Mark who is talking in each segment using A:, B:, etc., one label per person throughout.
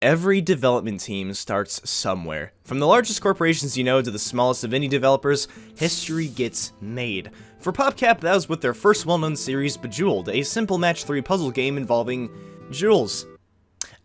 A: Every development team starts somewhere. From the largest corporations you know to the smallest of indie developers, history gets made. For PopCap, that was with their first well-known series, Bejeweled, a simple match 3 puzzle game involving jewels.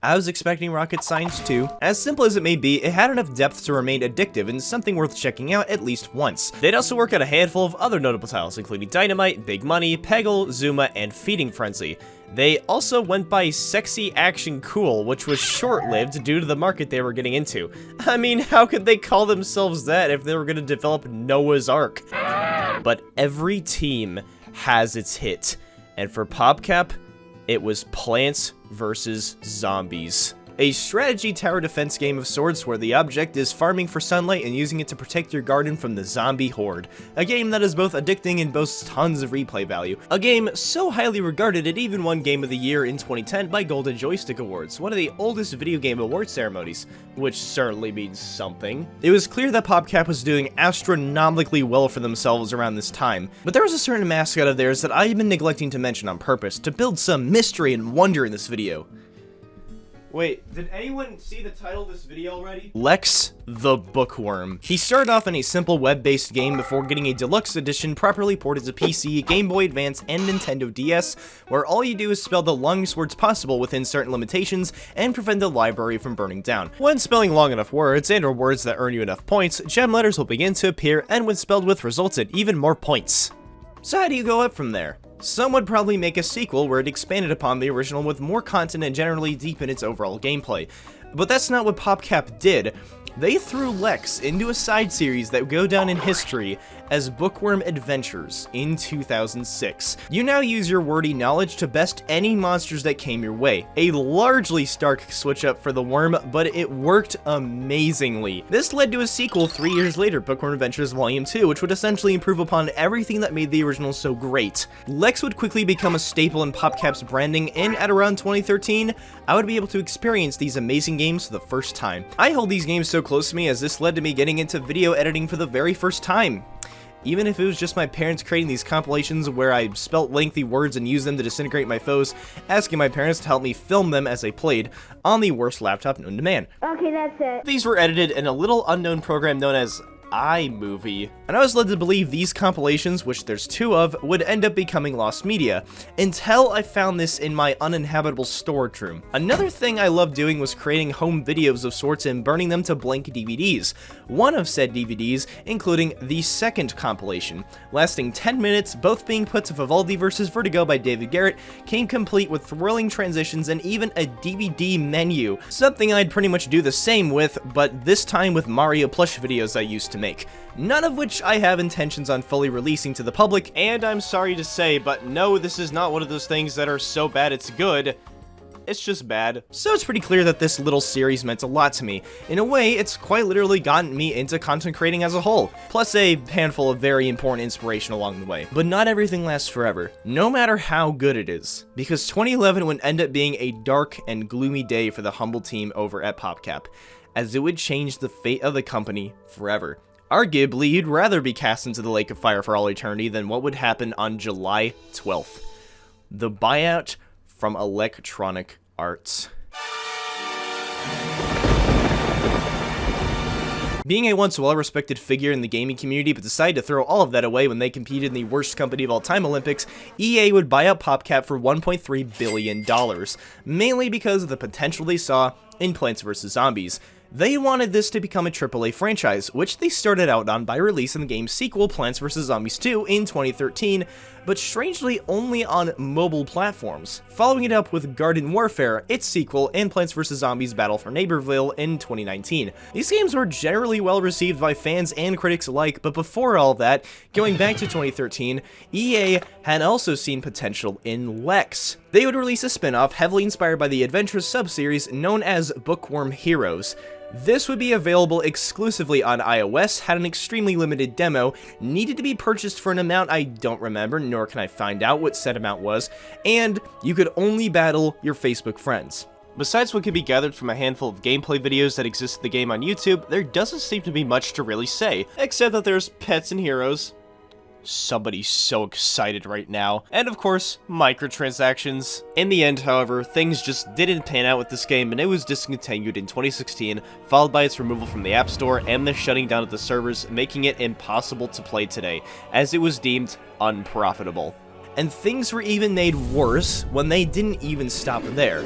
A: I was expecting rocket science too. As simple as it may be, it had enough depth to remain addictive and something worth checking out at least once. They'd also work on a handful of other notable titles, including Dynamite, Big Money, Peggle, Zuma, and Feeding Frenzy. They also went by Sexy Action Cool, which was short-lived due to the market they were getting into. I mean, how could they call themselves that if they were going to develop Noah's Ark? But every team has its hit, and for PopCap, it was Plants vs. Zombies. A strategy tower defense game of sorts where the object is farming for sunlight and using it to protect your garden from the zombie horde. A game that is both addicting and boasts tons of replay value. A game so highly regarded it even won Game of the Year in 2010 by Golden Joystick Awards, one of the oldest video game award ceremonies, which certainly means something. It was clear that PopCap was doing astronomically well for themselves around this time, but there was a certain mascot of theirs that I've been neglecting to mention on purpose to build some mystery and wonder in this video. Wait, did anyone see the title of this video already? Lex the Bookworm. He started off in a simple web-based game before getting a deluxe edition properly ported to PC, Game Boy Advance, and Nintendo DS, where all you do is spell the longest words possible within certain limitations and prevent the library from burning down. When spelling long enough words, and or words that earn you enough points, gem letters will begin to appear, and when spelled with results in even more points. So how do you go up from there? Some would probably make a sequel where it expanded upon the original with more content and generally deepened its overall gameplay. But that's not what PopCap did. They threw Lex into a side series that would go down in history as Bookworm Adventures in 2006. You now use your wordy knowledge to best any monsters that came your way. A largely stark switch up for the worm, but it worked amazingly. This led to a sequel 3 years later, Bookworm Adventures Volume 2, which would essentially improve upon everything that made the original so great. Lex would quickly become a staple in PopCap's branding, and at around 2013, I would be able to experience these amazing games for the first time. I hold these games so close to me as this led to me getting into video editing for the very first time. Even if it was just my parents creating these compilations where I spelt lengthy words and used them to disintegrate my foes, asking my parents to help me film them as I played on the worst laptop known to man.
B: Okay, that's it.
A: These were edited in a little unknown program known as iMovie, and I was led to believe these compilations, which there's 2 of, would end up becoming lost media, until I found this in my uninhabitable storage room. Another thing I loved doing was creating home videos of sorts and burning them to blank DVDs. One of said DVDs including the second compilation, lasting 10 minutes, both being put to Vivaldi vs. Vertigo by David Garrett, came complete with thrilling transitions and even a DVD menu, something I'd pretty much do the same with, but this time with Mario plush videos I used to make, none of which I have intentions on fully releasing to the public, and I'm sorry to say, but no, this is not one of those things that are so bad it's good. It's just bad. So it's pretty clear that this little series meant a lot to me. In a way, it's quite literally gotten me into content creating as a whole, plus a handful of very important inspiration along the way. But not everything lasts forever, no matter how good it is, because 2011 would end up being a dark and gloomy day for the humble team over at PopCap, as it would change the fate of the company forever. Arguably, you'd rather be cast into the lake of fire for all eternity than what would happen on July 12th. The buyout from Electronic Arts. Being a once well-respected figure in the gaming community but decided to throw all of that away when they competed in the worst company of all time Olympics, EA would buy out PopCap for $1.3 billion, mainly because of the potential they saw in Plants vs. Zombies. They wanted this to become a AAA franchise, which they started out on by releasing the game's sequel, Plants vs. Zombies 2, in 2013, but strangely only on mobile platforms, following it up with Garden Warfare, its sequel, and Plants vs. Zombies Battle for Neighborville in 2019. These games were generally well received by fans and critics alike, but before all that, going back to 2013, EA had also seen potential in Lex. They would release a spin-off heavily inspired by the Adventures sub-series known as Bookworm Heroes. This would be available exclusively on iOS, had an extremely limited demo, needed to be purchased for an amount I don't remember, nor can I find out what said amount was, and you could only battle your Facebook friends. Besides what can be gathered from a handful of gameplay videos that exist in the game on YouTube, there doesn't seem to be much to really say, except that there's pets and heroes. Somebody's so excited right now. And of course, microtransactions. In the end, however, things just didn't pan out with this game, and it was discontinued in 2016, followed by its removal from the App Store and the shutting down of the servers, making it impossible to play today, as it was deemed unprofitable. And things were even made worse when they didn't even stop there.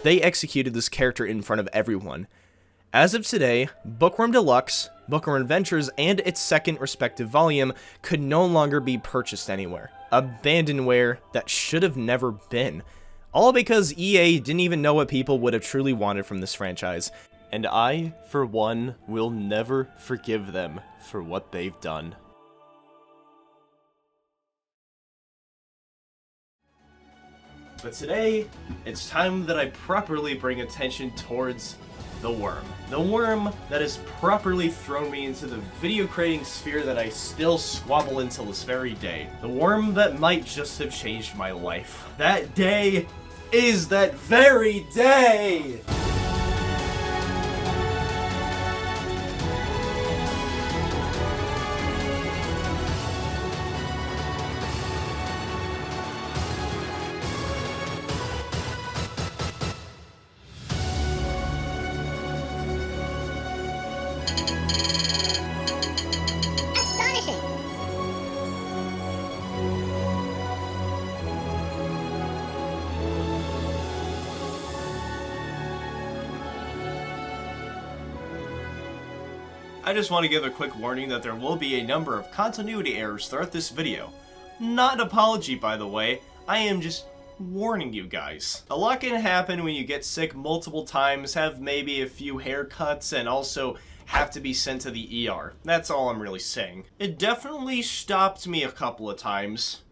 A: They executed this character in front of everyone. As of today, Bookworm Deluxe, Bookworm Adventures, and its second respective volume could no longer be purchased anywhere. Abandonware that should have never been. All because EA didn't even know what people would have truly wanted from this franchise. And I, for one, will never forgive them for what they've done. But today, it's time that I properly bring attention towards the worm. The worm that has properly thrown me into the video creating sphere that I still squabble until this very day. The worm that might just have changed my life. That day is that very day! I just want to give a quick warning that there will be a number of continuity errors throughout this video. Not an apology, by the way, I am just warning you guys. A lot can happen when you get sick multiple times, have maybe a few haircuts, and also have to be sent to the ER. That's all I'm really saying. It definitely stopped me a couple of times.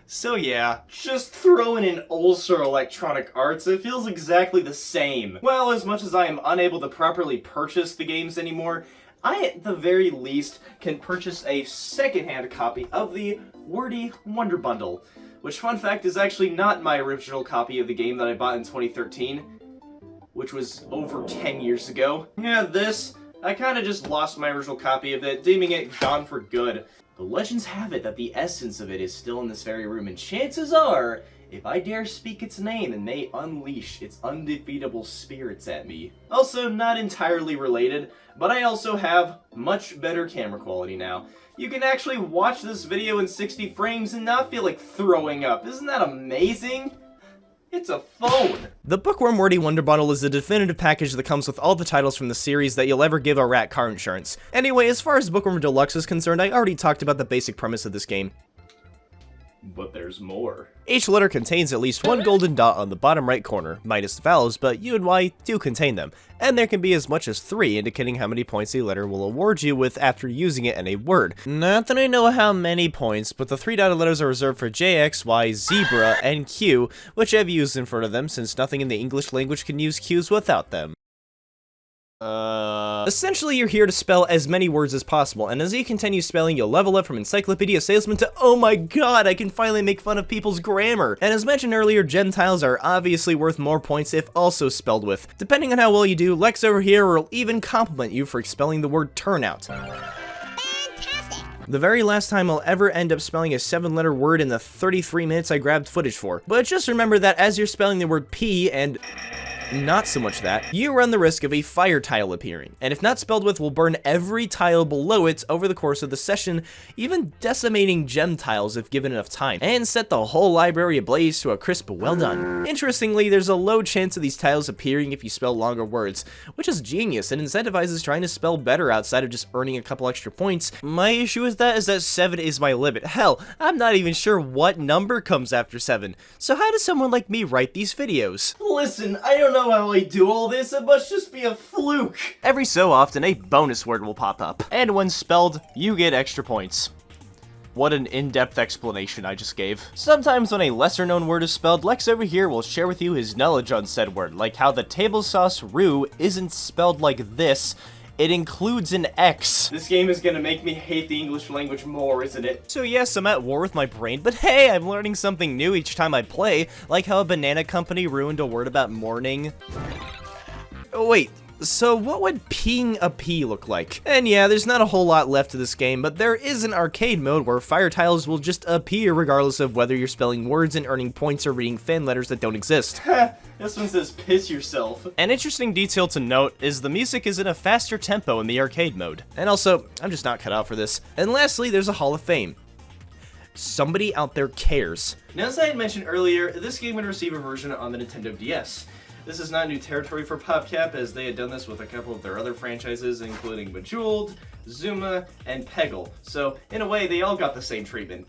A: So yeah, just throw in an ulcer Electronic Arts, it feels exactly the same. Well, as much as I am unable to properly purchase the games anymore, I, at the very least, can purchase a secondhand copy of the Wordy Wonder Bundle, which, fun fact, is actually not my original copy of the game that I bought in 2013, which was over 10 years ago. Yeah, this, I kinda just lost my original copy of it, deeming it gone for good. But legends have it that the essence of it is still in this very room, and chances are, if I dare speak its name, it may unleash its undefeatable spirits at me. Also, not entirely related, but I also have much better camera quality now. You can actually watch this video in 60 frames and not feel like throwing up. Isn't that amazing? It's a phone! The Bookworm Wordy Wonder Bundle is a definitive package that comes with all the titles from the series that you'll ever give a rat car insurance. Anyway, as far as Bookworm Deluxe is concerned, I already talked about the basic premise of this game. But there's more. Each letter contains at least one golden dot on the bottom right corner, minus the vowels, but U and Y do contain them, and there can be as much as 3, indicating how many points a letter will award you with after using it in a word. Not that I know how many points, but the 3-dotted letters are reserved for J, X, Y, Zebra, and Q, which I've used in front of them since nothing in the English language can use Qs without them. Essentially, you're here to spell as many words as possible, and as you continue spelling, you'll level up from encyclopedia salesman to, oh my god, I can finally make fun of people's grammar. And as mentioned earlier, gem tiles are obviously worth more points if also spelled with. Depending on how well you do, Lex over here will even compliment you for spelling the word turnout. Fantastic! The very last time I'll ever end up spelling a 7-letter word in the 33 minutes I grabbed footage for. But just remember that as you're spelling the word P and not so much that, you run the risk of a fire tile appearing, and if not spelled with, will burn every tile below it over the course of the session, even decimating gem tiles if given enough time, and set the whole library ablaze to a crisp well done. Interestingly, there's a low chance of these tiles appearing if you spell longer words, which is genius and incentivizes trying to spell better outside of just earning a couple extra points. My issue with that is that 7 is my limit. Hell, I'm not even sure what number comes after 7, so how does someone like me write these videos? Listen, I don't know how I do all this, it must just be a fluke. Every so often, a bonus word will pop up, and when spelled, you get extra points. What an in-depth explanation I just gave. Sometimes when a lesser-known word is spelled, Lex over here will share with you his knowledge on said word, like how the table sauce roux isn't spelled like this, it includes an X. This game is gonna make me hate the English language more, isn't it? So yes, I'm at war with my brain, but hey, I'm learning something new each time I play, like how a banana company ruined a word about morning. Oh wait, So what would peeing a pea look like? And yeah, there's not a whole lot left to this game, but there is an arcade mode where fire tiles will just appear regardless of whether you're spelling words and earning points or reading fan letters that don't exist.
B: This one says piss yourself.
A: An interesting detail to note is the music is in a faster tempo in the arcade mode. And also, I'm just not cut out for this. And lastly, there's a Hall of Fame. Somebody out there cares.
B: Now, as I had mentioned earlier, this game would receive a version on the Nintendo DS. This is not new territory for PopCap, as they had done this with a couple of their other franchises, including Bejeweled, Zuma, and Peggle. So, in a way, they all got the same treatment.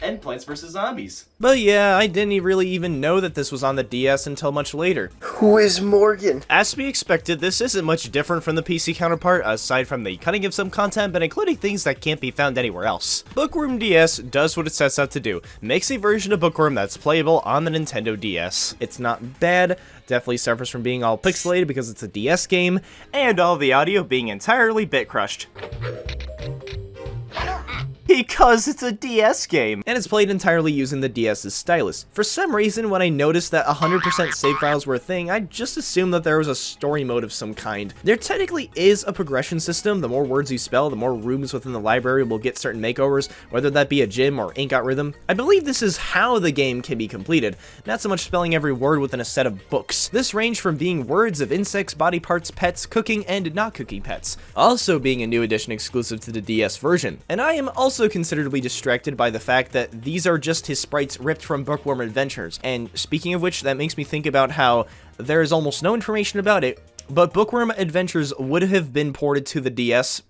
B: And Plants vs. Zombies.
A: But yeah, I didn't really even know that this was on the DS until much later.
C: Who is Morgan?
A: As to be expected, this isn't much different from the PC counterpart, aside from the cutting of some content, but including things that can't be found anywhere else. Bookworm DS does what it sets out to do, makes a version of Bookworm that's playable on the Nintendo DS. It's not bad, definitely suffers from being all pixelated because it's a DS game, and all the audio being entirely bit crushed. Because it's a DS game! And it's played entirely using the DS's stylus. For some reason, when I noticed that 100% save files were a thing, I just assumed that there was a story mode of some kind. There technically is a progression system. The more words you spell, the more rooms within the library will get certain makeovers, whether that be a gym or ink out rhythm. I believe this is how the game can be completed, not so much spelling every word within a set of books. This ranged from being words of insects, body parts, pets, cooking, and not cooking pets. Also being a new edition exclusive to the DS version. And I am also considerably distracted by the fact that these are just his sprites ripped from Bookworm Adventures. And speaking of which, that makes me think about how there is almost no information about it, but Bookworm Adventures would have been ported to the DS,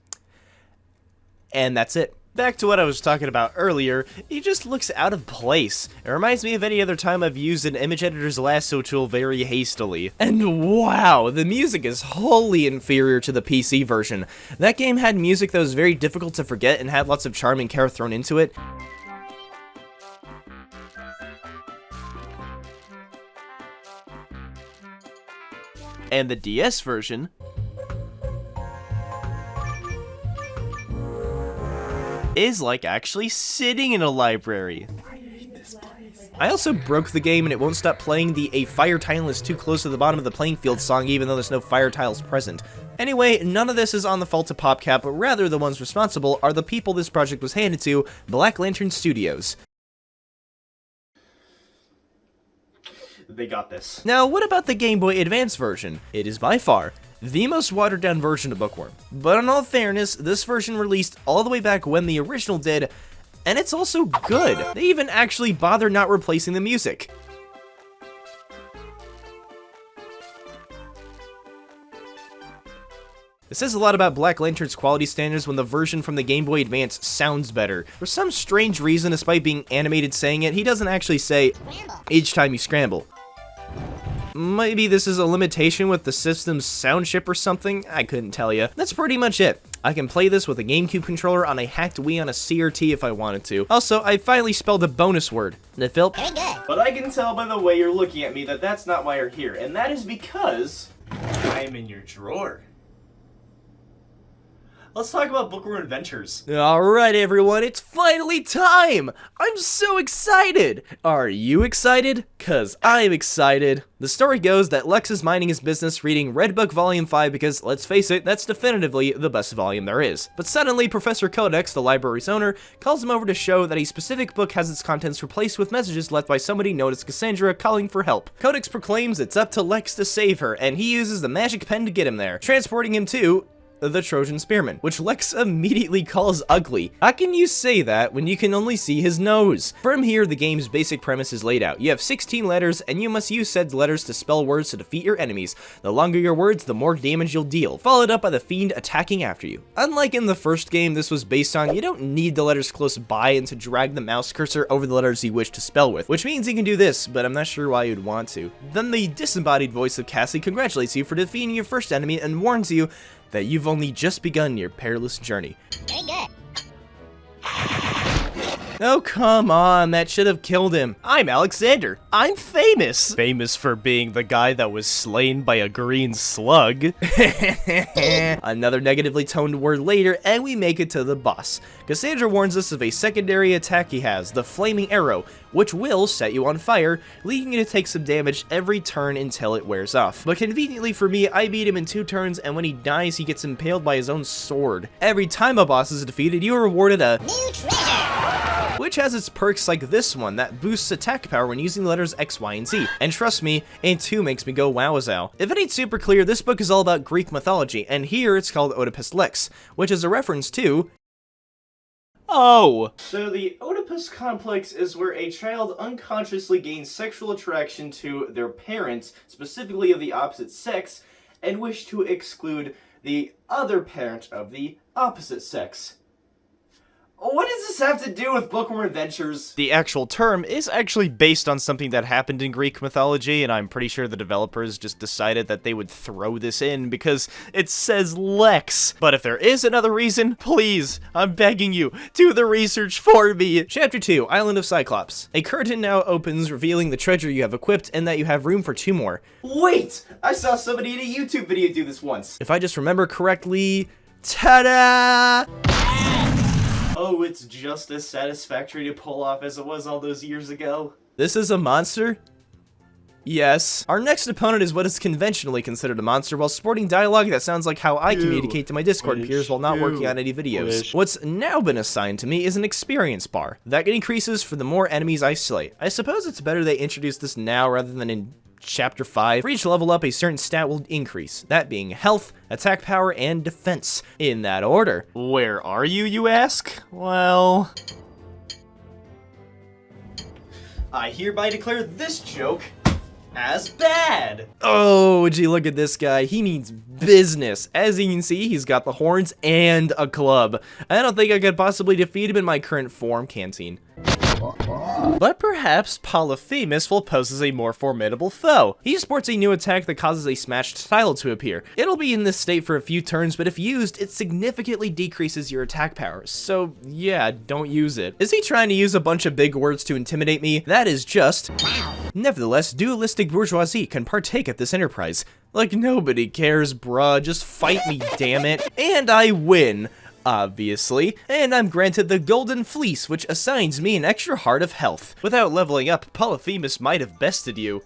A: and that's it. Back to what I was talking about earlier, he just looks out of place. It reminds me of any other time I've used an image editor's lasso tool very hastily. And wow, the music is wholly inferior to the PC version. That game had music that was very difficult to forget and had lots of charm and care thrown into it. And the DS version is like actually sitting in a library.
C: I hate this place.
A: I also broke the game and it won't stop playing the "A fire tile is too close to the bottom of the playing field" song even though there's no fire tiles present. Anyway, none of this is on the fault of PopCap, but rather the ones responsible are the people this project was handed to, Black Lantern Studios.
B: They got this.
A: Now, what about the Game Boy Advance version? It is by far the most watered down version of Bookworm. But in all fairness, this version released all the way back when the original did, and it's also good. They even actually bother not replacing the music. It says a lot about Black Lantern's quality standards when the version from the Game Boy Advance sounds better. For some strange reason, despite being animated saying it, he doesn't actually say, "Scramble," each time you scramble. Maybe this is a limitation with the system's sound chip or something? I couldn't tell you. That's pretty much it. I can play this with a GameCube controller on a hacked Wii on a CRT if I wanted to. Also, I finally spelled a bonus word. And it felt very good.
B: But I can tell by the way you're looking at me that that's not why you're here, and that is because I'm in your drawer. Let's talk about Bookworm Adventures.
A: Alright everyone, it's finally time! I'm so excited! Are you excited? Cause I'm excited. The story goes that Lex is minding his business reading Red Book Volume 5 because, let's face it, that's definitively the best volume there is. But suddenly, Professor Codex, the library's owner, calls him over to show that a specific book has its contents replaced with messages left by somebody known as Cassandra calling for help. Codex proclaims it's up to Lex to save her, and he uses the magic pen to get him there, transporting him to the Trojan Spearman, which Lex immediately calls ugly. How can you say that when you can only see his nose? From here, the game's basic premise is laid out. You have 16 letters, and you must use said letters to spell words to defeat your enemies. The longer your words, the more damage you'll deal, followed up by the fiend attacking after you. Unlike in the first game, this was based on you don't need the letters close by and to drag the mouse cursor over the letters you wish to spell with, which means you can do this, but I'm not sure why you'd want to. Then the disembodied voice of Cassie congratulates you for defeating your first enemy and warns you that you've only just begun your perilous journey.
D: Very good.
A: Oh, come on, that should have killed him. I'm Alexander. I'm famous. Famous for being the guy that was slain by a green slug. Another negatively toned word later, and we make it to the boss. Cassandra warns us of a secondary attack he has, the Flaming Arrow, which will set you on fire, leading you to take some damage every turn until it wears off. But conveniently for me, I beat him in 2 turns, and when he dies, he gets impaled by his own sword. Every time a boss is defeated, you are rewarded a new treasure, which has its perks like this one that boosts attack power when using the letters X, Y, and Z. And trust me, it too makes me go wowazow. If it ain't super clear, this book is all about Greek mythology, and here it's called Oedipus Lex, which is a reference to... Oh!
B: So the Oedipus complex is where a child unconsciously gains sexual attraction to their parents, specifically of the opposite sex, and wish to exclude the other parent of the opposite sex. What does this have to do with Bookworm Adventures?
A: The actual term is actually based on something that happened in Greek mythology, and I'm pretty sure the developers just decided that they would throw this in because it says Lex. But if there is another reason, please, I'm begging you, do the research for me. Chapter 2, Island of Cyclops. A curtain now opens, revealing the treasure you have equipped and that you have room for 2 more.
B: Wait! I saw somebody in a YouTube video do this once.
A: If I just remember correctly, ta-da!
B: Oh, it's just as satisfactory to pull off as it was all those years ago.
A: This is a monster? Yes. Our next opponent is what is conventionally considered a monster while sporting dialogue that sounds like how I communicate to my Discord peers while not working on any videos. What's now been assigned to me is an experience bar. That increases for the more enemies I slay. I suppose it's better they introduce this now rather than in Chapter 5. For each level up, a certain stat will increase, that being health, attack power, and defense, in that order. Where are you, you ask? Well...
B: I hereby declare this joke as bad!
A: Oh, gee, look at this guy. He means business. As you can see, he's got the horns and a club. I don't think I could possibly defeat him in my current form, Canteen. But perhaps Polyphemus will pose as a more formidable foe. He sports a new attack that causes a smashed tile to appear. It'll be in this state for a few turns, but if used, it significantly decreases your attack powers. So yeah, don't use it. Is he trying to use a bunch of big words to intimidate me? That is just... Nevertheless, dualistic bourgeoisie can partake at this enterprise. Like nobody cares, bruh, just fight me, damn it. And I win. Obviously, and I'm granted the Golden Fleece, which assigns me an extra heart of health. Without leveling up, Polyphemus might have bested you.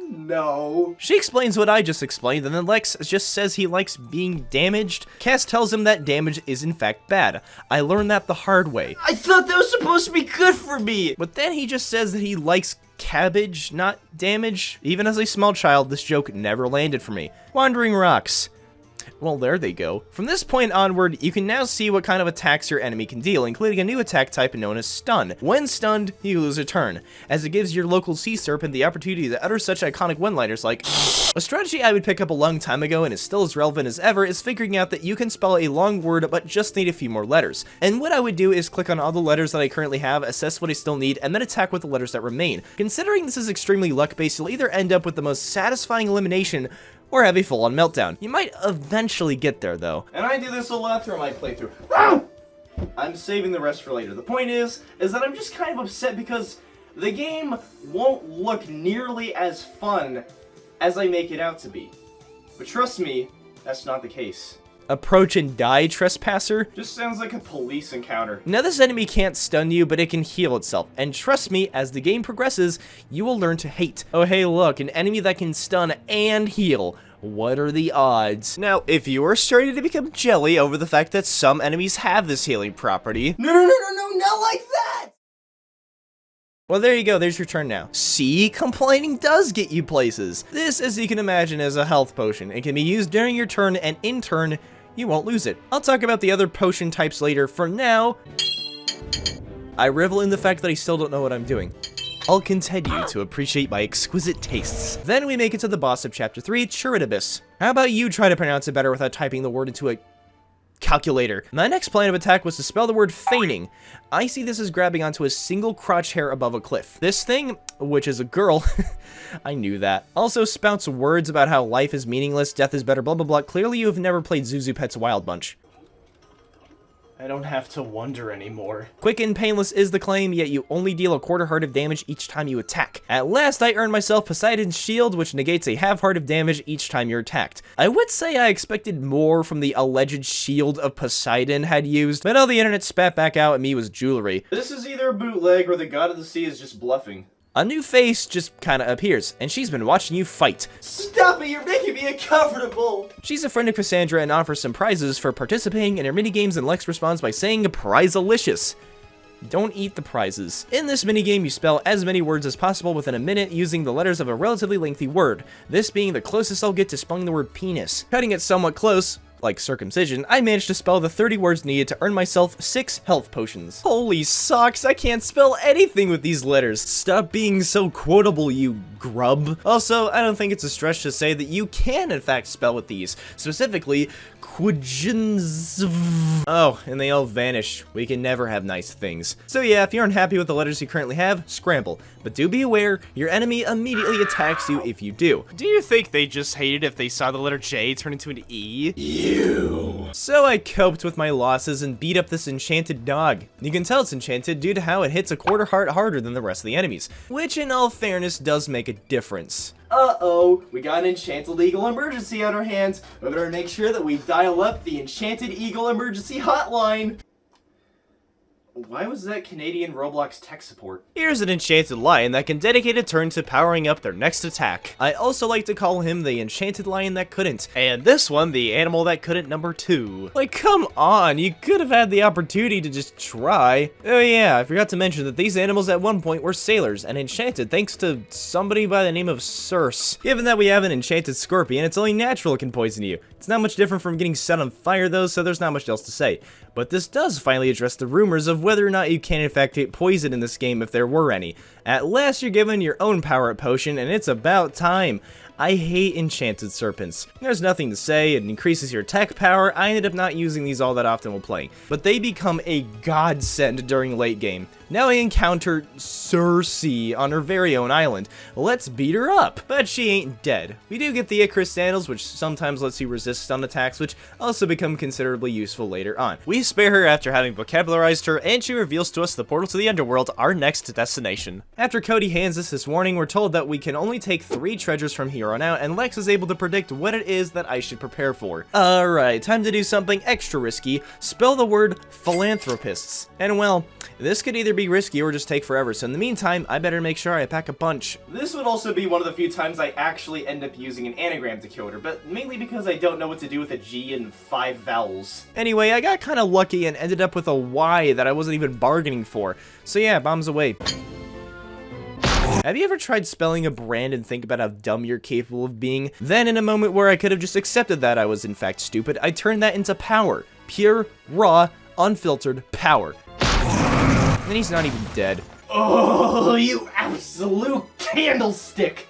B: No.
A: She explains what I just explained, and then Lex just says he likes being damaged. Cass tells him that damage is in fact bad. I learned that the hard way.
B: I thought that was supposed to be good for me!
A: But then he just says that he likes cabbage, not damage. Even as a small child, this joke never landed for me. Wandering Rocks. Well, there they go. From this point onward, you can now see what kind of attacks your enemy can deal, including a new attack type known as Stun. When stunned, you lose a turn, as it gives your local sea serpent the opportunity to utter such iconic one-liners like... A strategy I would pick up a long time ago and is still as relevant as ever is figuring out that you can spell a long word but just need a few more letters. And what I would do is click on all the letters that I currently have, assess what I still need, and then attack with the letters that remain. Considering this is extremely luck-based, you'll either end up with the most satisfying elimination or have a full-on meltdown. You might eventually get there, though.
B: And I do this a lot through my playthrough. Ah! I'm saving the rest for later. The point is that I'm just kind of upset because the game won't look nearly as fun as I make it out to be. But trust me, that's not the case.
A: Approach and die, trespasser?
B: Just sounds like a police encounter.
A: Now this enemy can't stun you, but it can heal itself. And trust me, as the game progresses, you will learn to hate. Oh hey look, an enemy that can stun and heal. What are the odds? Now, if you are starting to become jelly over the fact that some enemies have this healing property...
B: No, not like that!
A: Well, there you go, there's your turn now. See, complaining does get you places. This, as you can imagine, is a health potion. It can be used during your turn, and in turn, you won't lose it. I'll talk about the other potion types later. For now, I revel in the fact that I still don't know what I'm doing. I'll continue to appreciate my exquisite tastes. Then we make it to the boss of Chapter 3, Cjbeards. How about you try to pronounce it better without typing the word into a calculator? My next plan of attack was to spell the word feigning. I see this as grabbing onto a single crotch hair above a cliff. This thing, which is a girl, I knew that, also spouts words about how life is meaningless, death is better, blah blah blah. Clearly you have never played Zuzu Pet's Wild Bunch.
B: I don't have to wonder anymore.
A: Quick and painless is the claim, yet you only deal a quarter heart of damage each time you attack. At last, I earned myself Poseidon's Shield, which negates a half heart of damage each time you're attacked. I would say I expected more from the alleged shield of Poseidon had used, but all the internet spat back out at me was jewelry.
B: This is either a bootleg or the god of the sea is just bluffing.
A: A new face just kinda appears, and she's been watching you fight.
B: Stop it, you're making me uncomfortable!
A: She's a friend of Cassandra and offers some prizes for participating in her minigames, and Lex responds by saying prize-alicious. Don't eat the prizes. In this minigame, you spell as many words as possible within a minute using the letters of a relatively lengthy word, this being the closest I'll get to spelling the word penis. Cutting it somewhat close, like circumcision, I managed to spell the 30 words needed to earn myself 6 health potions. Holy socks, I can't spell anything with these letters. Stop being so quotable, you grub. Also, I don't think it's a stretch to say that you can in fact spell with these, specifically Quijins. Oh, and they all vanish. We can never have nice things. So yeah, if you're unhappy with the letters you currently have, scramble. But do be aware, your enemy immediately attacks you if you do.
D: Do you think they just hated if they saw the letter J turn into an E?
A: So I coped with my losses and beat up this enchanted dog. You can tell it's enchanted due to how it hits a quarter heart harder than the rest of the enemies, which in all fairness does make a difference.
B: Uh-oh, we got an Enchanted Eagle emergency on our hands. We better make sure that we dial up the Enchanted Eagle emergency hotline. Why was that Canadian Roblox tech support?
A: Here's an enchanted lion that can dedicate a turn to powering up their next attack. I also like to call him the enchanted lion that couldn't, and this one the animal that couldn't number 2. Like, come on, you could have had the opportunity to just try. Oh yeah, I forgot to mention that these animals at one point were sailors and enchanted thanks to somebody by the name of Circe. Given that we have an enchanted scorpion, it's only natural it can poison you. It's not much different from getting set on fire though, so there's not much else to say. But this does finally address the rumors of whether or not you can in fact get poison in this game if there were any. At last you're given your own power-up potion, and it's about time. I hate enchanted serpents. There's nothing to say, it increases your attack power. I ended up not using these all that often while playing, but they become a godsend during late game. Now I encounter Circe on her very own island. Let's beat her up. But she ain't dead. We do get the Icarus sandals, which sometimes lets you resist stun attacks, which also become considerably useful later on. We spare her after having vocabularized her, and she reveals to us the portal to the underworld, our next destination. After Cody hands us this warning, we're told that we can only take 3 treasures from here on out, and Lex is able to predict what it is that I should prepare for. Alright, time to do something extra risky. Spell the word philanthropists. And well, this could either be risky or just take forever, so in the meantime, I better make sure I pack a bunch.
B: This would also be one of the few times I actually end up using an anagram decoder, but mainly because I don't know what to do with a G and 5 vowels.
A: Anyway, I got kinda lucky and ended up with a Y that I wasn't even bargaining for. So yeah, bombs away. Have you ever tried spelling a brand and think about how dumb you're capable of being? Then in a moment where I could have just accepted that I was in fact stupid, I turned that into power. Pure, raw, unfiltered power. And he's not even dead.
B: Oh, you absolute candlestick!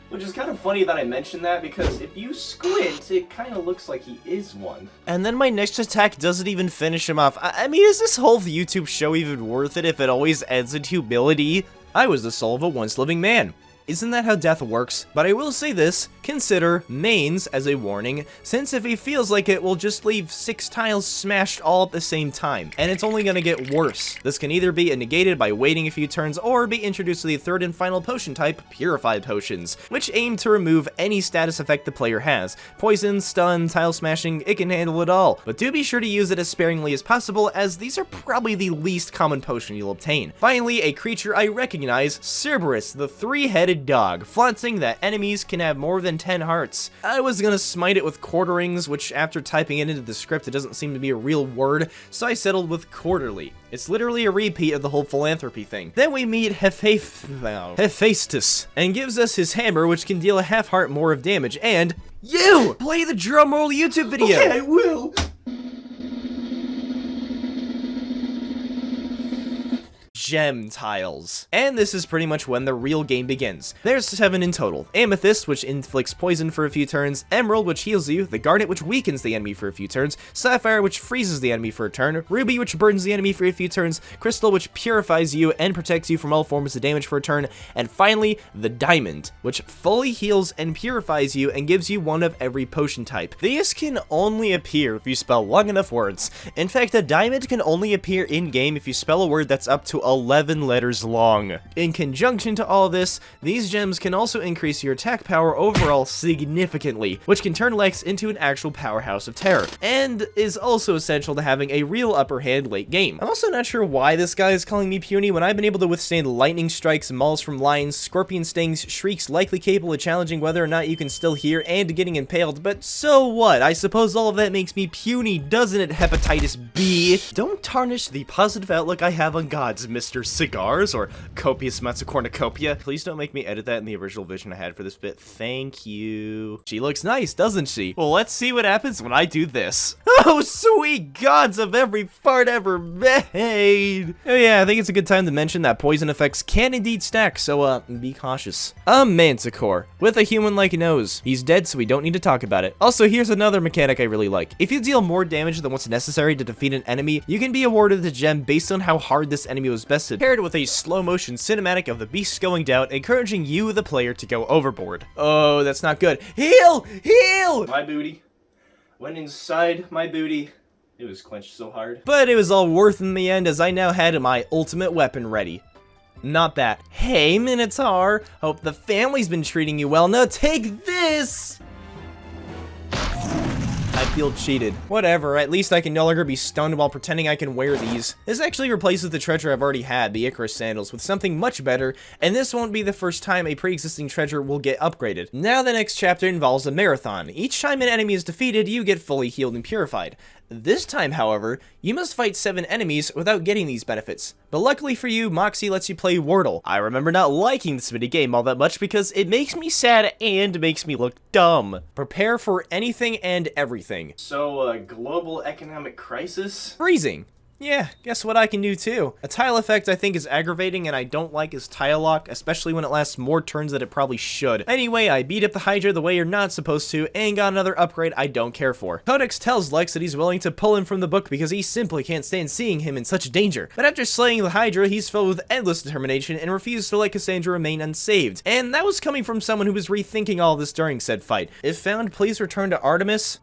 B: Which is kind of funny that I mentioned that, because if you squint, it kind of looks like he is one.
A: And then my next attack doesn't even finish him off. I mean, is this whole YouTube show even worth it if it always ends in humility? I was the soul of a once living man. Isn't that how death works? But I will say this, consider mains as a warning, since if he feels like it, we'll just leave 6 tiles smashed all at the same time, and it's only gonna get worse. This can either be negated by waiting a few turns, or be introduced to the third and final potion type, Purified Potions, which aim to remove any status effect the player has. Poison, stun, tile smashing, it can handle it all, but do be sure to use it as sparingly as possible, as these are probably the least common potion you'll obtain. Finally, a creature I recognize, Cjbeards, the 3-headed dog, flaunting that enemies can have more than 10 hearts. I was gonna smite it with quarterings, which after typing it into the script it doesn't seem to be a real word, so I settled with quarterly. It's literally a repeat of the whole philanthropy thing. Then we meet Hephaestus, and gives us his hammer, which can deal a half heart more of damage, and you! Play the drumroll YouTube video!
B: Okay, I will!
A: gem tiles. And this is pretty much when the real game begins. There's 7 in total. Amethyst, which inflicts poison for a few turns, Emerald, which heals you, the Garnet, which weakens the enemy for a few turns, Sapphire, which freezes the enemy for a turn, Ruby, which burdens the enemy for a few turns, Crystal, which purifies you and protects you from all forms of damage for a turn, and finally, the Diamond, which fully heals and purifies you and gives you one of every potion type. These can only appear if you spell long enough words. In fact, a diamond can only appear in-game if you spell a word that's up to 11 letters long. In conjunction to all this, these gems can also increase your attack power overall significantly, which can turn Lex into an actual powerhouse of terror, and is also essential to having a real upper hand late game. I'm also not sure why this guy is calling me puny when I've been able to withstand lightning strikes, mauls from lions, scorpion stings, shrieks likely capable of challenging whether or not you can still hear, and getting impaled, but so what? I suppose all of that makes me puny, doesn't it, Hepatitis B? Don't tarnish the positive outlook I have on gods, Mr. Cigars, or copious amounts of cornucopia. Please don't make me edit that in the original vision I had for this bit. Thank you. She looks nice, doesn't she? Well, let's see what happens when I do this. Oh, sweet gods of every fart ever made! Oh yeah, I think it's a good time to mention that poison effects can indeed stack, so be cautious. A Manticore, with a human-like nose. He's dead, so we don't need to talk about it. Also, here's another mechanic I really like. If you deal more damage than what's necessary to defeat an enemy, you can be awarded the gem based on how hard this enemy was bested, paired with a slow-motion cinematic of the beast going down, encouraging you, the player, to go overboard. Oh, that's not good. Heal! Heal!
B: My booty. Went inside my booty. It was clenched so hard.
A: But it was all worth in the end, as I now had my ultimate weapon ready. Not that. Hey, Minotaur, hope the family's been treating you well. Now take this! I feel cheated. Whatever, at least I can no longer be stunned while pretending I can wear these. This actually replaces the treasure I've already had, the Icarus sandals, with something much better, and this won't be the first time a pre-existing treasure will get upgraded. Now the next chapter involves a marathon. Each time an enemy is defeated, you get fully healed and purified. This time, however, you must fight 7 enemies without getting these benefits. But luckily for you, Moxie lets you play Wordle. I remember not liking this minigame all that much because it makes me sad and makes me look dumb. Prepare for anything and everything.
B: So, global economic crisis?
A: Freezing. Yeah, guess what I can do too. A tile effect I think is aggravating and I don't like is tile lock, especially when it lasts more turns than it probably should. Anyway, I beat up the Hydra the way you're not supposed to and got another upgrade I don't care for. Codex tells Lex that he's willing to pull him from the book because he simply can't stand seeing him in such danger. But after slaying the Hydra, he's filled with endless determination and refuses to let Cassandra remain unsaved. And that was coming from someone who was rethinking all this during said fight. If found, please return to Artemis.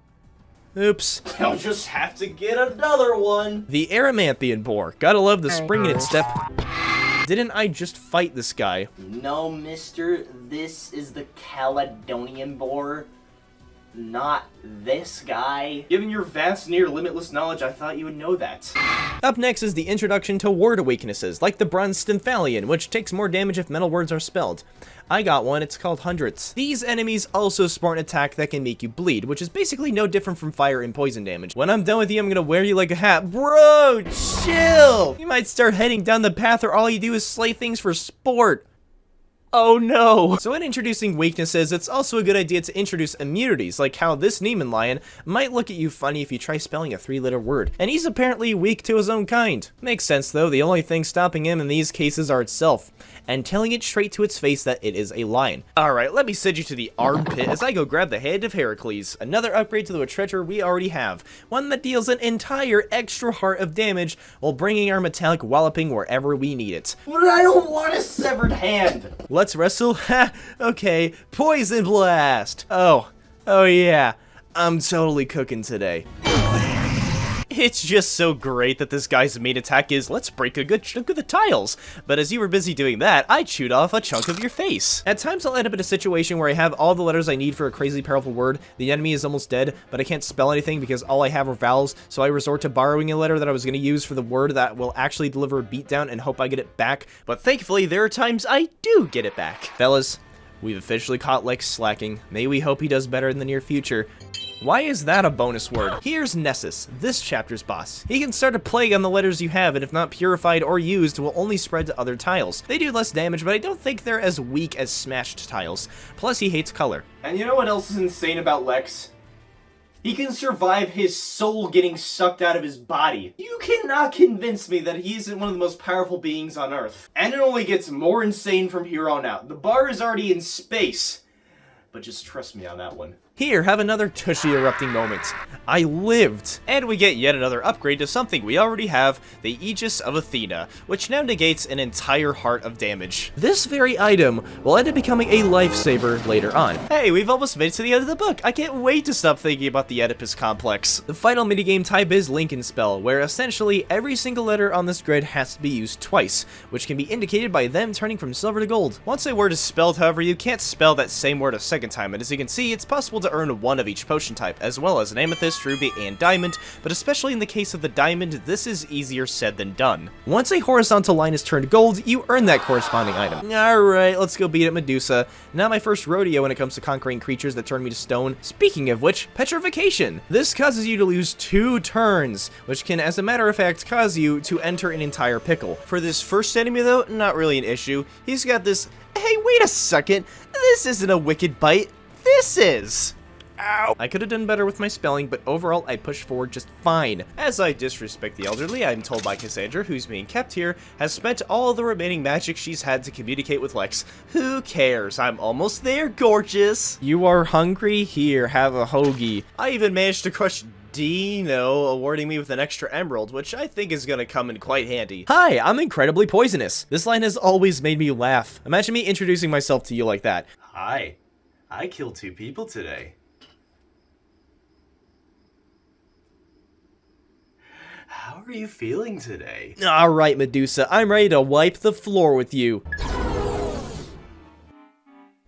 A: Oops.
B: I'll just have to get another one.
A: The Aramanthian boar. Gotta love the spring in its step. Didn't I just fight this guy?
B: No, mister. This is the Caledonian boar. Not this guy. Given your vast, near limitless knowledge, I thought you would know that.
A: Up next is the introduction to word weaknesses, like the Bronze Stymphalian, which takes more damage if metal words are spelled. I got one, it's called Hundreds. These enemies also spawn an attack that can make you bleed, which is basically no different from fire and poison damage. When I'm done with you, I'm gonna wear you like a hat. Bro, chill! You might start heading down the path where all you do is slay things for sport. Oh no! So in introducing weaknesses, it's also a good idea to introduce immunities, like how this Neiman Lion might look at you funny if you try spelling a 3-letter word. And he's apparently weak to his own kind. Makes sense though, the only thing stopping him in these cases are itself, and telling it straight to its face that it is a lion. Alright, let me send you to the armpit as I go grab the hand of Heracles, another upgrade to the treasure we already have, one that deals an entire extra heart of damage while bringing our metallic walloping wherever we need it.
B: But I don't want a severed hand!
A: Let's wrestle? Ha! Okay, Poison Blast! Oh yeah, I'm totally cooking today. It's just so great that this guy's main attack is, let's break a good chunk of the tiles. But as you were busy doing that, I chewed off a chunk of your face. At times I'll end up in a situation where I have all the letters I need for a crazy powerful word, the enemy is almost dead, but I can't spell anything because all I have are vowels, so I resort to borrowing a letter that I was going to use for the word that will actually deliver a beatdown and hope I get it back. But thankfully, there are times I do get it back. Fellas, we've officially caught Lex slacking. May we hope he does better in the near future. Why is that a bonus word? Here's Nessus, this chapter's boss. He can start a plague on the letters you have, and if not purified or used, will only spread to other tiles. They do less damage, but I don't think they're as weak as smashed tiles. Plus, he hates color.
B: And you know what else is insane about Lex? He can survive his soul getting sucked out of his body. You cannot convince me that he isn't one of the most powerful beings on Earth. And it only gets more insane from here on out. The bar is already in space. But just trust me on that one.
A: Here, have another tushy erupting moment. I lived! And we get yet another upgrade to something we already have, the Aegis of Athena, which now negates an entire heart of damage. This very item will end up becoming a lifesaver later on. Hey, we've almost made it to the end of the book. I can't wait to stop thinking about the Oedipus complex. The final minigame type is Lincoln Spell, where essentially every single letter on this grid has to be used twice, which can be indicated by them turning from silver to gold. Once a word is spelled, however, you can't spell that same word a second time, and as you can see, it's possible to earn one of each potion type, as well as an amethyst, ruby, and diamond, but especially in the case of the diamond, this is easier said than done. Once a horizontal line is turned gold, you earn that corresponding item. Alright, let's go beat up Medusa. Not my first rodeo when it comes to conquering creatures that turn me to stone. Speaking of which, petrification. This causes you to lose 2 turns, which can, as a matter of fact, cause you to enter an entire pickle. For this first enemy though, not really an issue. He's got this, hey wait a second, this isn't a wicked bite, this is! Ow. I could have done better with my spelling, but overall I pushed forward just fine. As I disrespect the elderly, I'm told by Cassandra, who's being kept here, has spent all the remaining magic she's had to communicate with Lex. Who cares? I'm almost there, gorgeous! You are hungry? Here, have a hoagie. I even managed to crush Dino, awarding me with an extra emerald, which I think is gonna come in quite handy. Hi, I'm incredibly poisonous. This line has always made me laugh. Imagine me introducing myself to you like that.
B: Hi, I killed 2 people today. How are you feeling today?
A: Alright, Medusa, I'm ready to wipe the floor with you.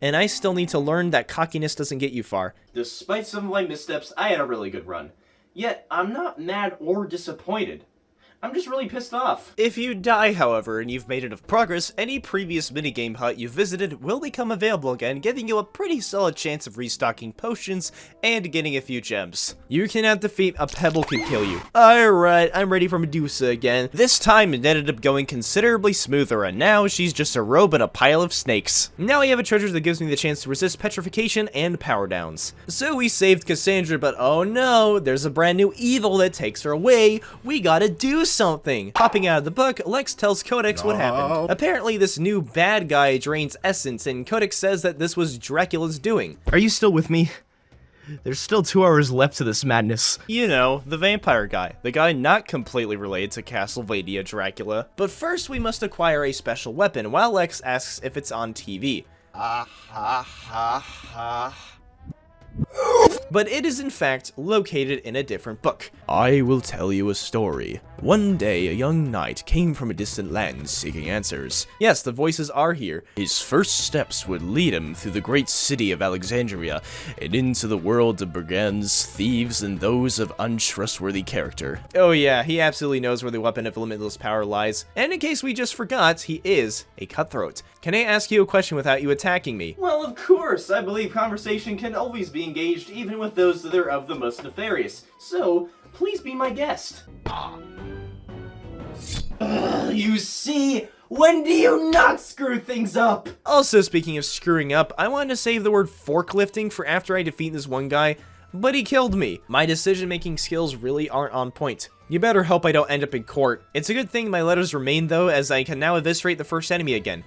A: And I still need to learn that cockiness doesn't get you far.
B: Despite some of my missteps, I had a really good run. Yet, I'm not mad or disappointed. I'm just really pissed off.
A: If you die, however, and you've made enough progress, any previous minigame hut you visited will become available again, giving you a pretty solid chance of restocking potions and getting a few gems. You cannot defeat a pebble can kill you. Alright, I'm ready for Medusa again. This time it ended up going considerably smoother, and now she's just a robe and a pile of snakes. Now I have a treasure that gives me the chance to resist petrification and power downs. So we saved Cassandra, but oh no, there's a brand new evil that takes her away. We gotta do something. Popping out of the book, Lex tells Codex what happened. Apparently this new bad guy drains essence, and Codex says that this was Dracula's doing. Are you still with me? There's still 2 hours left to this madness. You know, the vampire guy. The guy not completely related to Castlevania Dracula. But first we must acquire a special weapon, while Lex asks if it's on TV. But it is in fact located in a different book. I will tell you a story. One day, a young knight came from a distant land seeking answers. Yes, the voices are here. His first steps would lead him through the great city of Alexandria and into the world of brigands, thieves, and those of untrustworthy character. Oh yeah, he absolutely knows where the weapon of limitless power lies. And in case we just forgot, he is a cutthroat. Can I ask you a question without you attacking me?
B: Well, of course. I believe conversation can always be engaged, even with those that are of the most nefarious. So, please be my guest. You see? When do you not screw things up?
A: Also, speaking of screwing up, I wanted to save the word forklifting for after I defeat this one guy, but he killed me. My decision-making skills really aren't on point. You better hope I don't end up in court. It's a good thing my letters remain though, as I can now eviscerate the first enemy again.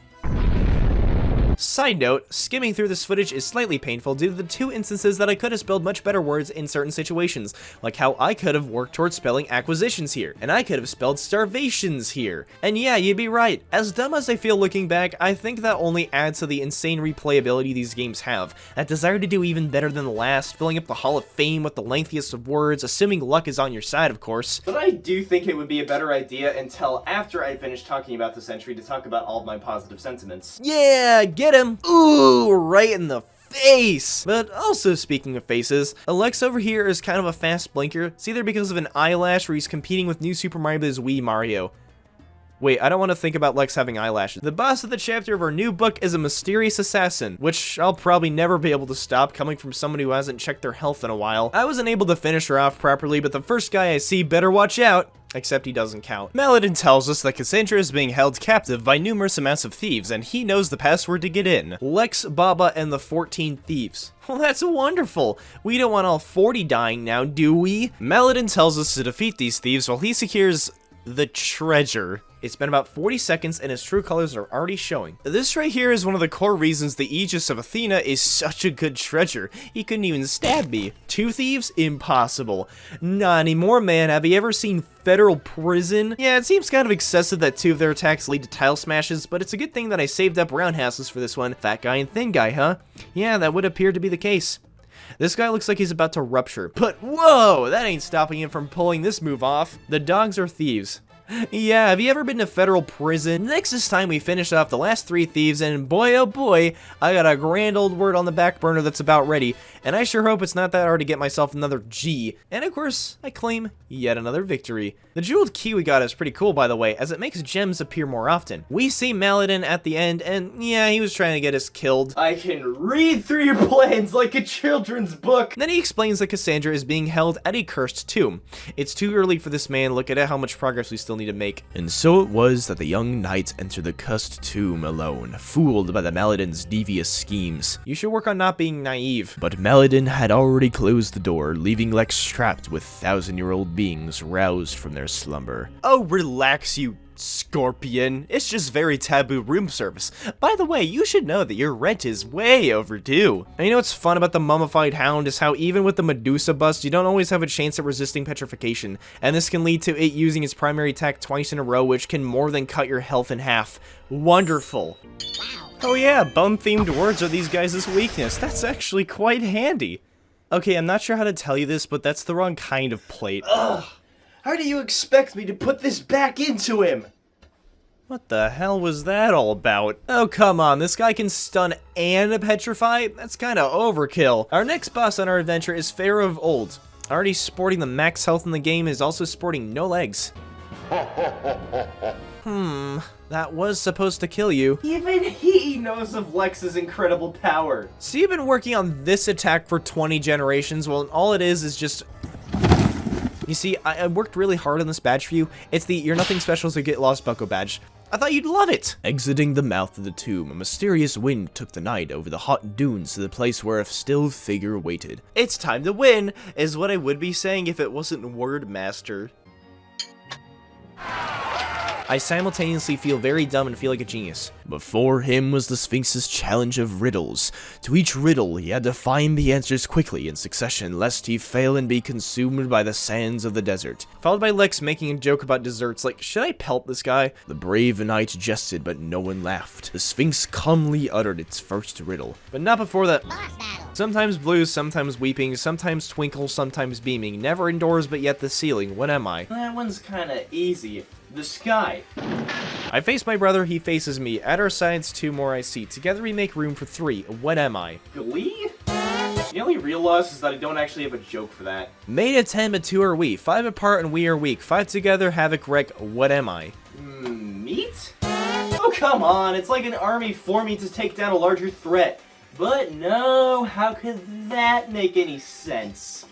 A: Side note, skimming through this footage is slightly painful due to the 2 instances that I could have spelled much better words in certain situations, like how I could have worked towards spelling acquisitions here, and I could have spelled starvations here. And yeah, you'd be right. As dumb as I feel looking back, I think that only adds to the insane replayability these games have, that desire to do even better than the last, filling up the Hall of Fame with the lengthiest of words, assuming luck is on your side, of course.
B: But I do think it would be a better idea until after I finish talking about this entry to talk about all of my positive sentiments.
A: Yeah, get him! Ooh, right in the face! But also speaking of faces, Alex over here is kind of a fast blinker. It's either because of an eyelash or he's competing with New Super Mario Bros. Wii Mario. Wait, I don't want to think about Lex having eyelashes. The boss of the chapter of our new book is a mysterious assassin, which I'll probably never be able to stop coming from someone who hasn't checked their health in a while. I wasn't able to finish her off properly, but the first guy I see better watch out. Except he doesn't count. Maladin tells us that Cassandra is being held captive by numerous amounts of thieves, and he knows the password to get in. Lex, Baba, and the 14 thieves. Well, that's wonderful. We don't want all 40 dying now, do we? Maladin tells us to defeat these thieves while he secures the treasure. It's been about 40 seconds and his true colors are already showing. This right here is one of the core reasons the Aegis of Athena is such a good treasure. He couldn't even stab me. 2 thieves? Impossible. Not anymore, man. Have you ever seen federal prison? Yeah, it seems kind of excessive that 2 of their attacks lead to tile smashes, but it's a good thing that I saved up roundhouses for this one. Fat guy and thin guy, huh? Yeah, that would appear to be the case. This guy looks like he's about to rupture, but whoa, that ain't stopping him from pulling this move off. The dogs are thieves. Yeah, have you ever been to federal prison? Next is time we finish off the last 3 thieves, and boy oh boy, I got a grand old word on the back burner that's about ready, and I sure hope it's not that hard to get myself another G. And of course, I claim yet another victory. The jeweled key we got is pretty cool, by the way, as it makes gems appear more often. We see Maladin at the end, and yeah, he was trying to get us killed.
B: I can read through your plans like a children's book.
A: Then he explains that Cassandra is being held at a cursed tomb. It's too early for this man, look at how much progress we still need to make. And so it was that the young knight entered the cursed tomb alone, fooled by the Maladin's devious schemes. You should work on not being naive. But Maladin had already closed the door, leaving Lex trapped with 1,000-year-old beings roused from their slumber.
D: Oh, relax, you Scorpion. It's just very taboo room service. By the way, you should know that your rent is way overdue.
A: And you know what's fun about the mummified hound is how even with the Medusa bust, you don't always have a chance at resisting petrification. And this can lead to it using its primary attack twice in a row, which can more than cut your health in half. Wonderful.
D: Oh yeah, bone-themed words are these guys' weakness. That's actually quite handy. Okay, I'm not sure how to tell you this, but that's the wrong kind of plate.
B: Ugh! How do you expect me to put this back into him?
A: What the hell was that all about? Oh, come on, this guy can stun and petrify? That's kinda overkill. Our next boss on our adventure is Pharaoh of Old. Already sporting the max health in the game, is also sporting no legs. That was supposed to kill you.
B: Even he knows of Lex's incredible power.
A: So you've been working on this attack for 20 generations, well, all it is just... You see, I worked really hard on this badge for you. It's the You're Nothing Special So Get Lost Bucko badge. I thought you'd love it! Exiting the mouth of the tomb, a mysterious wind took the night over the hot dunes to the place where a still figure waited.
D: It's time to win, is what I would be saying if it wasn't Word Master.
A: I simultaneously feel very dumb and feel like a genius. Before him was the Sphinx's challenge of riddles. To each riddle, he had to find the answers quickly in succession, lest he fail and be consumed by the sands of the desert. Followed by Lex making a joke about desserts, like, should I pelt this guy? The brave knight jested, but no one laughed. The Sphinx calmly uttered its first riddle. But not before that. Sometimes blue, sometimes weeping, sometimes twinkle, sometimes beaming. Never indoors, but yet the ceiling. What am I?
B: That one's kinda easy. The sky.
A: I face my brother, he faces me. At our sides, 2 more I see. Together we make room for 3. What am I?
B: Glee? The only real loss is that I don't actually have a joke for that.
A: Made of 10, but 2 are we. 5 apart and we are weak. 5 together, havoc wreck. What am I?
B: Meat? Oh, come on. It's like an army forming to take down a larger threat. But no, how could that make any sense?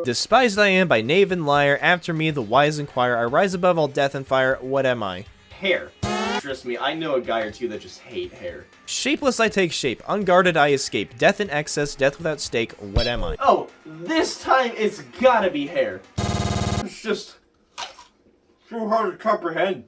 A: Despised I am by knave and liar, after me the wise inquire, I rise above all death and fire, what am I?
B: Hair. Trust me, I know a guy or 2 that just hate hair.
A: Shapeless I take shape, unguarded I escape, death in excess, death without stake, what am I?
B: Oh, this time it's gotta be hair. It's just so hard to comprehend.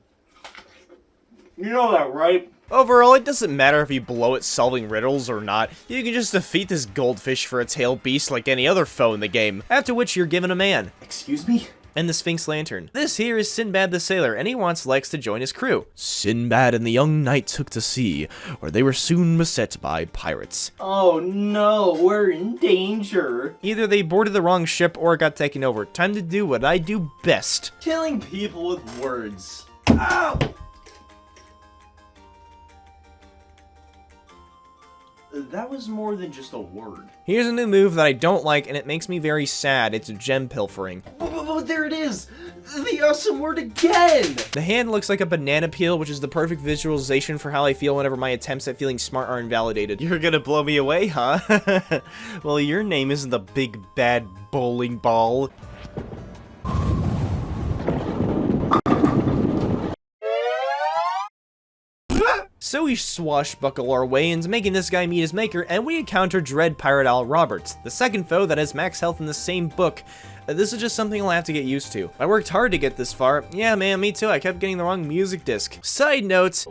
B: You know that, right?
D: Overall, it doesn't matter if you blow at solving riddles or not. You can just defeat this goldfish for a tail beast like any other foe in the game.
A: After which you're given a man.
B: Excuse me?
A: And the Sphinx Lantern. This here is Sinbad the Sailor, and he wants Lex to join his crew. Sinbad and the young knight took to sea, where they were soon beset by pirates.
B: Oh no, we're in danger.
A: Either they boarded the wrong ship or it got taken over. Time to do what I do best.
B: Killing people with words. Ow! That was more than just a word.
A: Here's a new move that I don't like, and it makes me very sad. It's gem pilfering.
B: Oh, there it is! The awesome word again!
A: The hand looks like a banana peel, which is the perfect visualization for how I feel whenever my attempts at feeling smart are invalidated.
D: You're gonna blow me away, huh? Well, your name isn't the big bad bowling ball.
A: So we swashbuckle our way into making this guy meet his maker, and we encounter Dread Pirate Al Roberts, the second foe that has max health in the same book. This is just something I'll have to get used to. I worked hard to get this far. Yeah, man, me too. I kept getting the wrong music disc. Side note,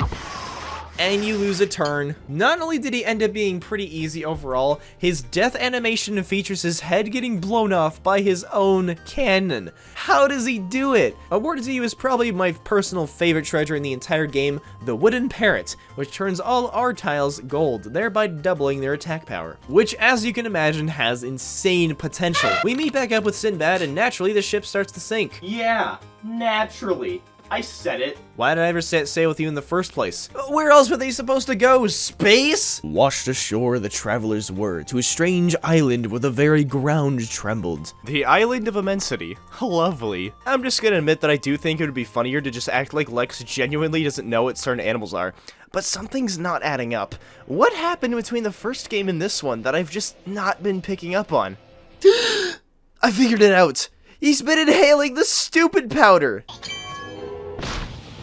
A: and you lose a turn. Not only did he end up being pretty easy overall, his death animation features his head getting blown off by his own cannon. How does he do it? Awarded to you is probably my personal favorite treasure in the entire game, the Wooden Parrot, which turns all our tiles gold, thereby doubling their attack power. Which, as you can imagine, has insane potential. We meet back up with Sinbad, and naturally the ship starts to sink.
B: Yeah, naturally. I said it.
A: Why did I ever set sail with you in the first place? Where else were they supposed to go? Space? Washed ashore the travelers were, to a strange island where the very ground trembled.
D: The Island of Immensity. Lovely. I'm just gonna admit that I do think it would be funnier to just act like Lex genuinely doesn't know what certain animals are. But something's not adding up. What happened between the first game and this one that I've just not been picking up on? I figured it out! He's been inhaling the stupid powder!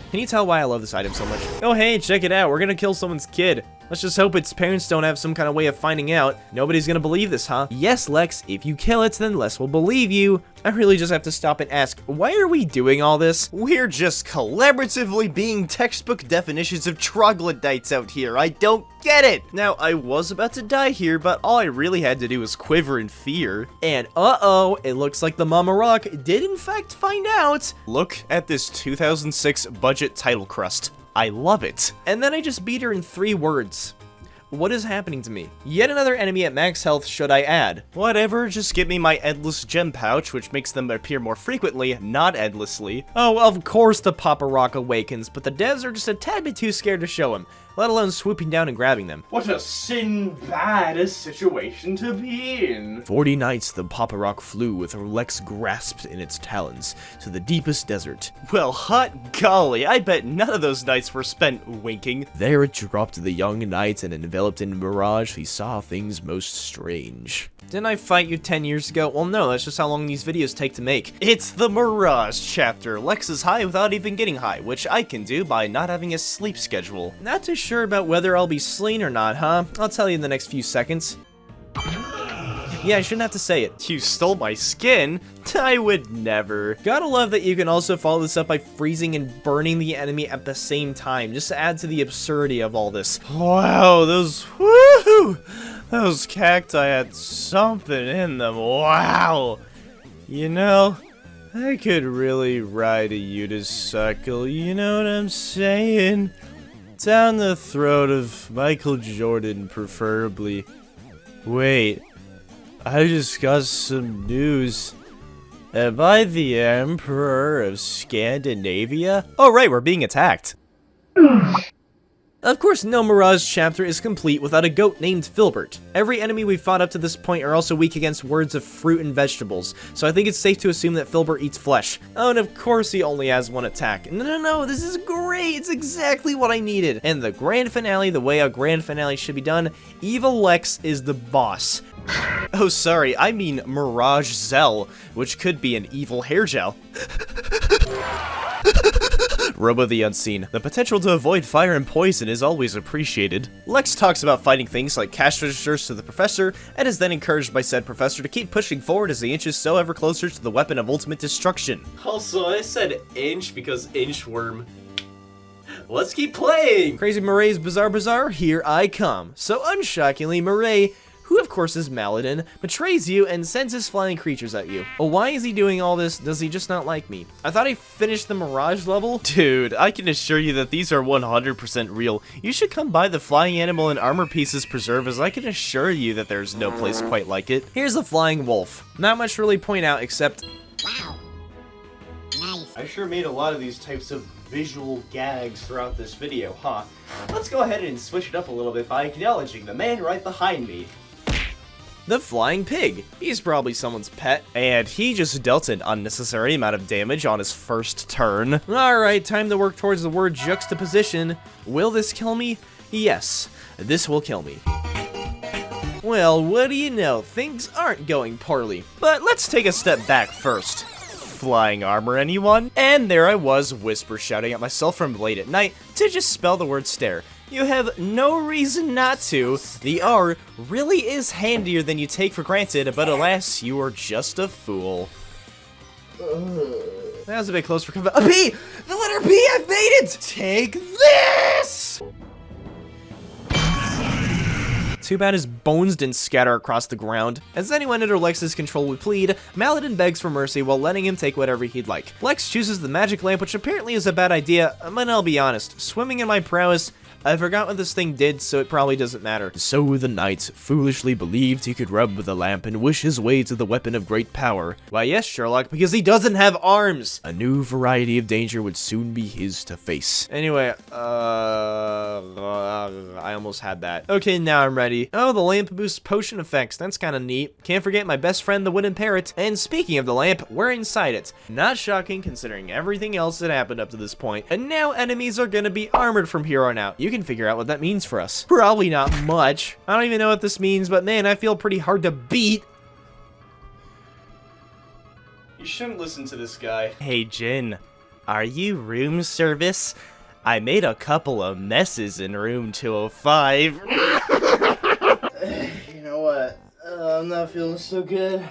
A: Can you tell why I love this item so much? Oh hey, check it out, we're gonna kill someone's kid. Let's just hope its parents don't have some kind of way of finding out. Nobody's gonna believe this, huh? Yes, Lex, if you kill it, then Les will believe you. I really just have to stop and ask, why are we doing all this?
D: We're just collaboratively being textbook definitions of troglodytes out here. I don't get it! Now, I was about to die here, but all I really had to do was quiver in fear.
A: And uh-oh, it looks like the Mama Rock did in fact find out.
D: Look at this 2006 budget title crust. I love it.
A: And then I just beat her in 3 words. What is happening to me? Yet another enemy at max health, should I add?
D: Whatever, just give me my endless gem pouch, which makes them appear more frequently, not endlessly.
A: Oh, of course the Papa Rock awakens, but the devs are just a tad bit too scared to show him, let alone swooping down and grabbing them.
B: What a Sinbad situation to be in.
A: 40 nights the Papa Rock flew with Lex grasped in its talons to the deepest desert.
D: Well, hot golly, I bet none of those nights were spent winking.
A: There it dropped the young knight, and enveloped in mirage, he saw things most strange. Didn't I fight you 10 years ago? Well, no, that's just how long these videos take to make.
D: It's the Mirage chapter. Lex is high without even getting high, which I can do by not having a sleep schedule.
A: Not too sure about whether I'll be slain or not, huh? I'll tell you in the next few seconds. Yeah, I shouldn't have to say it.
D: You stole my skin? I would never.
A: Gotta love that you can also follow this up by freezing and burning the enemy at the same time, just to add to the absurdity of all this.
D: Wow, those cacti had something in them. Wow. You know, I could really ride a unicycle, you know what I'm saying? Down the throat of Michael Jordan, preferably. Wait, I just got some news. Am I the Emperor of Scandinavia?
A: Oh right, we're being attacked. Of course, no Mirage chapter is complete without a goat named Filbert. Every enemy we've fought up to this point are also weak against words of fruit and vegetables, so I think it's safe to assume that Filbert eats flesh. Oh, and of course he only has 1 attack. No, this is great! It's exactly what I needed! And the grand finale, the way a grand finale should be done, Evil Lex is the boss.
D: Oh, sorry, I mean Mirage Zell, which could be an evil hair gel. Robo the Unseen. The potential to avoid fire and poison is always appreciated. Lex talks about fighting things like cash registers to the professor, and is then encouraged by said professor to keep pushing forward as he inches so ever closer to the weapon of ultimate destruction.
B: Also, I said inch because inchworm. Let's keep playing!
A: Crazy Murray's Bizarre Bazaar, here I come. So unshockingly, Murray, who of course is Maladin, betrays you and sends his flying creatures at you. Oh, why is he doing all this? Does he just not like me? I thought I finished the Mirage level.
D: Dude, I can assure you that these are 100% real. You should come by the Flying Animal and Armor Pieces Preserve, as I can assure you that there's no place quite like it.
A: Here's the Flying Wolf. Not much to really point out except...
C: Wow. Nice.
B: I sure made a lot of these types of visual gags throughout this video, huh? Let's go ahead and switch it up a little bit by acknowledging the man right behind me.
A: the flying pig. He's probably someone's pet, and he just dealt an unnecessary amount of damage on his first turn. Alright, time to work towards the word juxtaposition. Will this kill me? Yes, this will kill me. Well, what do you know, things aren't going poorly. But let's take a step back first. Flying armor, anyone? And there I was, whisper shouting at myself from late at night to just spell the word stare. You have no reason not to. The R really is handier than you take for granted, but alas, you are just a fool. That was a bit close for comfort. A B! The letter B, I've made it! Take this! Too bad his bones didn't scatter across the ground. As anyone under Lex's control would plead, Maladin begs for mercy while letting him take whatever he'd like. Lex chooses the magic lamp, which apparently is a bad idea, but I'll be honest, swimming in my prowess, I forgot what this thing did, so it probably doesn't matter. So the knight foolishly believed he could rub the lamp and wish his way to the weapon of great power. Why yes, Sherlock, because he doesn't have arms! A new variety of danger would soon be his to face. Anyway, I almost had that. Okay, now I'm ready. Oh, the lamp boosts potion effects, that's kinda neat. Can't forget my best friend, the wooden parrot. And speaking of the lamp, we're inside it. Not shocking considering everything else that happened up to this point. And now enemies are gonna be armored from here on out. You can figure out what that means for us. Probably not much. I don't even know what this means, but man, I feel pretty hard to beat.
B: You shouldn't listen to this guy.
A: Hey Jin, are you room service? I made a couple of messes in room 205.
B: You know what? I'm not feeling so good.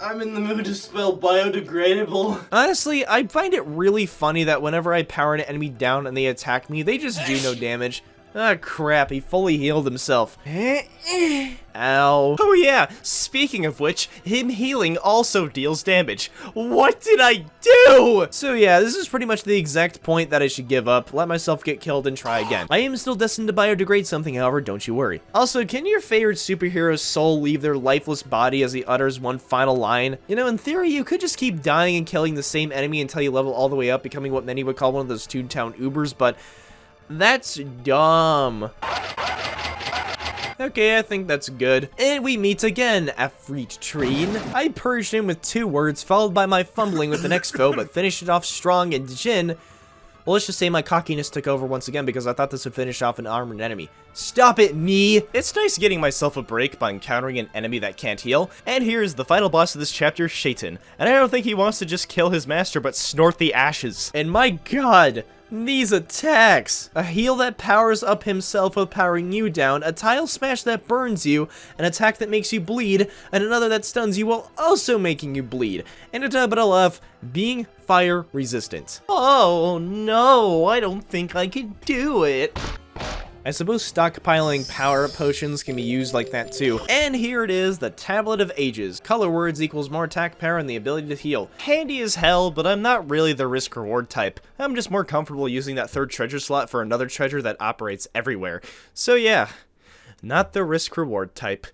B: I'm in the mood to spell biodegradable.
A: Honestly, I find it really funny that whenever I power an enemy down and they attack me, they just do no damage. Ah, crap, he fully healed himself. Ow. Oh yeah, speaking of which, him healing also deals damage. What did I do? So yeah, this is pretty much the exact point that I should give up, let myself get killed and try again. I am still destined to biodegrade something, however, don't you worry. Also, can your favorite superhero's soul leave their lifeless body as he utters one final line? You know, in theory, you could just keep dying and killing the same enemy until you level all the way up, becoming what many would call one of those Toontown Ubers, but that's dumb. Okay, I think that's good. And we meet again, Afrit Treen. I purged him with 2 words, followed by my fumbling with the next foe, but finished it off strong, and Jin, well, let's just say my cockiness took over once again because I thought this would finish off an armored enemy. Stop it, me! It's nice getting myself a break by encountering an enemy that can't heal. And here's the final boss of this chapter, Shaitan. And I don't think he wants to just kill his master, but snort the ashes. And my god! These attacks! A heal that powers up himself while powering you down, a tile smash that burns you, an attack that makes you bleed, and another that stuns you while also making you bleed, and to top it all off, being fire resistant. Oh no, I don't think I can do it. I suppose stockpiling power potions can be used like that too. And here it is, the Tablet of Ages. Color words equals more attack power and the ability to heal. Handy as hell, but I'm not really the risk-reward type. I'm just more comfortable using that 3rd treasure slot for another treasure that operates everywhere. So yeah, not the risk-reward type.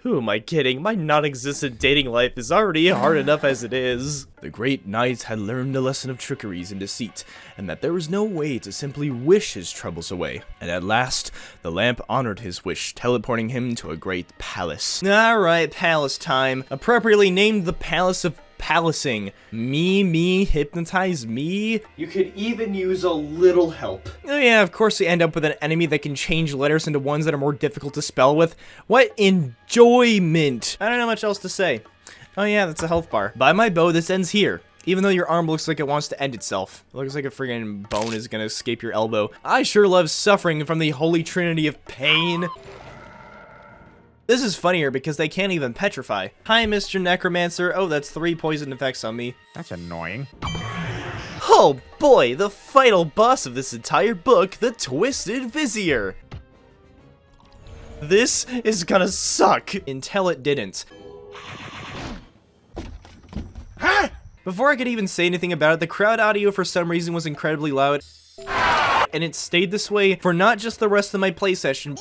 A: Who am I kidding? My non-existent dating life is already hard enough as it is. The great knight had learned a lesson of trickeries and deceit, and that there was no way to simply wish his troubles away. And at last, the lamp honored his wish, teleporting him to a great palace. Alright, palace time. Appropriately named the Palace of Palacing. Me, hypnotize me.
B: You could even use a little help.
A: Oh yeah, of course we end up with an enemy that can change letters into ones that are more difficult to spell with. What enjoyment! I don't know much else to say. Oh yeah, that's a health bar. By my bow, this ends here. Even though your arm looks like it wants to end itself. It looks like a friggin' bone is gonna escape your elbow. I sure love suffering from the holy trinity of pain. This is funnier because they can't even petrify. Hi, Mr. Necromancer. Oh, that's 3 poison effects on me.
E: That's annoying.
A: Oh boy, the final boss of this entire book, the Twisted Vizier. This is gonna suck until it didn't. Before I could even say anything about it, the crowd audio for some reason was incredibly loud. And it stayed this way for not just the rest of my play session,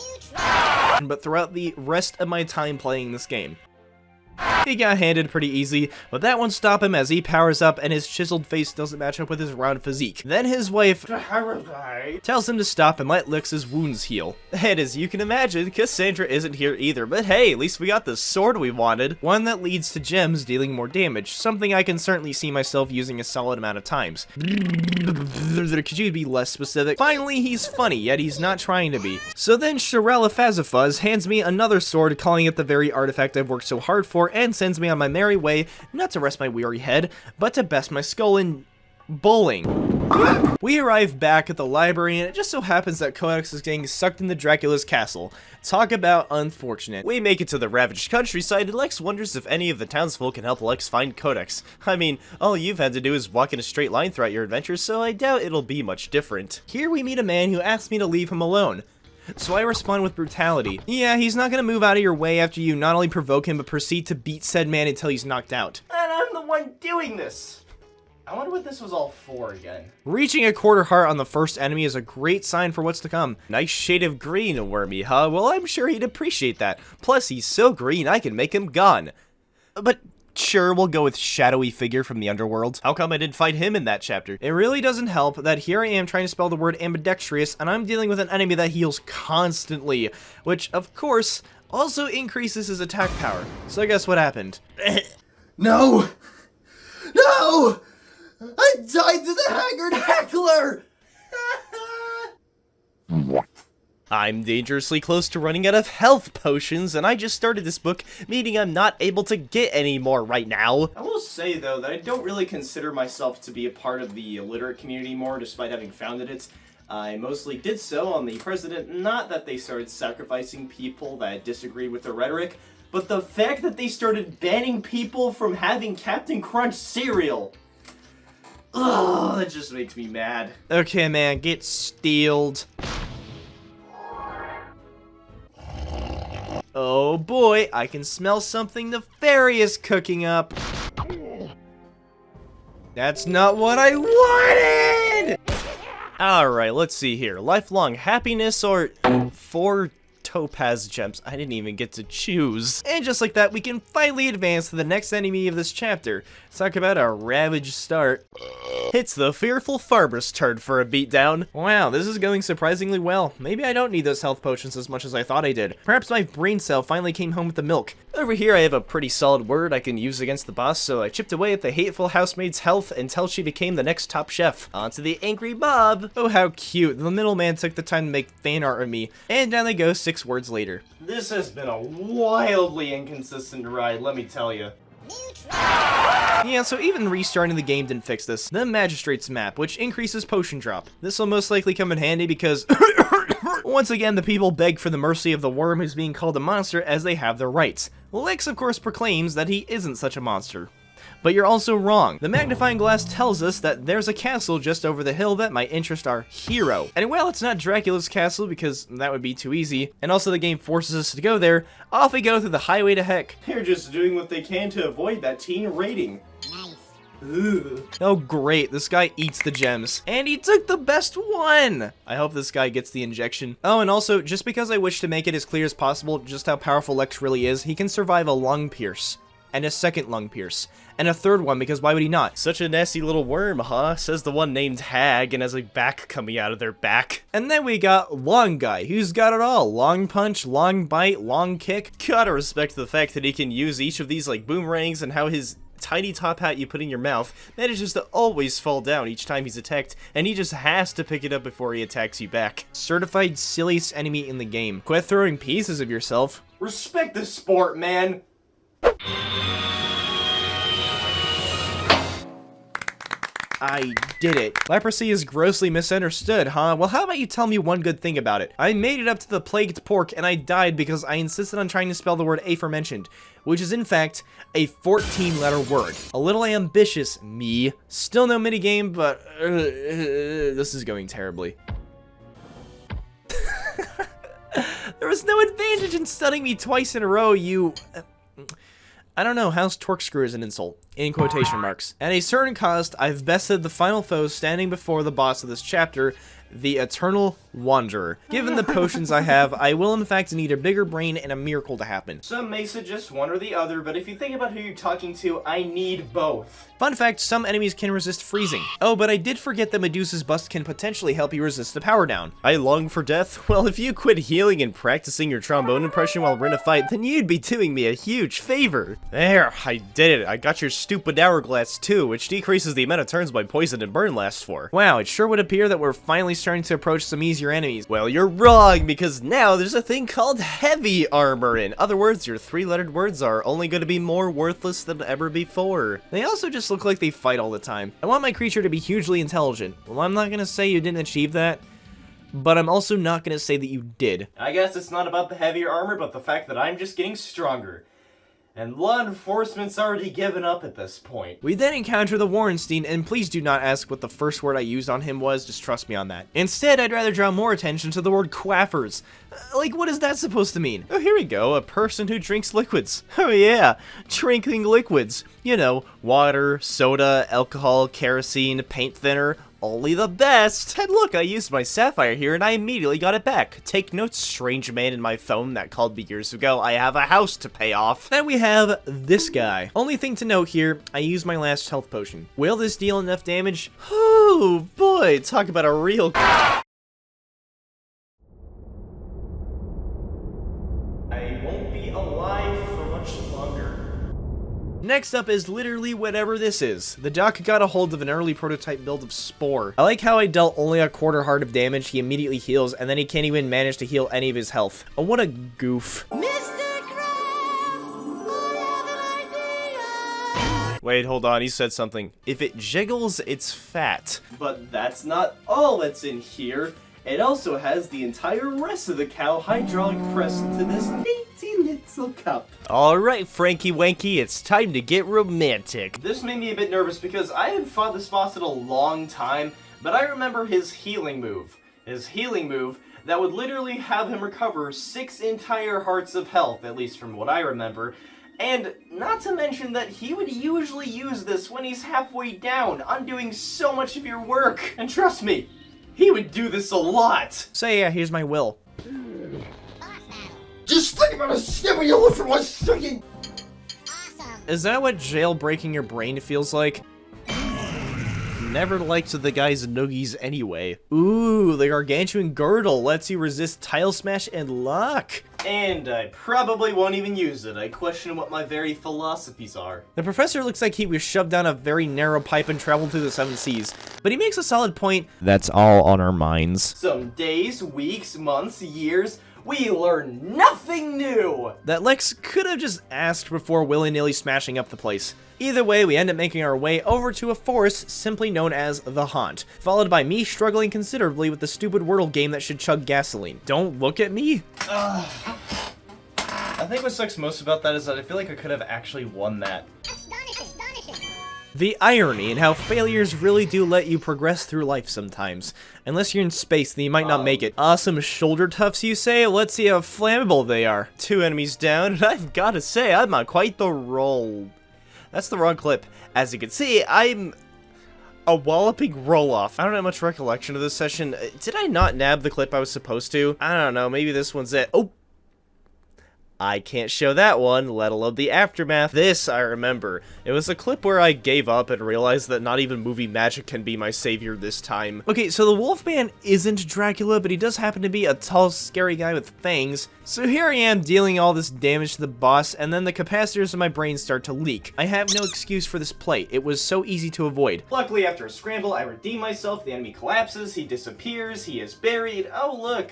A: but throughout the rest of my time playing this game. He got handed pretty easy, but that won't stop him as he powers up and his chiseled face doesn't match up with his round physique. Then his wife tells him to stop and let Lix's wounds heal. And as you can imagine, Cassandra isn't here either, but hey, at least we got the sword we wanted. One that leads to gems dealing more damage, something I can certainly see myself using a solid amount of times. Could you be less specific? Finally, he's funny, yet he's not trying to be. So then Shirelafazafuz hands me another sword, calling it the very artifact I've worked so hard for, and sends me on my merry way, not to rest my weary head, but to best my skull in bowling. We arrive back at the library, and it just so happens that Codex is getting sucked into Dracula's castle. Talk about unfortunate. We make it to the ravaged countryside, and Lex wonders if any of the townsfolk can help Lex find Codex. I mean, all you've had to do is walk in a straight line throughout your adventure, so I doubt it'll be much different. Here we meet a man who asks me to leave him alone. So I respond with brutality. Yeah, he's not gonna move out of your way after you not only provoke him, but proceed to beat said man until he's knocked out.
B: And I'm the one doing this. I wonder what this was all for again.
A: Reaching a quarter heart on the first enemy is a great sign for what's to come. Nice shade of green, Wormy, huh? Well, I'm sure he'd appreciate that. Plus, he's so green, I can make him gone. But sure, we'll go with shadowy figure from the underworld. How come I didn't fight him in that chapter? It really doesn't help that here I am trying to spell the word ambidextrous, and I'm dealing with an enemy that heals constantly, which, of course, also increases his attack power. So guess what happened?
B: No! No! I died to the haggard heckler!
A: I'm dangerously close to running out of health potions, and I just started this book, meaning I'm not able to get any more right now.
B: I will say, though, that I don't really consider myself to be a part of the illiterate community more, despite having founded it. I mostly did so on the precedent, not that they started sacrificing people that disagreed with their rhetoric, but the fact that they started banning people from having Captain Crunch cereal. Ugh, that just makes me mad.
A: Okay, man, get steeled. Oh boy, I can smell something nefarious cooking up. That's not what I wanted! Alright, let's see here. Lifelong happiness or 4 topaz gems. I didn't even get to choose. And just like that, we can finally advance to the next enemy of this chapter. Talk about a ravaged start. It's the fearful farmer's turn for a beatdown. Wow, this is going surprisingly well. Maybe I don't need those health potions as much as I thought I did. Perhaps my brain cell finally came home with the milk. Over here I have a pretty solid word I can use against the boss, so I chipped away at the hateful housemaid's health until she became the next top chef. On to the angry mob. Oh, how cute. The middleman took the time to make fan art of me. And down they go 6 words later.
B: This has been a wildly inconsistent ride, let me tell you.
A: Yeah, so even restarting the game didn't fix this. The Magistrate's map, which increases potion drop. This will most likely come in handy because once again, the people beg for the mercy of the worm who's being called a monster as they have their rights. Lix, of course, proclaims that he isn't such a monster. But you're also wrong. The magnifying glass tells us that there's a castle just over the hill that might interest our hero. And while it's not Dracula's castle because that would be too easy, and also the game forces us to go there, off we go through the highway to heck.
B: They're just doing what they can to avoid that teen rating.
C: Nice.
B: Ugh.
A: Oh great, this guy eats the gems. And he took the best one! I hope this guy gets the injection. Oh, and also, just because I wish to make it as clear as possible just how powerful Lex really is, he can survive a lung pierce. And a second lung pierce. And a third one, because why would he not? Such a nasty little worm, huh? Says the one named Hag and has a back coming out of their back. And then we got Long Guy, who's got it all. Long punch, long bite, long kick. Gotta respect the fact that he can use each of these like boomerangs and how his tiny top hat you put in your mouth manages to always fall down each time he's attacked, and he just has to pick it up before he attacks you back. Certified silliest enemy in the game. Quit throwing pieces of yourself.
B: Respect the sport, man.
A: I did it. Leprosy is grossly misunderstood, huh? Well, how about you tell me one good thing about it? I made it up to the plagued pork, and I died because I insisted on trying to spell the word aforementioned, which is in fact a 14-letter word. A little ambitious, me. Still no minigame, but this is going terribly. There was no advantage in stunning me twice in a row, you... I don't know, how's Torkscrew as an insult? In quotation marks. At a certain cost, I've bested the final foe standing before the boss of this chapter, the Eternal Wanderer. Given the potions I have, I will in fact need a bigger brain and a miracle to happen.
B: Some may suggest one or the other, but if you think about who you're talking to, I need both.
A: Fun fact, some enemies can resist freezing. Oh, but I did forget that Medusa's bust can potentially help you resist the power down. I long for death? Well, if you quit healing and practicing your trombone impression while we're in a fight, then you'd be doing me a huge favor. There, I did it. I got your stupid hourglass too, which decreases the amount of turns my poison and burn lasts for. Wow, it sure would appear that we're finally starting to approach some easier enemies. Well, you're wrong, because now there's a thing called heavy armor. In other words, your three-lettered words are only going to be more worthless than ever before. They also just look like they fight all the time. I want my creature to be hugely intelligent. Well, I'm not gonna say you didn't achieve that, but I'm also not gonna say that you did.
B: I guess it's not about the heavier armor, but the fact that I'm just getting stronger. And law enforcement's already given up at this point.
A: We then encounter the Warrenstein, and please do not ask what the first word I used on him was, just trust me on that. Instead, I'd rather draw more attention to the word quaffers. Like, what is that supposed to mean? Oh, here we go, a person who drinks liquids. Oh yeah, drinking liquids. You know, water, soda, alcohol, kerosene, paint thinner, only the best. And look, I used my sapphire here and I immediately got it back. Take notes, strange man in my phone that called me years ago. I have a house to pay off. Then we have this guy. Only thing to note here, I used my last health potion. Will this deal enough damage? Oh boy, talk about a real...
B: I won't be alive for much longer.
A: Next up is literally whatever this is. The doc got a hold of an early prototype build of Spore. I like how I dealt only a quarter heart of damage, he immediately heals, and then he can't even manage to heal any of his health. Oh, what a goof. Wait, hold on, he said something. If it jiggles, it's fat.
B: But that's not all that's in here. It also has the entire rest of the cow hydraulic pressed into this dainty little cup.
A: Alright, Frankie Wanky, it's time to get romantic.
B: This made me a bit nervous because I hadn't fought this boss in a long time, but I remember his healing move. His healing move that would literally have him recover 6 entire hearts of health, at least from what I remember. And not to mention that he would usually use this when he's halfway down, undoing so much of your work. And trust me, he would do this a lot.
A: So yeah, here's my will.
C: Just think about a snivel yellow for 1 second! Awesome!
A: Is that what jailbreaking your brain feels like? Never liked the guy's noogies anyway. Ooh, the gargantuan girdle lets you resist tile smash and lock.
B: And I probably won't even use it. I question what my very philosophies are.
A: The professor looks like he was shoved down a very narrow pipe and traveled through the 7 seas, but he makes a solid point. That's all on our minds.
B: Some days, weeks, months, years, we learn nothing new!
A: That Lex could have just asked before willy-nilly smashing up the place. Either way, we end up making our way over to a forest simply known as The Haunt, followed by me struggling considerably with the stupid Wordle game that should chug gasoline. Don't look at me!
B: I think what sucks most about that is that I feel like I could have actually won that.
C: Astonishing!
A: The irony in how failures really do let you progress through life sometimes. Unless you're in space, then you might not make it. Awesome shoulder tufts, you say? Let's see how flammable they are. 2 enemies down, and I've gotta say, I'm on quite the roll. That's the wrong clip. As you can see, I'm a walloping roll-off. I don't have much recollection of this session. Did I not nab the clip I was supposed to? I don't know, maybe this one's it. Oh! I can't show that one, let alone the aftermath. This I remember. It was a clip where I gave up and realized that not even movie magic can be my savior this time. Okay, so the Wolfman isn't Dracula, but he does happen to be a tall, scary guy with fangs. So here I am dealing all this damage to the boss, and then the capacitors in my brain start to leak. I have no excuse for this play. It was so easy to avoid.
B: Luckily, after a scramble, I redeem myself, the enemy collapses, he disappears, he is buried. Oh, look.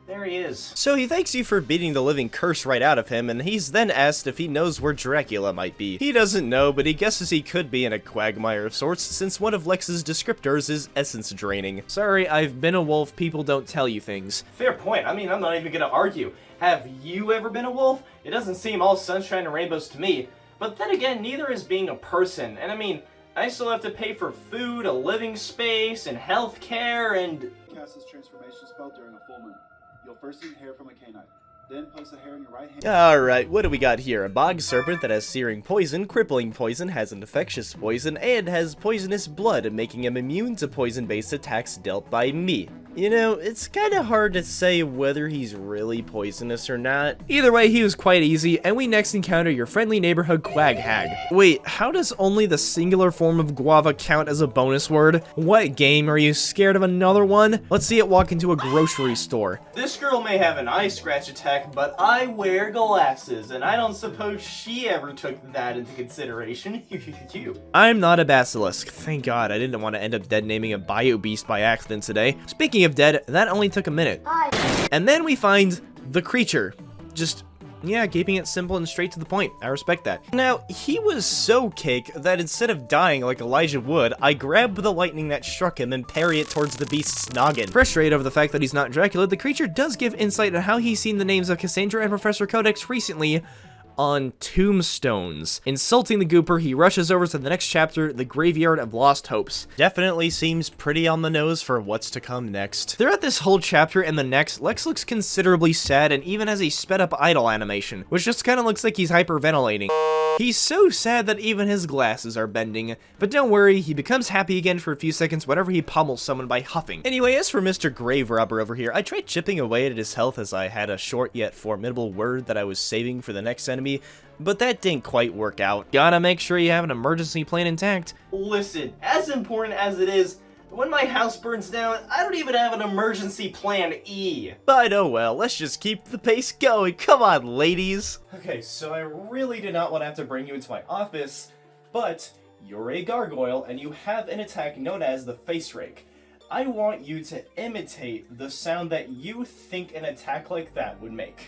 B: There he is.
A: So he thanks you for beating the living curse right out of him, and he's then asked if he knows where Dracula might be. He doesn't know, but he guesses he could be in a quagmire of sorts, since one of Lex's descriptors is essence draining. Sorry, I've been a wolf, people don't tell you things.
B: Fair point. I mean, I'm not even gonna argue. Have you ever been a wolf? It doesn't seem all sunshine and rainbows to me. But then again, neither is being a person. And I mean, I still have to pay for food, a living space, and health care, and...
E: Cast this transformation spell during a full moon. You'll first need hair from a canine. Then place the hair in your right hand.
A: Alright, what do we got here? A bog serpent that has searing poison, crippling poison, has an infectious poison, and has poisonous blood, making him immune to poison-based attacks dealt by me. You know, it's kinda hard to say whether he's really poisonous or not. Either way, he was quite easy, and we next encounter your friendly neighborhood quag hag. Wait, how does only the singular form of guava count as a bonus word? What game, are you scared of another one? Let's see it walk into a grocery store.
B: This girl may have an eye scratch attack, but I wear glasses, and I don't suppose she ever took that into consideration.
A: I'm not a basilisk. Thank God, I didn't want to end up dead naming a bio beast by accident today. Speaking of dead, that only took a minute. And then we find the creature. Just, yeah, keeping it simple and straight to the point. I respect that. Now, he was so cake that instead of dying like Elijah would, I grabbed the lightning that struck him and parry it towards the beast's noggin. Frustrated over the fact that he's not Dracula, the creature does give insight on how he's seen the names of Cassandra and Professor Codex recently on tombstones. Insulting the gooper, he rushes over to the next chapter, the Graveyard of Lost Hopes. Definitely seems pretty on the nose for what's to come next. Throughout this whole chapter and the next, Lex looks considerably sad and even has a sped up idle animation, which just kinda looks like he's hyperventilating. He's so sad that even his glasses are bending, but don't worry, he becomes happy again for a few seconds whenever he pummels someone by huffing. Anyway, as for Mr. Grave Robber over here, I tried chipping away at his health as I had a short yet formidable word that I was saving for the next enemy, but that didn't quite work out. Gotta make sure you have an emergency plan intact.
B: Listen, as important as it is, when my house burns down, I don't even have an emergency plan E.
A: But oh well, let's just keep the pace going. Come on, ladies. Okay, so I really did not want to have to bring you into my office, but you're a gargoyle and you have an attack known as the face rake. I want you to imitate the sound that you think an attack like that would make.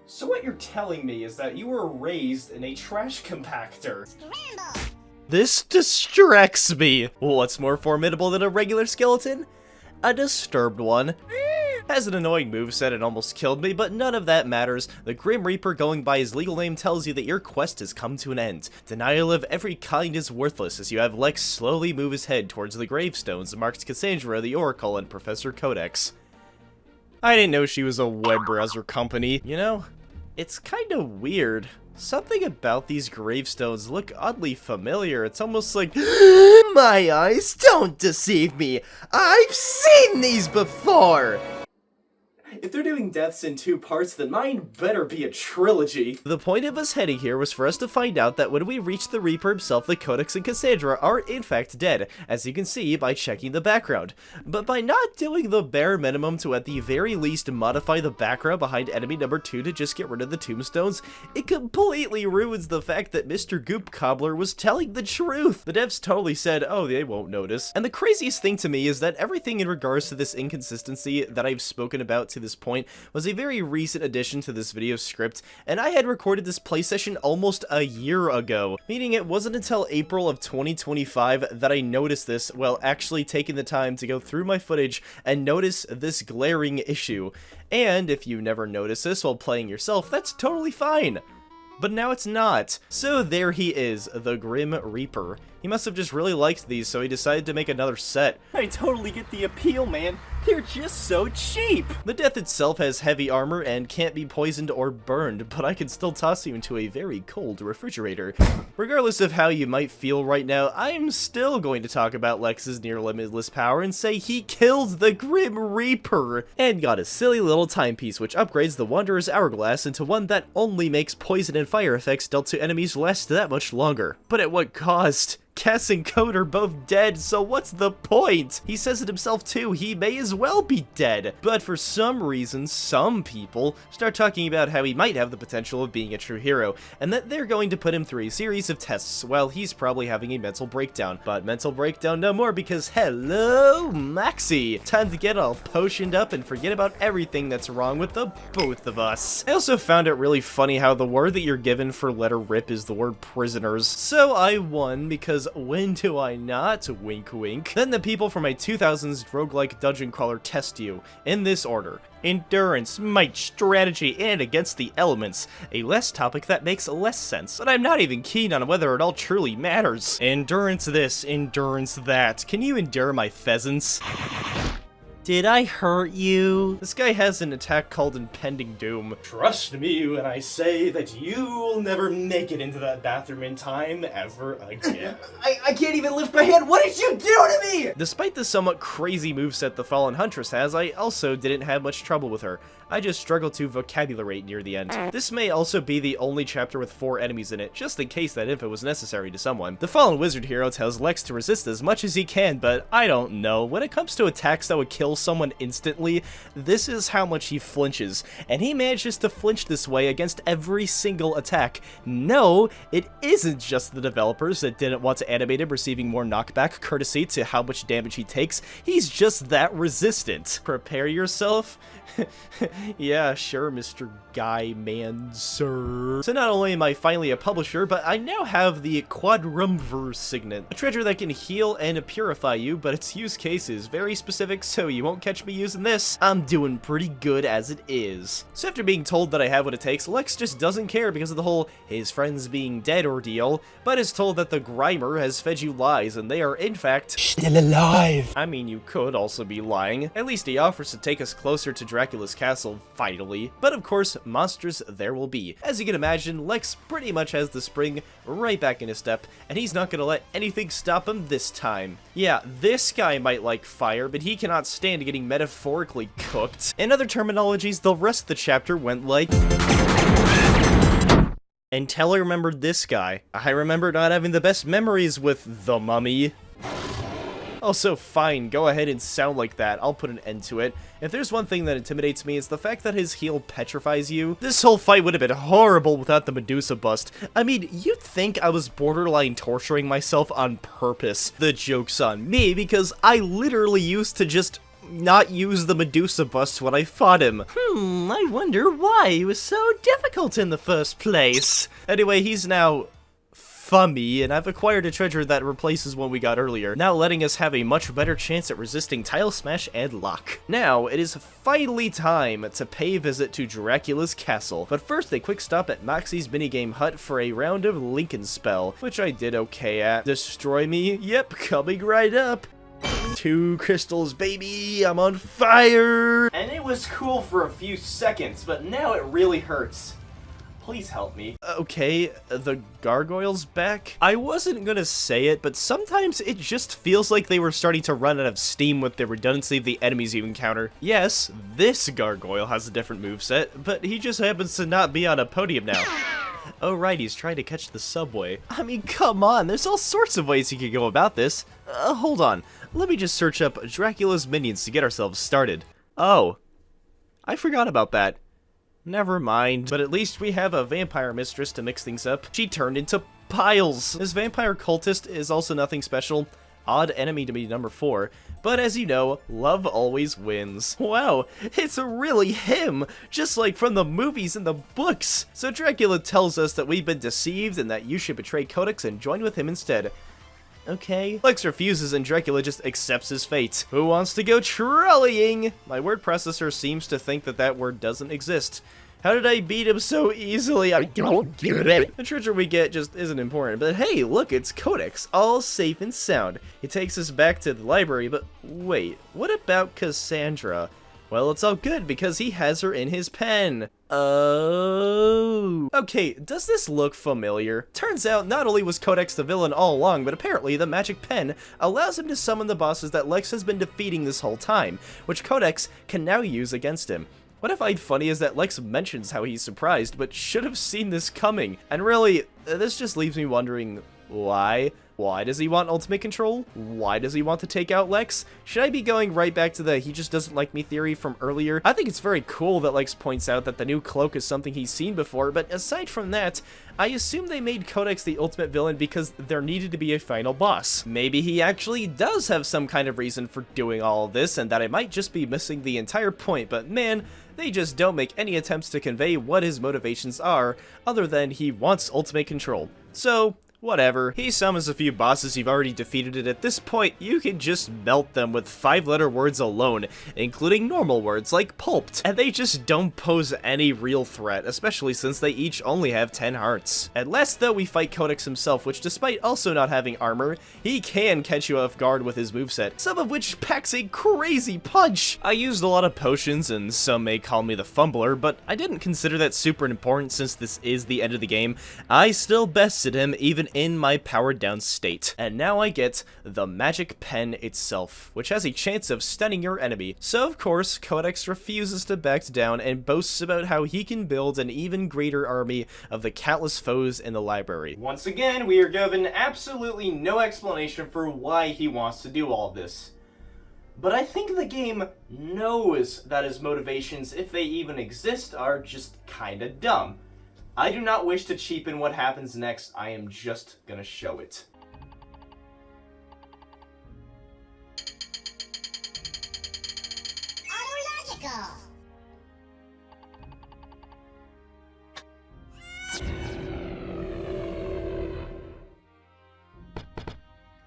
A: So what you're telling me is that you were raised in a trash compactor. Scramble. This distracts me. What's more formidable than a regular skeleton? A disturbed one. Has an annoying moveset and almost killed me, but none of that matters. The Grim Reaper going by his legal name tells you that your quest has come to an end. Denial of every kind is worthless as you have Lex slowly move his head towards the gravestones marked Cassandra, the Oracle, and Professor Codex. I didn't know she was a web browser company, you know? It's kinda weird. Something about these gravestones look oddly familiar. It's almost like, my eyes don't deceive me. I've seen these before.
B: If they're doing deaths in 2 parts, then mine better be a trilogy.
A: The point of us heading here was for us to find out that when we reach the Reaper himself, the Codex and Cassandra are in fact dead, as you can see by checking the background. But by not doing the bare minimum to at the very least modify the background behind enemy number 2 to just get rid of the tombstones, it completely ruins the fact that Mr. Goop Cobbler was telling the truth. The devs totally said, oh, they won't notice. And the craziest thing to me is that everything in regards to this inconsistency that I've spoken about to this point was a very recent addition to this video script, and I had recorded this play session almost a year ago, meaning it wasn't until April of 2025 that I noticed this while actually taking the time to go through my footage and notice this glaring issue. And if you never notice this while playing yourself, that's totally fine. But now it's not. So there he is, the Grim Reaper. He must have just really liked these, so he decided to make another set.
F: I totally get the appeal, man. They're just so cheap!
A: The death itself has heavy armor and can't be poisoned or burned, but I can still toss you into a very cold refrigerator. Regardless of how you might feel right now, I'm still going to talk about Lex's near limitless power and say he killed the Grim Reaper! And got a silly little timepiece which upgrades the Wanderer's Hourglass into one that only makes poison and fire effects dealt to enemies last that much longer. But at what cost? Cass and Code are both dead, so what's the point? He says it himself too, he may as well be dead. But for some reason, some people start talking about how he might have the potential of being a true hero, and that they're going to put him through a series of tests while he's probably having a mental breakdown. But mental breakdown no more because hello, Maxie! Time to get all potioned up and forget about everything that's wrong with the both of us. I also found it really funny how the word that you're given for letter rip is the word prisoners. So I won because when do I not? Wink wink. Then the people from my 2000s roguelike dungeon crawler test you, in this order. Endurance, might, strategy, and against the elements. A less topic that makes less sense, and I'm not even keen on whether it all truly matters. Endurance this, endurance that. Can you endure my pheasants?
D: Did I hurt you? This guy has an attack called Impending Doom.
F: Trust me when I say that you will never make it into that bathroom in time ever again.
B: I can't even lift my hand. What did you do to me?
A: Despite the somewhat crazy moveset the Fallen Huntress has, I also didn't have much trouble with her. I just struggled to vocabulate near the end. This may also be the only chapter with 4 enemies in it, just in case that info was necessary to someone. The Fallen Wizard hero tells Lex to resist as much as he can, but I don't know. When it comes to attacks that would kill someone instantly, this is how much he flinches, and he manages to flinch this way against every single attack. No, it isn't just the developers that didn't want to animate him receiving more knockback courtesy to how much damage he takes. He's just that resistant. Prepare yourself. Yeah, sure, Mr. Guy Man, sir. So not only am I finally a publisher, but I now have the Quadrumver Signet, a treasure that can heal and purify you, but its use case is very specific, so you won't catch me using this. I'm doing pretty good as it is. So after being told that I have what it takes, Lex just doesn't care because of the whole his friends being dead ordeal, but is told that the Grimer has fed you lies, and they are in fact
C: Still alive.
A: I mean, you could also be lying. At least he offers to take us closer to Dracula's castle, finally. But of course, monsters there will be. As you can imagine, Lex pretty much has the spring right back in his step, and he's not gonna let anything stop him this time. Yeah, this guy might like fire, but he cannot stand getting metaphorically cooked. In other terminologies, the rest of the chapter went like... Until I remembered this guy. I remember not having the best memories with the mummy. Also, fine, go ahead and sound like that. I'll put an end to it. If there's one thing that intimidates me, it's the fact that his heal petrifies you. This whole fight would have been horrible without the Medusa bust. I mean, you'd think I was borderline torturing myself on purpose. The joke's on me, because I literally used to just not use the Medusa bust when I fought him. I wonder why he was so difficult in the first place. Anyway, he's now Fummy, and I've acquired a treasure that replaces one we got earlier, now letting us have a much better chance at resisting Tile Smash and Lock. Now, it is finally time to pay a visit to Dracula's castle, but first a quick stop at Moxie's minigame hut for a round of Lincoln Spell, which I did okay at. Destroy me? Yep, coming right up. 2 crystals, baby, I'm on fire!
B: And it was cool for a few seconds, but now it really hurts. Please help me.
A: Okay, the gargoyle's back? I wasn't gonna say it, but sometimes it just feels like they were starting to run out of steam with the redundancy of the enemies you encounter. Yes, this gargoyle has a different moveset, but he just happens to not be on a podium now. Oh right, he's trying to catch the subway. I mean, come on, there's all sorts of ways you could go about this. Hold on, let me just search up Dracula's minions to get ourselves started. Oh, I forgot about that. Never mind, but at least we have a vampire mistress to mix things up. She turned into piles. This vampire cultist is also nothing special. Odd enemy to be number 4, but as you know, love always wins. Wow, it's really him, just like from the movies and the books. So Dracula tells us that we've been deceived and that you should betray Codex and join with him instead. Okay. Lex refuses and Dracula just accepts his fate. Who wants to go trolleying? My word processor seems to think that that word doesn't exist. How did I beat him so easily? I don't get it. The treasure we get just isn't important, but hey, look, it's Codex, all safe and sound. It takes us back to the library, but wait, what about Cassandra? Well, it's all good because he has her in his pen. Oh. Okay, does this look familiar? Turns out not only was Codex the villain all along, but apparently the magic pen allows him to summon the bosses that Lex has been defeating this whole time, which Codex can now use against him. What I find funny is that Lex mentions how he's surprised, but should have seen this coming. And really, this just leaves me wondering, why? Why does he want ultimate control? Why does he want to take out Lex? Should I be going right back to the he just doesn't like me theory from earlier? I think it's very cool that Lex points out that the new cloak is something he's seen before, but aside from that, I assume they made Codex the ultimate villain because there needed to be a final boss. Maybe he actually does have some kind of reason for doing all of this, and that I might just be missing the entire point, but man, they just don't make any attempts to convey what his motivations are, other than he wants ultimate control. So, whatever. He summons a few bosses you've already defeated, and at this point, you can just melt them with 5-letter words alone, including normal words like pulped, and they just don't pose any real threat, especially since they each only have 10 hearts. At last though, we fight Codex himself, which despite also not having armor, he can catch you off guard with his moveset, some of which packs a crazy punch! I used a lot of potions, and some may call me the fumbler, but I didn't consider that super important since this is the end of the game. I still bested him even in my powered down state. And now I get the magic pen itself, which has a chance of stunning your enemy. So of course, Codex refuses to back down and boasts about how he can build an even greater army of the countless foes in the library.
B: Once again, we are given absolutely no explanation for why he wants to do all this. But I think the game knows that his motivations, if they even exist, are just kinda dumb. I do not wish to cheapen what happens next, I am just gonna show it.
E: Autological!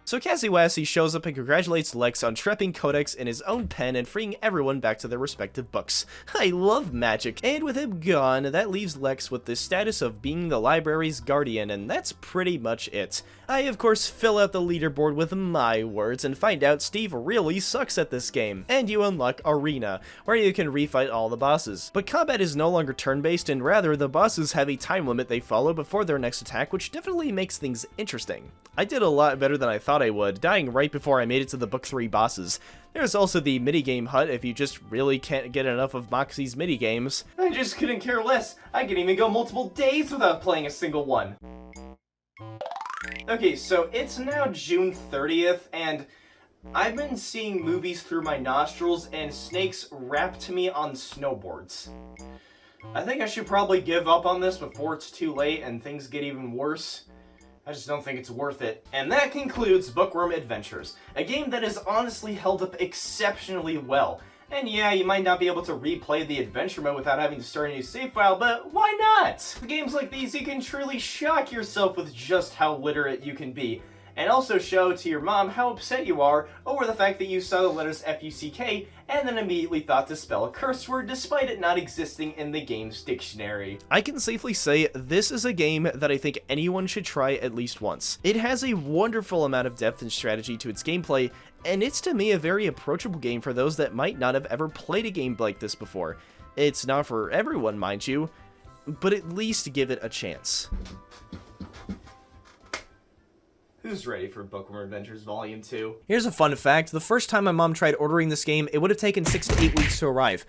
A: So Cjbeards shows up and congratulates Lex on trapping Codex in his own pen and freeing everyone back to their respective books. I love magic, and with him gone, that leaves Lex with the status of being the library's guardian, and that's pretty much it. I of course fill out the leaderboard with my words and find out Steve really sucks at this game, and you unlock Arena, where you can refight all the bosses. But combat is no longer turn-based, and rather the bosses have a time limit they follow before their next attack, which definitely makes things interesting. I did a lot better than I thought I would, dying right before I made it to the Book 3 bosses. There's also the minigame hut if you just really can't get enough of Moxie's minigames.
B: I just couldn't care less. I can even go multiple days without playing a single one. Okay, so it's now June 30th, and I've been seeing movies through my nostrils and snakes rap to me on snowboards. I think I should probably give up on this before it's too late and things get even worse. I just don't think it's worth it. And that concludes Bookworm Adventures, a game that has honestly held up exceptionally well. And yeah, you might not be able to replay the adventure mode without having to start a new save file, but why not? With games like these, you can truly shock yourself with just how literate you can be, and also show to your mom how upset you are over the fact that you saw the letters F-U-C-K and then immediately thought to spell a curse word despite it not existing in the game's dictionary.
A: I can safely say this is a game that I think anyone should try at least once. It has a wonderful amount of depth and strategy to its gameplay, and it's to me a very approachable game for those that might not have ever played a game like this before. It's not for everyone, mind you, but at least give it a chance.
B: Who's ready for Bookworm Adventures Volume 2?
A: Here's a fun fact, the first time my mom tried ordering this game, it would have taken 6 to 8 weeks to arrive.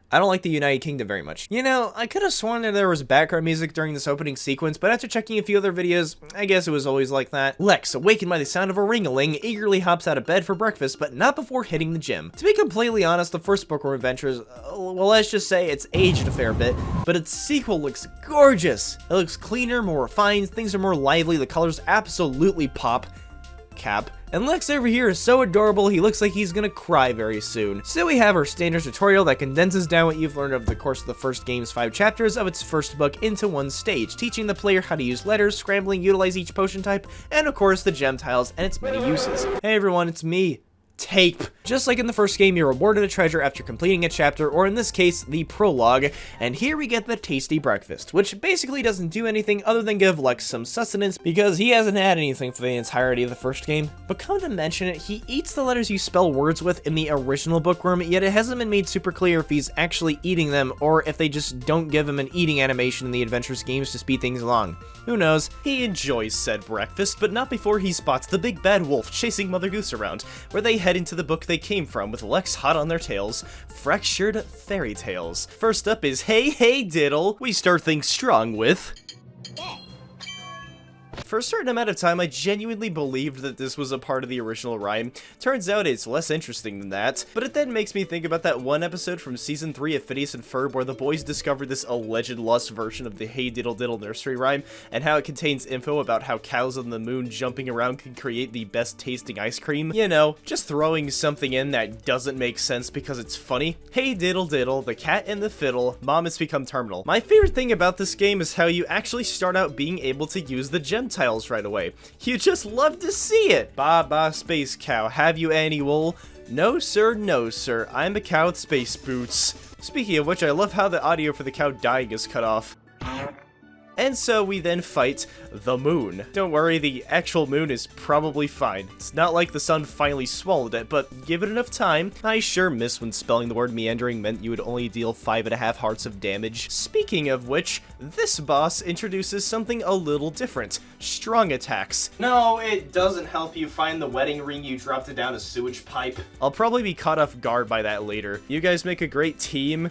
A: I don't like the United Kingdom very much. You know, I could have sworn that there was background music during this opening sequence, but after checking a few other videos, I guess it was always like that. Lex, awakened by the sound of a ring-a-ling, eagerly hops out of bed for breakfast, but not before hitting the gym. To be completely honest, the first Bookworm Adventures, well, let's just say it's aged a fair bit, but its sequel looks gorgeous. It looks cleaner, more refined, things are more lively, the colors absolutely pop. Cap. And Lex over here is so adorable, he looks like he's gonna cry very soon. So we have our standard tutorial that condenses down what you've learned over the course of the first game's 5 chapters of its first book into one stage, teaching the player how to use letters, scrambling, utilize each potion type, and of course the gem tiles and its many uses. Hey everyone, it's me. Tape. Just like in the first game, you're rewarded a treasure after completing a chapter, or in this case, the prologue, and here we get the tasty breakfast, which basically doesn't do anything other than give Lex some sustenance because he hasn't had anything for the entirety of the first game. But come to mention it, he eats the letters you spell words with in the original Bookworm, yet it hasn't been made super clear if he's actually eating them, or if they just don't give him an eating animation in the Adventures games to speed things along. Who knows? He enjoys said breakfast, but not before he spots the big bad wolf chasing Mother Goose around, where they head into the book they came from with Lex hot on their tails, fractured fairy tales. First up is Hey Hey Diddle. We start things strong with... For a certain amount of time, I genuinely believed that this was a part of the original rhyme. Turns out it's less interesting than that, but it then makes me think about that one episode from Season 3 of Phineas and Ferb where the boys discovered this alleged lost version of the Hey Diddle Diddle nursery rhyme, and how it contains info about how cows on the moon jumping around can create the best tasting ice cream. You know, just throwing something in that doesn't make sense because it's funny. Hey Diddle Diddle, the cat and the fiddle, mom has become terminal. My favorite thing about this game is how you actually start out being able to use the gem subtitles right away. You just love to see it. Ba space cow, have you any wool? No sir, no sir, I'm a cow with space boots. Speaking of which, I love how the audio for the cow dying is cut off. And so we then fight the moon. Don't worry, the actual moon is probably fine. It's not like the sun finally swallowed it, but give it enough time. I sure miss when spelling the word meandering meant you would only deal 5.5 hearts of damage. Speaking of which, this boss introduces something a little different. Strong attacks.
B: No, it doesn't help you find the wedding ring you dropped down a sewage pipe.
A: I'll probably be caught off guard by that later. You guys make a great team.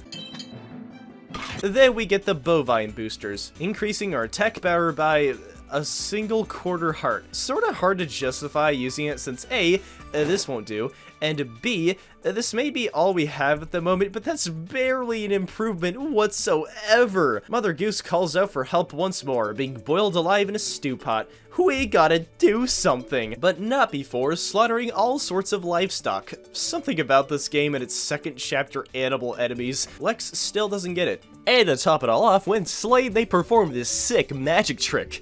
A: Then we get the bovine boosters, increasing our attack power by a single quarter heart. Sorta hard to justify using it since A, this won't do, and B, this may be all we have at the moment, but that's barely an improvement whatsoever. Mother Goose calls out for help once more, being boiled alive in a stew pot. We gotta do something, but not before slaughtering all sorts of livestock. Something about this game and its second chapter animal enemies. Lex still doesn't get it. And to top it all off, when slain, they perform this sick magic trick.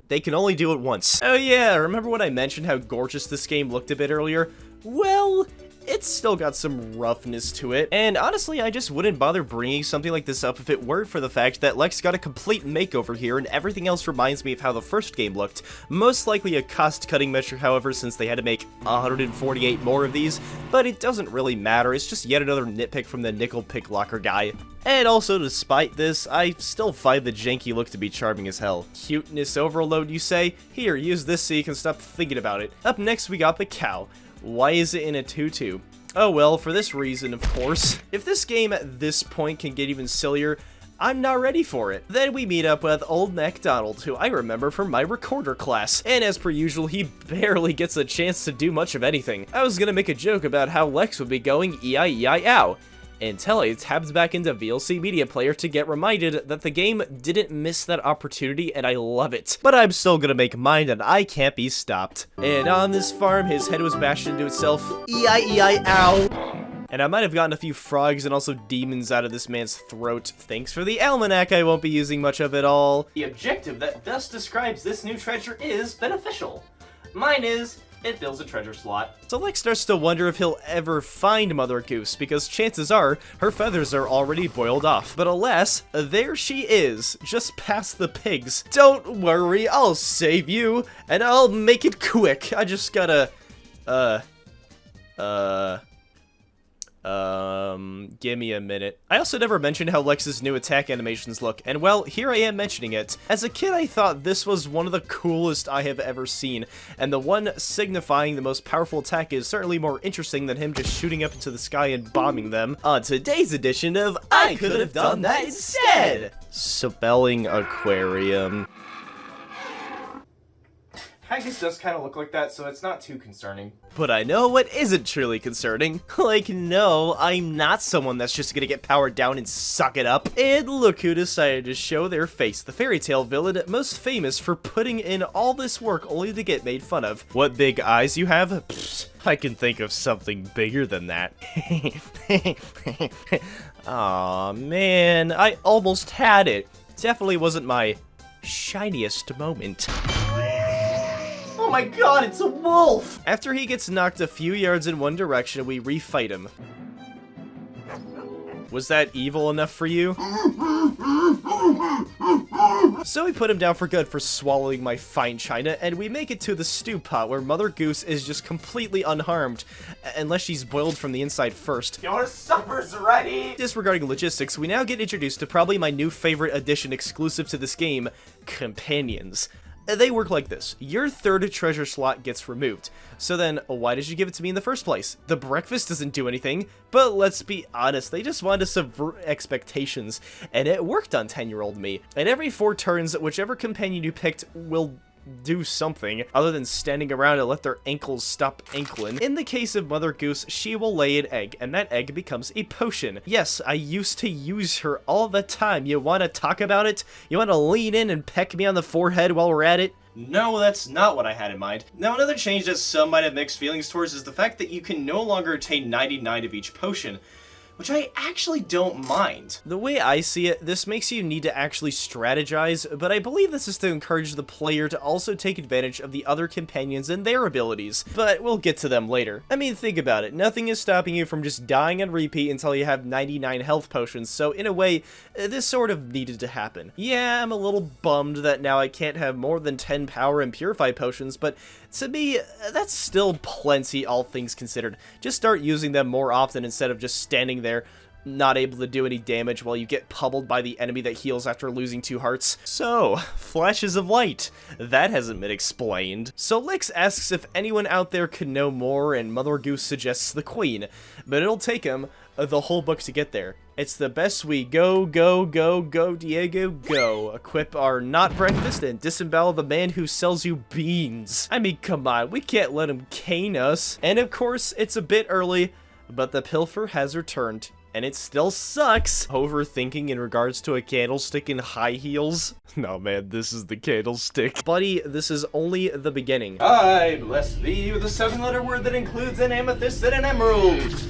A: They can only do it once. Oh yeah, remember when I mentioned how gorgeous this game looked a bit earlier? Well, it's still got some roughness to it, and honestly, I just wouldn't bother bringing something like this up if it weren't for the fact that Lex got a complete makeover here, and everything else reminds me of how the first game looked. Most likely a cost-cutting measure, however, since they had to make 148 more of these, but it doesn't really matter, it's just yet another nitpick from the nickel pick locker guy. And also, despite this, I still find the janky look to be charming as hell. Cuteness overload, you say? Here, use this so you can stop thinking about it. Up next, we got the cow. Why is it in a tutu? Oh well, for this reason, of course. If this game at this point can get even sillier, I'm not ready for it. Then we meet up with Old MacDonald, who I remember from my recorder class, and as per usual, he barely gets a chance to do much of anything. I was gonna make a joke about how Lex would be going E-I-E-I-ow, until I tabbed back into VLC Media Player to get reminded that the game didn't miss that opportunity, and I love it. But I'm still gonna make mine, and I can't be stopped. And on this farm, his head was bashed into itself. E-I-E-I-ow! And I might have gotten a few frogs and also demons out of this man's throat. Thanks for the almanac, I won't be using much of it all.
B: The objective that best describes this new treasure is beneficial. Mine is, it fills a treasure slot.
A: So Lex starts to wonder if he'll ever find Mother Goose, because chances are, her feathers are already boiled off. But alas, there she is, just past the pigs. Don't worry, I'll save you, and I'll make it quick. I just gotta, give me a minute. I also never mentioned how Lex's new attack animations look, and well, here I am mentioning it. As a kid, I thought this was one of the coolest I have ever seen, and the one signifying the most powerful attack is certainly more interesting than him just shooting up into the sky and bombing them. On today's edition of I Could Have Done That Instead! Spelling aquarium.
B: Haggis does kind of look like that, so it's not too concerning.
A: But I know what isn't truly concerning. Like, no, I'm not someone that's just gonna get powered down and suck it up. And look who decided to show their face, the fairy tale villain most famous for putting in all this work only to get made fun of. What big eyes you have? Pfft, I can think of something bigger than that. Aw, man, I almost had it. Definitely wasn't my shiniest moment.
B: Oh my god, it's a wolf!
A: After he gets knocked a few yards in one direction, we refight him. Was that evil enough for you? So we put him down for good for swallowing my fine china, and we make it to the stew pot where Mother Goose is just completely unharmed, unless she's boiled from the inside first.
B: Your supper's ready!
A: Disregarding logistics, we now get introduced to probably my new favorite addition exclusive to this game, companions. They work like this. Your third treasure slot gets removed. So then, why did you give it to me in the first place? The breakfast doesn't do anything, but let's be honest, they just wanted to subvert expectations, and it worked on 10-year-old me. And every 4 turns, whichever companion you picked will do something other than standing around and let their ankles stop ankling. In the case of Mother Goose, she will lay an egg, and that egg becomes a potion. Yes, I used to use her all the time. You want to talk about it? You want to lean in and peck me on the forehead while we're at it?
B: No, that's not what I had in mind. Now, another change that some might have mixed feelings towards is the fact that you can no longer obtain 99 of each potion. which I actually don't mind.
A: The way I see it, this makes you need to actually strategize, but I believe this is to encourage the player to also take advantage of the other companions and their abilities, but we'll get to them later. I mean, think about it, nothing is stopping you from just dying on repeat until you have 99 health potions, so in a way, this sort of needed to happen. Yeah, I'm a little bummed that now I can't have more than 10 power and purify potions, but to me, that's still plenty, all things considered. Just start using them more often instead of just standing there not able to do any damage while you get pummeled by the enemy that heals after losing 2 hearts. So, flashes of light. That hasn't been explained. So Lix asks if anyone out there could know more, and Mother Goose suggests the Queen, but it'll take him the whole book to get there. It's the best we go, Diego, go. Equip our not breakfast and disembowel the man who sells you beans. I mean, come on, we can't let him cane us. And of course, it's a bit early, but the pilfer has returned. And it still sucks. Overthinking in regards to a candlestick in high heels. No man, this is the candlestick. Buddy, this is only the beginning.
B: I bless thee with a 7-letter word that includes an amethyst and an emerald.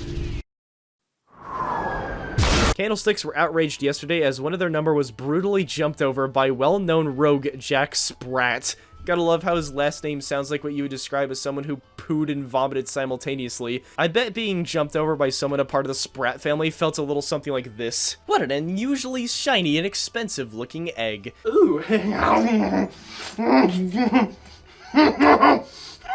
A: Candlesticks were outraged yesterday as one of their number was brutally jumped over by well-known rogue Jack Sprat. Gotta love how his last name sounds like what you would describe as someone who pooed and vomited simultaneously. I bet being jumped over by someone a part of the Sprat family felt a little something like this. What an unusually shiny and expensive looking egg.
B: Ooh.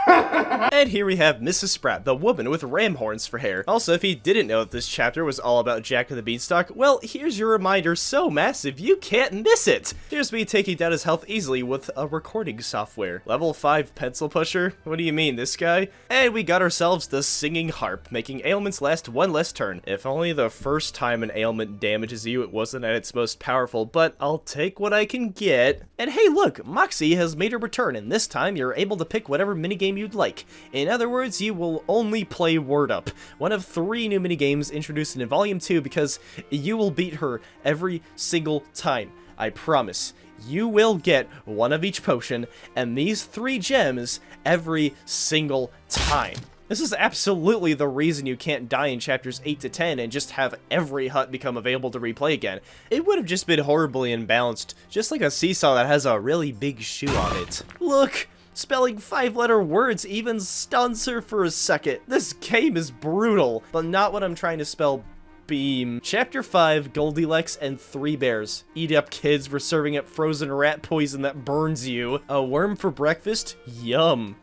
A: And here we have Mrs. Sprat, the woman with ram horns for hair. Also, if you didn't know that this chapter was all about Jack and the Beanstalk, well, here's your reminder so massive you can't miss it! Here's me taking down his health easily with a recording software. Level 5 pencil pusher? What do you mean, this guy? And we got ourselves the singing harp, making ailments last 1 less turn. If only the first time an ailment damages you it wasn't at its most powerful, but I'll take what I can get. And hey look, Moxie has made a return, and this time you're able to pick whatever minigame you'd like. In other words, you will only play Word Up, one of 3 new minigames introduced in Volume 2 because you will beat her every single time. I promise. You will get one of each potion and these 3 gems every single time. This is absolutely the reason you can't die in chapters 8 to 10 and just have every hut become available to replay again. It would have just been horribly imbalanced, just like a seesaw that has a really big shoe on it. Look! Spelling 5-letter words even stuns her for a second. This game is brutal, but not what I'm trying to spell beam. Chapter 5, Goldilocks and 3 Bears. Eat up, kids, for serving up frozen rat poison that burns you. A worm for breakfast? Yum.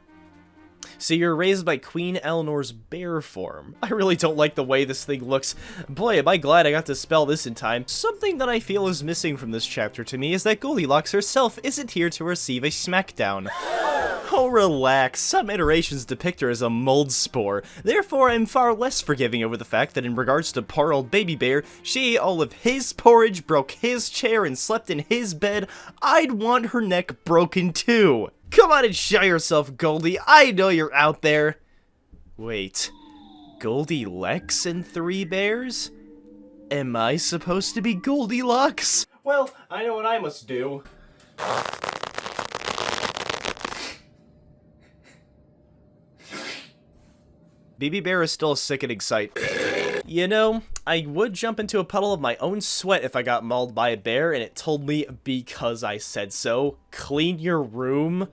A: So you're raised by Queen Eleanor's bear form. I really don't like the way this thing looks. Boy, am I glad I got to spell this in time. Something that I feel is missing from this chapter to me is that Goldilocks herself isn't here to receive a smackdown. Oh, relax. Some iterations depict her as a mold spore. Therefore, I'm far less forgiving over the fact that in regards to poor old baby bear, she ate all of his porridge, broke his chair, and slept in his bed. I'd want her neck broken too. Come on and show yourself, Goldie. I know you're out there. Wait. Goldilocks and 3 Bears? Am I supposed to be Goldilocks?
F: Well, I know what I must do.
A: Baby Bear is still a sickening sight. You know, I would jump into a puddle of my own sweat if I got mauled by a bear and it told me because I said so. Clean your room.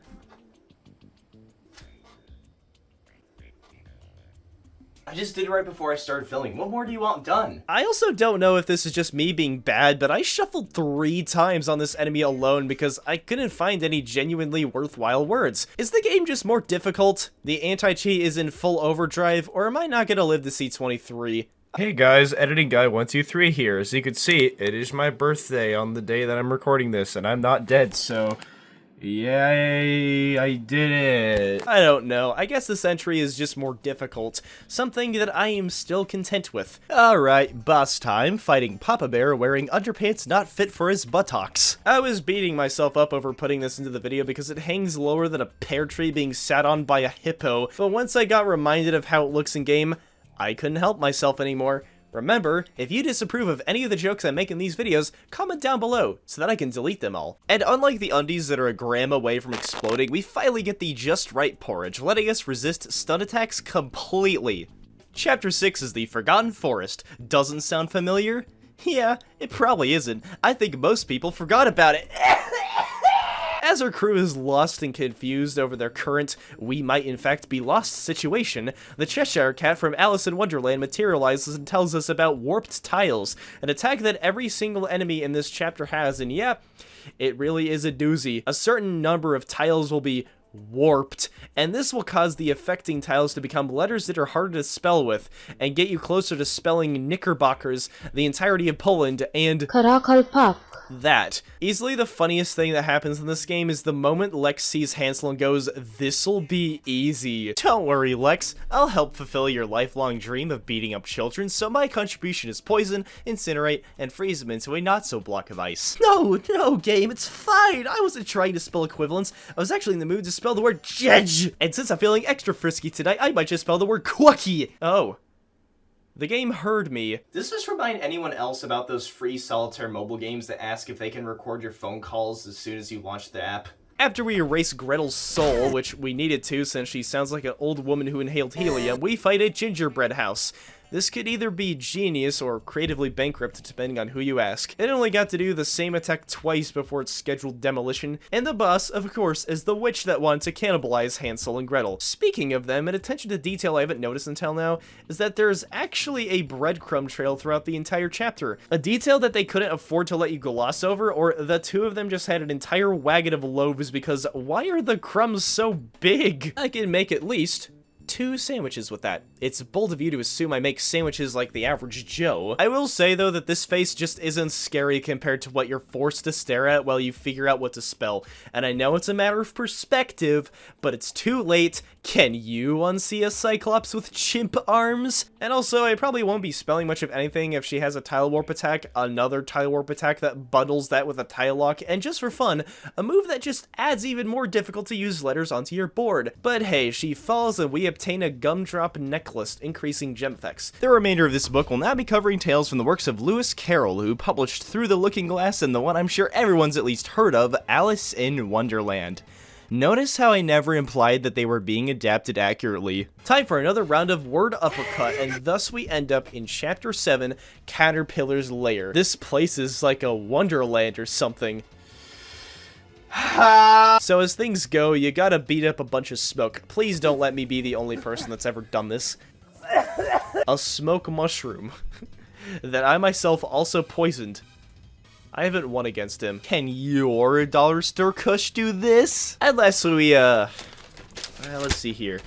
B: I just did it right before I started filming. What more do you want done?
A: I also don't know if this is just me being bad, but I shuffled 3 times on this enemy alone because I couldn't find any genuinely worthwhile words. Is the game just more difficult? The anti-cheat is in full overdrive, or am I not gonna live to see 23?
D: Hey guys, GoronGuy123 here. As you can see, it is my birthday on the day that I'm recording this, and I'm not dead, so yay, I did it.
A: I don't know, I guess this entry is just more difficult, something that I am still content with. Alright, boss time, fighting Papa Bear wearing underpants not fit for his buttocks. I was beating myself up over putting this into the video because it hangs lower than a pear tree being sat on by a hippo, but once I got reminded of how it looks in game, I couldn't help myself anymore. Remember, if you disapprove of any of the jokes I make in these videos, comment down below so that I can delete them all. And unlike the undies that are a gram away from exploding, we finally get the just right porridge, letting us resist stun attacks completely. Chapter 6 is the Forgotten Forest. Doesn't sound familiar? Yeah, it probably isn't. I think most people forgot about it. As our crew is lost and confused over their current "we might in fact be lost" situation, the Cheshire Cat from Alice in Wonderland materializes and tells us about warped tiles, an attack that every single enemy in this chapter has, and yeah, it really is a doozy. A certain number of tiles will be warped, and this will cause the affecting tiles to become letters that are harder to spell with, and get you closer to spelling Knickerbockers, the entirety of Poland, and
E: Karakalpak.
A: that. Easily the funniest thing that happens in this game is the moment Lex sees Hansel and goes, "This'll be easy." Don't worry, Lex, I'll help fulfill your lifelong dream of beating up children, so my contribution is poison, incinerate, and freeze them into a not-so-block of ice. No, game, it's fine! I wasn't trying to spell equivalents, I was actually in the mood to spell the word jedge! And since I'm feeling extra frisky tonight, I might just spell the word quucky! Oh. The game heard me.
B: Does this remind anyone else about those free solitaire mobile games that ask if they can record your phone calls as soon as you launch the app?
A: After we erase Gretel's soul, which we needed to since she sounds like an old woman who inhaled helium, we fight a gingerbread house. This could either be genius or creatively bankrupt, depending on who you ask. It only got to do the same attack twice before its scheduled demolition, and the boss, of course, is the witch that wanted to cannibalize Hansel and Gretel. Speaking of them, an attention to detail I haven't noticed until now is that there's actually a breadcrumb trail throughout the entire chapter. A detail that they couldn't afford to let you gloss over, or the two of them just had an entire wagon of loaves because why are the crumbs so big? I can make at least 2 sandwiches with that. It's bold of you to assume I make sandwiches like the average Joe. I will say though that this face just isn't scary compared to what you're forced to stare at while you figure out what to spell. And I know it's a matter of perspective, but it's too late. Can you unsee a Cyclops with chimp arms? And also, I probably won't be spelling much of anything if she has a tile warp attack, another tile warp attack that bundles that with a tile lock, and just for fun, a move that just adds even more difficult to use letters onto your board. But hey, she falls and we obtain a gumdrop necklace, increasing gem effects. The remainder of this book will now be covering tales from the works of Lewis Carroll, who published Through the Looking Glass and the one I'm sure everyone's at least heard of, Alice in Wonderland. Notice how I never implied that they were being adapted accurately. Time for another round of word uppercut, and thus we end up in Chapter 7, Caterpillar's Lair. This place is like a wonderland or something. So as things go, you gotta beat up a bunch of smoke. Please don't let me be the only person that's ever done this. A smoke mushroom that I myself also poisoned. I haven't won against him. Can your dollar store kush do this? And lastly, we, let's see here.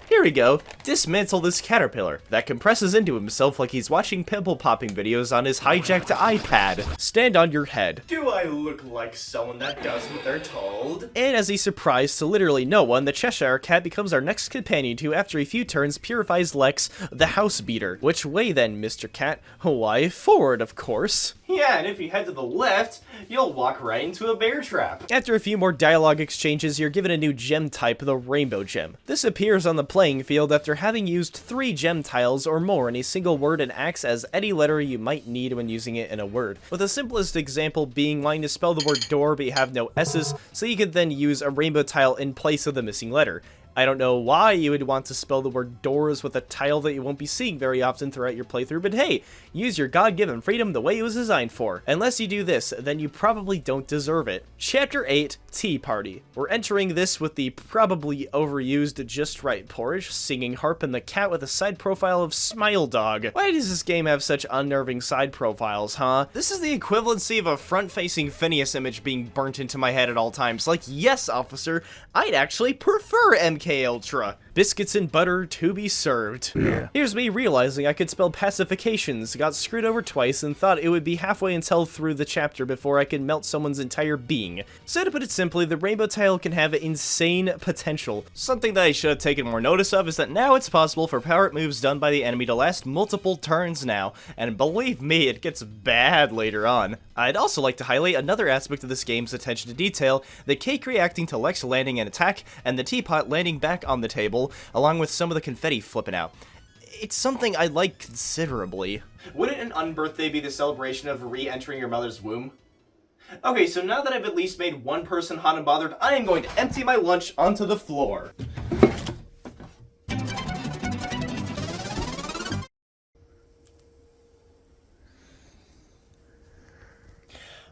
A: Here we go. Dismantle this caterpillar that compresses into himself like he's watching pimple popping videos on his hijacked iPad. Stand on your head.
F: Do I look like someone that does what they're told?
A: And as a surprise to literally no one, the Cheshire Cat becomes our next companion who, after a few turns, purifies Lex, the house beater. Which way then, Mr. Cat? Why, forward, of course.
B: Yeah, and if you head to the left, you'll walk right into a bear trap.
A: After a few more dialogue exchanges, you're given a new gem type, the Rainbow Gem. This appears on the playing field after having used 3 gem tiles or more in a single word and acts as any letter you might need when using it in a word. With the simplest example being wanting to spell the word door but you have no S's, so you could then use a rainbow tile in place of the missing letter. I don't know why you would want to spell the word doors with a tile that you won't be seeing very often throughout your playthrough, but hey, use your God-given freedom the way it was designed for. Unless you do this, then you probably don't deserve it. Chapter 8, Tea Party. We're entering this with the probably overused Just Right porridge, singing harp, and the cat with a side profile of Smile Dog. Why does this game have such unnerving side profiles, huh? This is the equivalency of a front-facing Phineas image being burnt into my head at all times. Like, yes, officer, I'd actually prefer MK Ultra. Biscuits and butter to be served. Yeah. Here's me realizing I could spell pacifications, got screwed over twice, and thought it would be halfway until through the chapter before I could melt someone's entire being. So to put it simply, the rainbow tile can have insane potential. Something that I should have taken more notice of is that now it's possible for power-up moves done by the enemy to last multiple turns now, and believe me, it gets bad later on. I'd also like to highlight another aspect of this game's attention to detail, the cake reacting to Lex landing an attack, and the teapot landing back on the table, along with some of the confetti flipping out. It's something I like considerably.
B: Wouldn't an unbirthday be the celebration of re-entering your mother's womb? Okay, so now that I've at least made one person hot and bothered, I am going to empty my lunch onto the floor.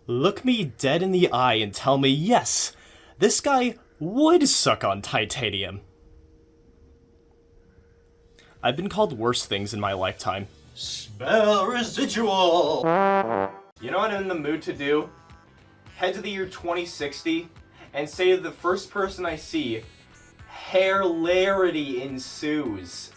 F: look me dead in the eye and tell me, yes, this guy would suck on titanium. I've been called worse things in my lifetime.
B: Spell residual! You know what I'm in the mood to do? Head to the year 2060 and say to the first person I see, hilarity ensues.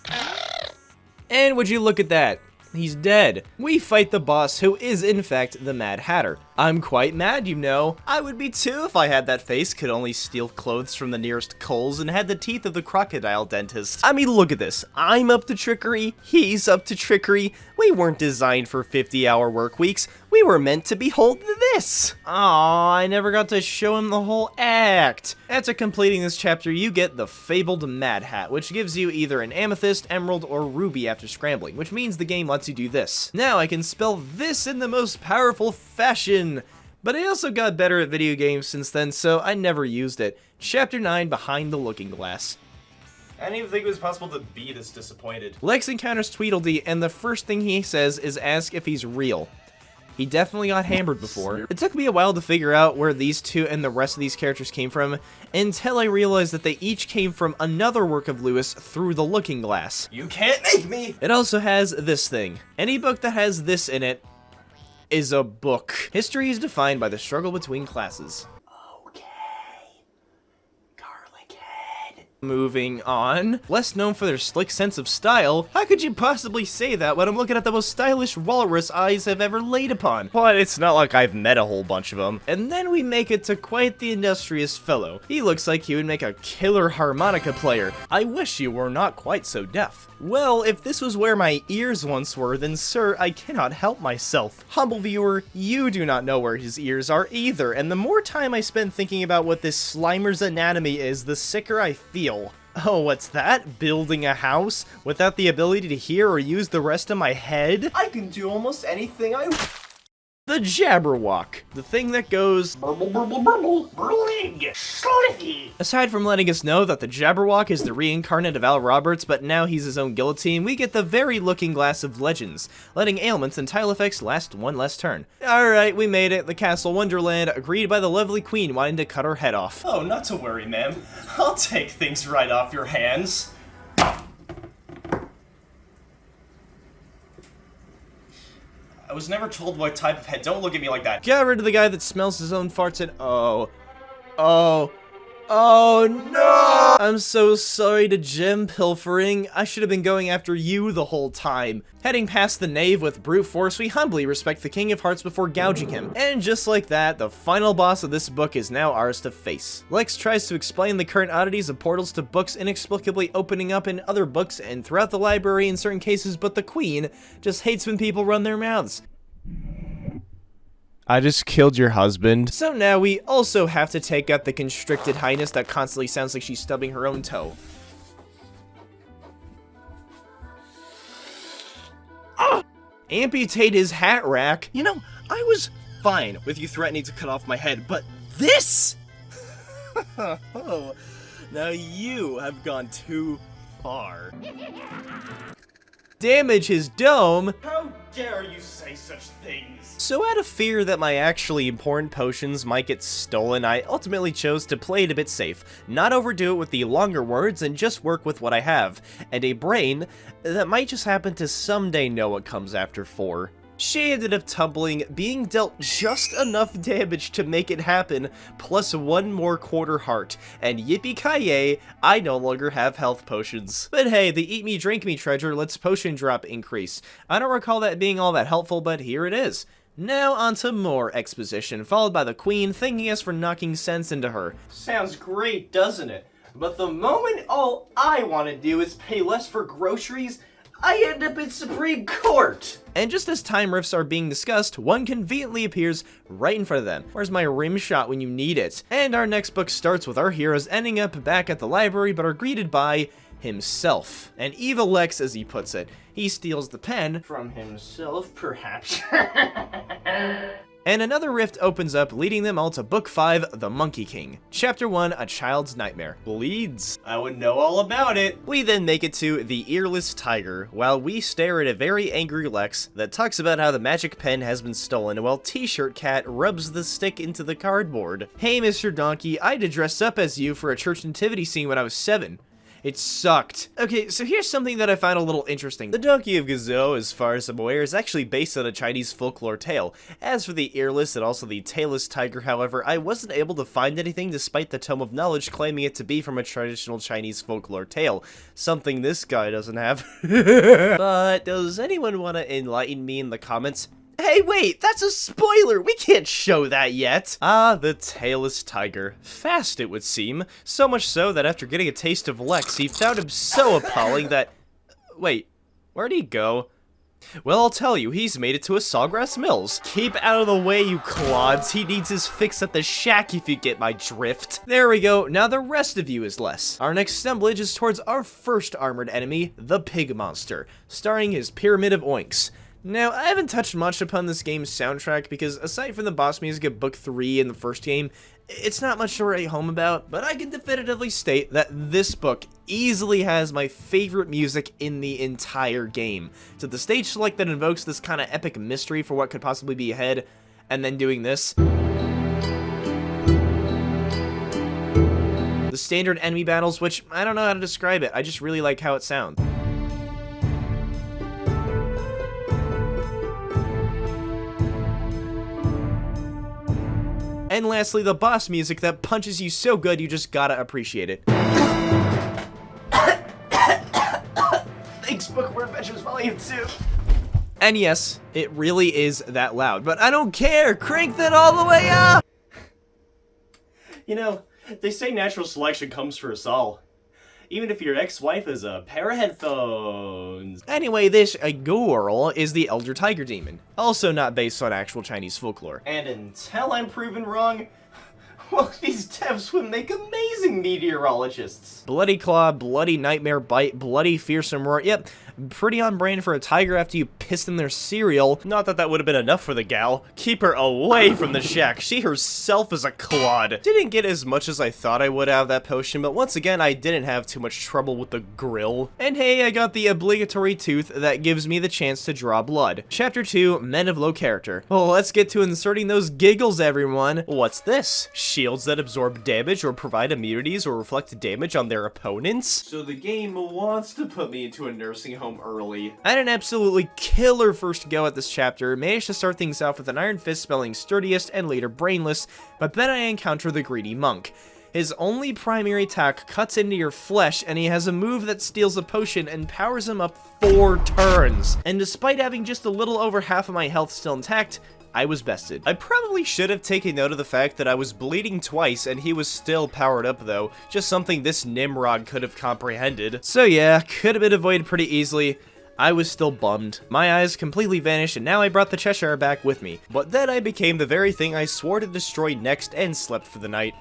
A: And would you look at that? He's dead. We fight the boss, who is in fact the Mad Hatter. I'm quite mad, you know. I would be too if I had that face, could only steal clothes from the nearest Kohl's, and had the teeth of the crocodile dentist. I mean, look at this. I'm up to trickery, he's up to trickery. We weren't designed for 50-hour work weeks. We were meant to behold this. Aw, I never got to show him the whole act. After completing this chapter, you get the fabled Mad Hat, which gives you either an amethyst, emerald, or ruby after scrambling, which means the game lets you do this. Now I can spell this in the most powerful fashion. But I also got better at video games since then, so I never used it. Chapter 9, Behind the Looking Glass.
B: I didn't even think it was possible to be this disappointed.
A: Lex encounters Tweedledee, and the first thing he says is ask if he's real. He definitely got hammered before. It took me a while to figure out where these two and the rest of these characters came from, until I realized that they each came from another work of Lewis through the Looking Glass.
B: You can't make me!
A: It also has this thing. Any book that has this in it is a book. History is defined by the struggle between classes. Moving on. Less known for their slick sense of style, how could you possibly say that when I'm looking at the most stylish walrus eyes I've ever laid upon? But it's not like I've met a whole bunch of them. And then we make it to quite the industrious fellow. He looks like he would make a killer harmonica player. I wish you were not quite so deaf. Well, if this was where my ears once were, then sir, I cannot help myself. Humble viewer, you do not know where his ears are either, and the more time I spend thinking about what this Slimer's anatomy is, the sicker I feel. Oh, what's that? Building a house? Without the ability to hear or use the rest of my head?
B: I can do almost anything I
A: The Jabberwock, the thing that goes
C: Burble, burble, burble, burling, slithy.
A: Aside from letting us know that the Jabberwock is the reincarnate of Al Roberts, but now he's his own guillotine, we get the very Looking Glass of legends, letting ailments and tile effects last one less turn. Alright, we made it. The Castle Wonderland, agreed by the lovely queen wanting to cut her head off.
F: Oh, not to worry, ma'am. I'll take things right off your hands. I was never told what type of head. Don't look at me like that.
A: Get rid of the guy that smells his own farts and oh no! I'm so sorry to Gem Pilfering. I should have been going after you the whole time. Heading past the knave with brute force, we humbly respect the King of Hearts before gouging him. And just like that, the final boss of this book is now ours to face. Lex tries to explain the current oddities of portals to books inexplicably opening up in other books and throughout the library in certain cases, but the Queen just hates when people run their mouths.
D: I just killed your husband.
A: So now we also have to take out the constricted highness that constantly sounds like she's stubbing her own toe. Amputate his hat rack.
F: You know, I was fine with you threatening to cut off my head, but this? Oh, now you have gone too far.
A: Damage his dome.
F: How dare you say such things?
A: So out of fear that my actually important potions might get stolen, I ultimately chose to play it a bit safe, not overdo it with the longer words, and just work with what I have, and a brain that might just happen to someday know what comes after 4. She ended up tumbling, being dealt just enough damage to make it happen, plus 1 more quarter heart, and yippee-ki-yay, I no longer have health potions. But hey, the eat me drink me treasure lets potion drop increase. I don't recall that being all that helpful, but here it is. Now onto more exposition, followed by the Queen thanking us for knocking sense into her.
B: Sounds great, doesn't it? But the moment all I want to do is pay less for groceries, I end up in Supreme Court!
A: And just as time rifts are being discussed, one conveniently appears right in front of them. Where's my rim shot when you need it? And our next book starts with our heroes ending up back at the library but are greeted by himself. An evil Lex, as he puts it. He steals the pen
B: From himself, perhaps.
A: And another rift opens up, leading them all to Book 5, The Monkey King. Chapter 1, A Child's Nightmare. Bleeds.
B: I would know all about it.
F: We then make it to the Earless Tiger, while we stare at a very angry Lex that talks about how the magic pen has been stolen, while T-Shirt Cat rubs the stick into the cardboard.
A: Hey, Mr. Donkey, I had to dress up as you for a church nativity scene when I was 7. It sucked. Okay, so here's something that I found a little interesting.
F: The Donkey of Gazoo, as far as I'm aware, is actually based on a Chinese folklore tale. As for the earless and also the tailless tiger, however, I wasn't able to find anything despite the Tome of Knowledge claiming it to be from a traditional Chinese folklore tale. Something this guy doesn't have. But does anyone want to enlighten me in the comments?
A: Hey, wait, that's a spoiler! We can't show that yet!
F: Ah, the tailless tiger. Fast, it would seem. So much so that after getting a taste of Lex, he found him so appalling that... Wait, where'd he go? Well, I'll tell you, he's made it to a Sawgrass Mills. Keep out of the way, you clods. He needs his fix at the shack, if you get my drift.
A: There we go, now the rest of you is less. Our next assemblage is towards our first armored enemy, the Pig Monster, starring his Pyramid of Oinks. Now, I haven't touched much upon this game's soundtrack because aside from the boss music of Book 3 in the first game, it's not much to write home about, but I can definitively state that this book easily has my favorite music in the entire game. So the stage select that invokes this kind of epic mystery for what could possibly be ahead, and then doing this. The standard enemy battles, which I don't know how to describe it, I just really like how it sounds. And lastly, the boss music that punches you so good you just gotta appreciate it.
B: Thanks, Bookworm Adventures Volume 2.
A: And yes, it really is that loud, but I don't care! Crank that all the way up!
B: You know, they say natural selection comes for us all. Even if your ex-wife is a pair of headphones.
A: Anyway, this girl is the Elder Tiger Demon, also not based on actual Chinese folklore.
B: And until I'm proven wrong, well, these devs would make amazing meteorologists.
A: Bloody Claw, Bloody Nightmare Bite, Bloody Fearsome Roar, yep, pretty on brand for a tiger after you pissed in their cereal.
F: Not that that would have been enough for the gal. Keep her away from the shack. She herself is a clod. Didn't get as much as I thought I would out of that potion, but once again, I didn't have too much trouble with the grill.
A: And hey, I got the obligatory tooth that gives me the chance to draw blood. Chapter 2, Men of Low Character. Well, let's get to inserting those giggles, everyone.
F: What's this? Shields that absorb damage or provide immunities or reflect damage on their opponents?
B: So the game wants to put me into a nursing home early.
A: I had an absolutely killer first go at this chapter, managed to start things off with an Iron Fist spelling sturdiest and later brainless, but then I encounter the Greedy Monk. His only primary attack cuts into your flesh, and he has a move that steals a potion and powers him up 4 turns. And despite having just a little over half of my health still intact, I was bested.
F: I probably should have taken note of the fact that I was bleeding twice and he was still powered up though, just something this Nimrod could have comprehended.
A: So yeah, could have been avoided pretty easily. I was still bummed. My eyes completely vanished and now I brought the Cheshire back with me.
F: But then I became the very thing I swore to destroy next and slept for the night.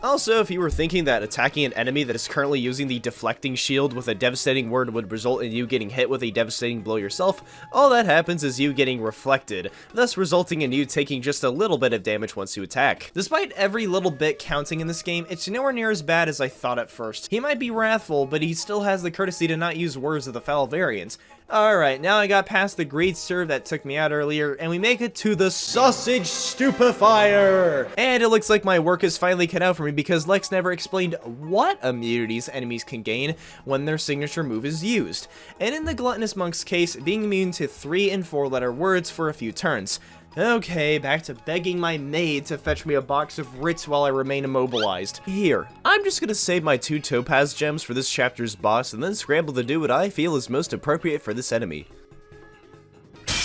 F: Also, if you were thinking that attacking an enemy that is currently using the deflecting shield with a devastating word would result in you getting hit with a devastating blow yourself, all that happens is you getting reflected, thus resulting in you taking just a little bit of damage once you attack. Despite every little bit counting in this game, it's nowhere near as bad as I thought at first. He might be wrathful, but he still has the courtesy to not use words of the foul variant. Alright, now I got past the great serve that took me out earlier, and we make it to the Sausage Stupefier! And it looks like my work is finally cut out for me because Lex never explained what immunities enemies can gain when their signature move is used. And in the Gluttonous Monk's case, being immune to 3- and 4-letter words for a few turns. Okay, back to begging my maid to fetch me a box of Ritz while I remain immobilized. Here, I'm just gonna save my 2 topaz gems for this chapter's boss and then scramble to do what I feel is most appropriate for this enemy.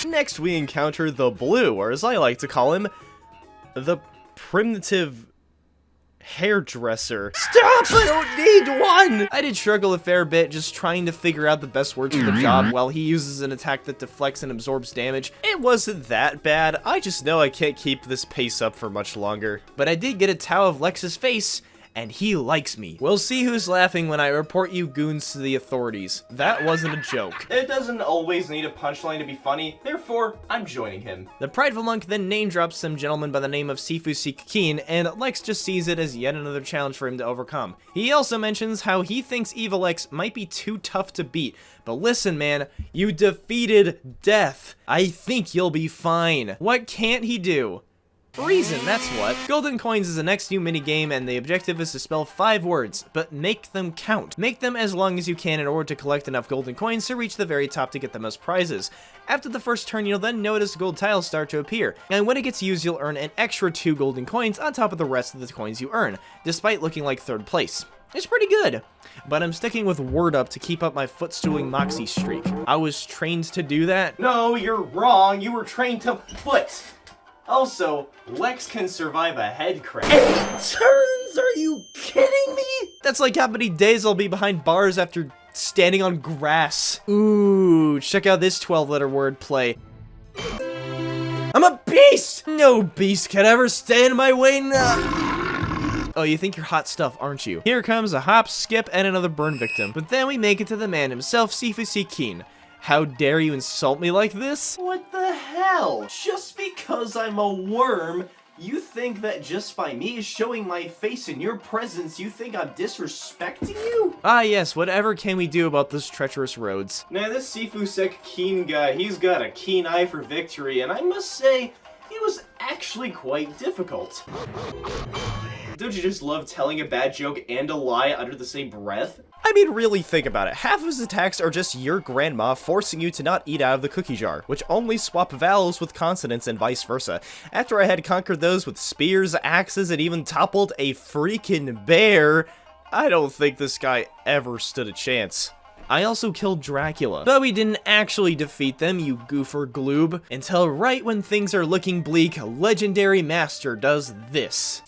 F: Next we encounter the Blue, or as I like to call him, the Primitive Hairdresser. Stop! I don't need one! I did struggle a fair bit just trying to figure out the best words for the job while he uses an attack that deflects and absorbs damage. It wasn't that bad, I just know I can't keep this pace up for much longer. But I did get a Tau of Lex's face,
A: and he likes me. We'll see who's laughing when I report you goons to the authorities. That wasn't a joke.
B: It doesn't always need a punchline to be funny, therefore, I'm joining him.
A: The prideful monk then name drops some gentleman by the name of Sifu Sikin, and Lex just sees it as yet another challenge for him to overcome. He also mentions how he thinks Evil X might be too tough to beat, but listen man, you defeated death. I think you'll be fine. What can't he do? Reason, that's what. Golden Coins is the next new minigame, and the objective is to spell 5 words, but make them count. Make them as long as you can in order to collect enough golden coins to reach the very top to get the most prizes. After the first turn, you'll then notice gold tiles start to appear, and when it gets used, you'll earn an extra 2 golden coins on top of the rest of the coins you earn, despite looking like 3rd place. It's pretty good, but I'm sticking with Word Up to keep up my footstooling moxie streak. I was trained to do that.
B: No, you're wrong. You were trained to foot. Also, Lex can survive a head crash.
C: Turns? Are you kidding me?
A: That's like how many days I'll be behind bars after standing on grass. Ooh, check out this 12-letter word play. I'm a beast! No beast can ever stand in my way now. Oh, you think you're hot stuff, aren't you? Here comes a hop, skip, and another burn victim. But then we make it to the man himself, Sifu Sikin. How dare you insult me like this?
B: What the hell? Just because I'm a worm, you think that just by me showing my face in your presence, you think I'm disrespecting you?
A: Ah yes, whatever can we do about those treacherous roads?
B: Now this Sifu Keen guy, he's got a keen eye for victory, and I must say, he was actually quite difficult. Don't you just love telling a bad joke and a lie under the same breath?
A: I mean, really think about it. Half of his attacks are just your grandma forcing you to not eat out of the cookie jar, which only swap vowels with consonants and vice versa. After I had conquered those with spears, axes, and even toppled a freaking bear, I don't think this guy ever stood a chance. I also killed Dracula, but we didn't actually defeat them, you goofer gloob, until right when things are looking bleak, Legendary Master does this.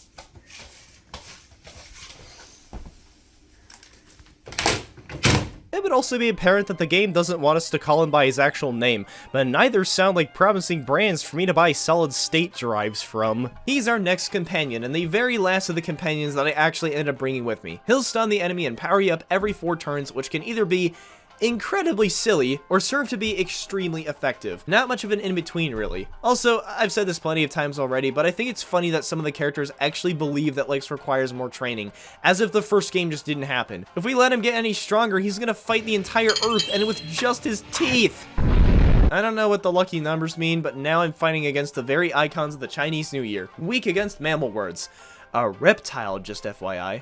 A: It would also be apparent that the game doesn't want us to call him by his actual name, but neither sound like promising brands for me to buy solid state drives from. He's our next companion, and the very last of the companions that I actually ended up bringing with me. He'll stun the enemy and power you up every 4 turns, which can either be incredibly silly or serve to be extremely effective. Not much of an in-between, really. Also, I've said this plenty of times already, but I think it's funny that some of the characters actually believe that Lex requires more training, as if the first game just didn't happen. If we let him get any stronger, he's gonna fight the entire Earth, and with just his teeth! I don't know what the lucky numbers mean, but now I'm fighting against the very icons of the Chinese New Year. Weak against mammal words. A reptile, just FYI.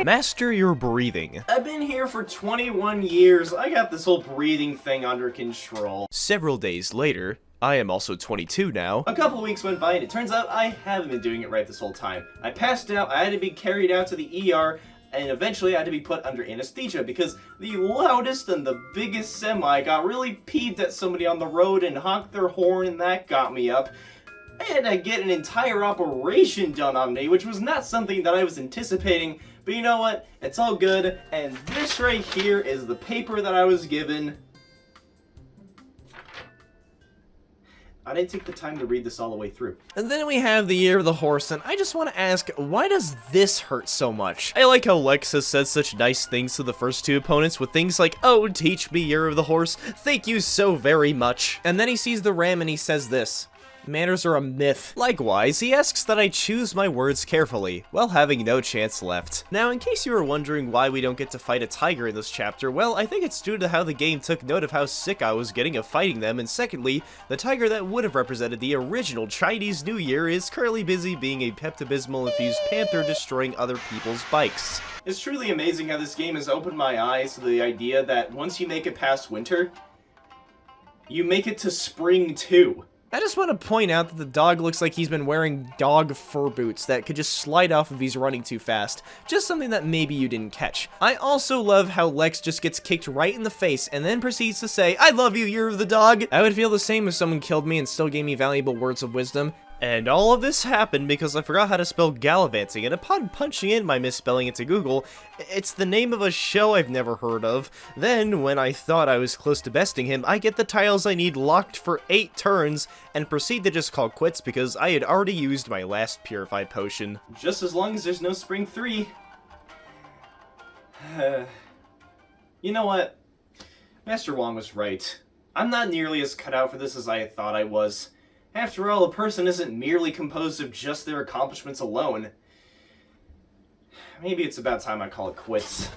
A: Master your breathing.
B: I've been here for 21 years. I got this whole breathing thing under control.
A: Several days later, I am also 22 now.
B: A couple weeks went by and it turns out I haven't been doing it right this whole time. I passed out, I had to be carried out to the ER, and eventually I had to be put under anesthesia because the loudest and the biggest semi got really peeved at somebody on the road and honked their horn, and that got me up. I had to get an entire operation done on me, which was not something that I was anticipating, but you know what? It's all good, and this right here is the paper that I was given. I didn't take the time to read this all the way through.
A: And then we have the Year of the Horse, and I just want to ask, why does this hurt so much? I like how Lex has said such nice things to the first 2 opponents with things like, oh, teach me Year of the Horse, thank you so very much. And then he sees the ram and he says this. Manners are a myth. Likewise, he asks that I choose my words carefully, while having no chance left. Now, in case you were wondering why we don't get to fight a tiger in this chapter, well, I think it's due to how the game took note of how sick I was getting of fighting them, and secondly, the tiger that would have represented the original Chinese New Year is currently busy being a Pepto-Bismol-infused panther destroying other people's bikes.
B: It's truly amazing how this game has opened my eyes to the idea that once you make it past winter, you make it to spring too.
A: I just want to point out that the dog looks like he's been wearing dog fur boots that could just slide off if he's running too fast. Just something that maybe you didn't catch. I also love how Lex just gets kicked right in the face and then proceeds to say, I love you, Year of the Dog. I would feel the same if someone killed me and still gave me valuable words of wisdom.
F: And all of this happened because I forgot how to spell gallivanting, and upon punching in my misspelling into Google, it's the name of a show I've never heard of. Then, when I thought I was close to besting him, I get the tiles I need locked for 8 turns, and proceed to just call quits because I had already used my last purified potion.
B: Just as long as there's no Spring 3. You know what? Master Wong was right. I'm not nearly as cut out for this as I thought I was. After all, a person isn't merely composed of just their accomplishments alone. Maybe it's about time I call it quits.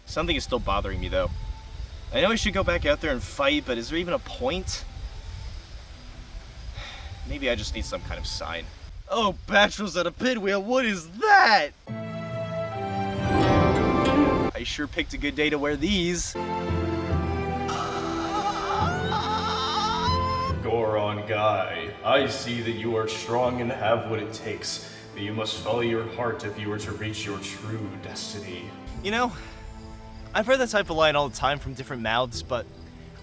F: Something is still bothering me, though. I know I should go back out there and fight, but is there even a point? Maybe I just need some kind of sign. Oh, Bachelors at a Pinwheel, what is that? I sure picked a good day to wear these.
E: GoronGuy, I see that you are strong and have what it takes, but you must follow your heart if you are to reach your true destiny.
F: You know, I've heard that type of line all the time from different mouths, but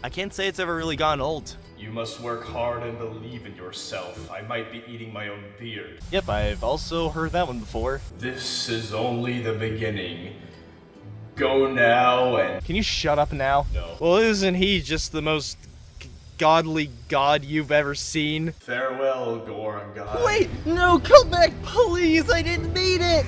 F: I can't say it's ever really gone old.
E: You must work hard and believe in yourself. I might be eating my own beard.
F: Yep, I've also heard that one before.
E: This is only the beginning. Go now and...
F: Can you shut up now?
E: No.
F: Well, isn't he just the most godly god you've ever seen?
E: Farewell, GoronGuy.
F: Wait, no, come back, please! I didn't mean it!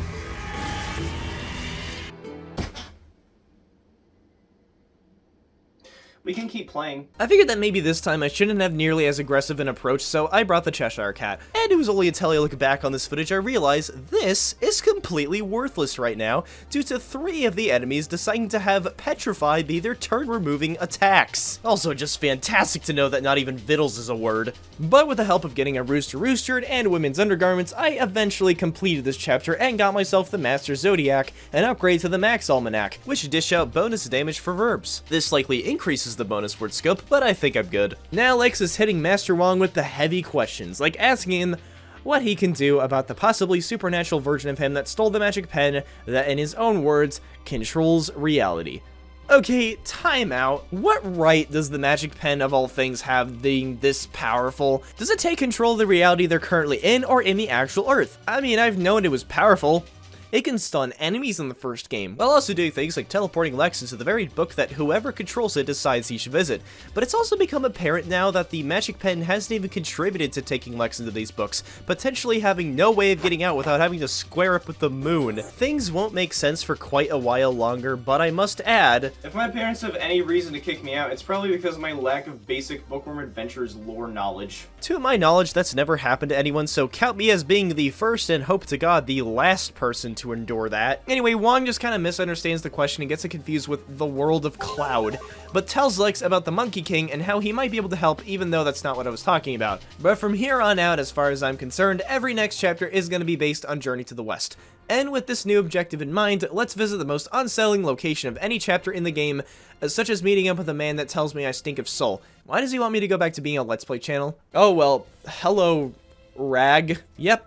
B: We can keep playing.
F: I figured that maybe this time I shouldn't have nearly as aggressive an approach, so I brought the Cheshire Cat. And it was only until I look back on this footage I realize this is completely worthless right now, due to 3 of the enemies deciding to have Petrify be their turn-removing attacks. Also just fantastic to know that not even Vittles is a word. But with the help of getting a Rooster Roostered and women's undergarments, I eventually completed this chapter and got myself the Master Zodiac, an upgrade to the Max Almanac, which dish out bonus damage for verbs. This likely increases the bonus word scope, but I think I'm good. Now Lex is hitting Master Wong with the heavy questions, like asking him what he can do about the possibly supernatural version of him that stole the magic pen that, in his own words, controls reality. Okay, time out. What right does the magic pen of all things have being this powerful? Does it take control of the reality they're currently in or in the actual Earth? I mean, I've known it was powerful. It can stun enemies in the first game, while also doing things like teleporting Lex into the very book that whoever controls it decides he should visit. But it's also become apparent now that the magic pen hasn't even contributed to taking Lex into these books, potentially having no way of getting out without having to square up with the moon. Things won't make sense for quite a while longer, but I must add,
B: If my parents have any reason to kick me out, it's probably because of my lack of basic Bookworm Adventures lore knowledge.
F: to my knowledge, that's never happened to anyone, so count me as being the first and hope to God the last person to endure that. Anyway, Wong just kind of misunderstands the question and gets it confused with the world of Cloud, but tells Lex about the Monkey King and how he might be able to help even though that's not what I was talking about. But from here on out, as far as I'm concerned, every next chapter is going to be based on Journey to the West. And with this new objective in mind, let's visit the most unsettling location of any chapter in the game, such as meeting up with a man that tells me I stink of soul. Why does he want me to go back to being a Let's Play channel? Oh well, hello, Rag. Yep,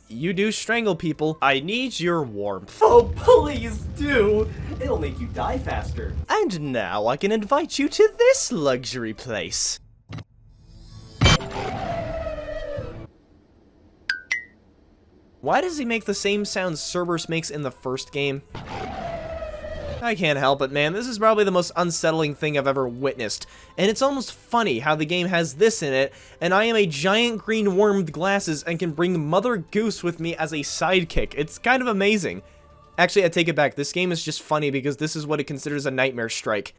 F: you do strangle people. I need your warmth.
B: Oh, please do! It'll make you die faster.
F: And now I can invite you to this luxury place. Why does he make the same sounds Cerberus makes in the first game? I can't help it, man. This is probably the most unsettling thing I've ever witnessed. And it's almost funny how the game has this in it, and I am a giant green worm with glasses and can bring Mother Goose with me as a sidekick. It's kind of amazing. Actually, I take it back. This game is just funny because this is what it considers a nightmare strike.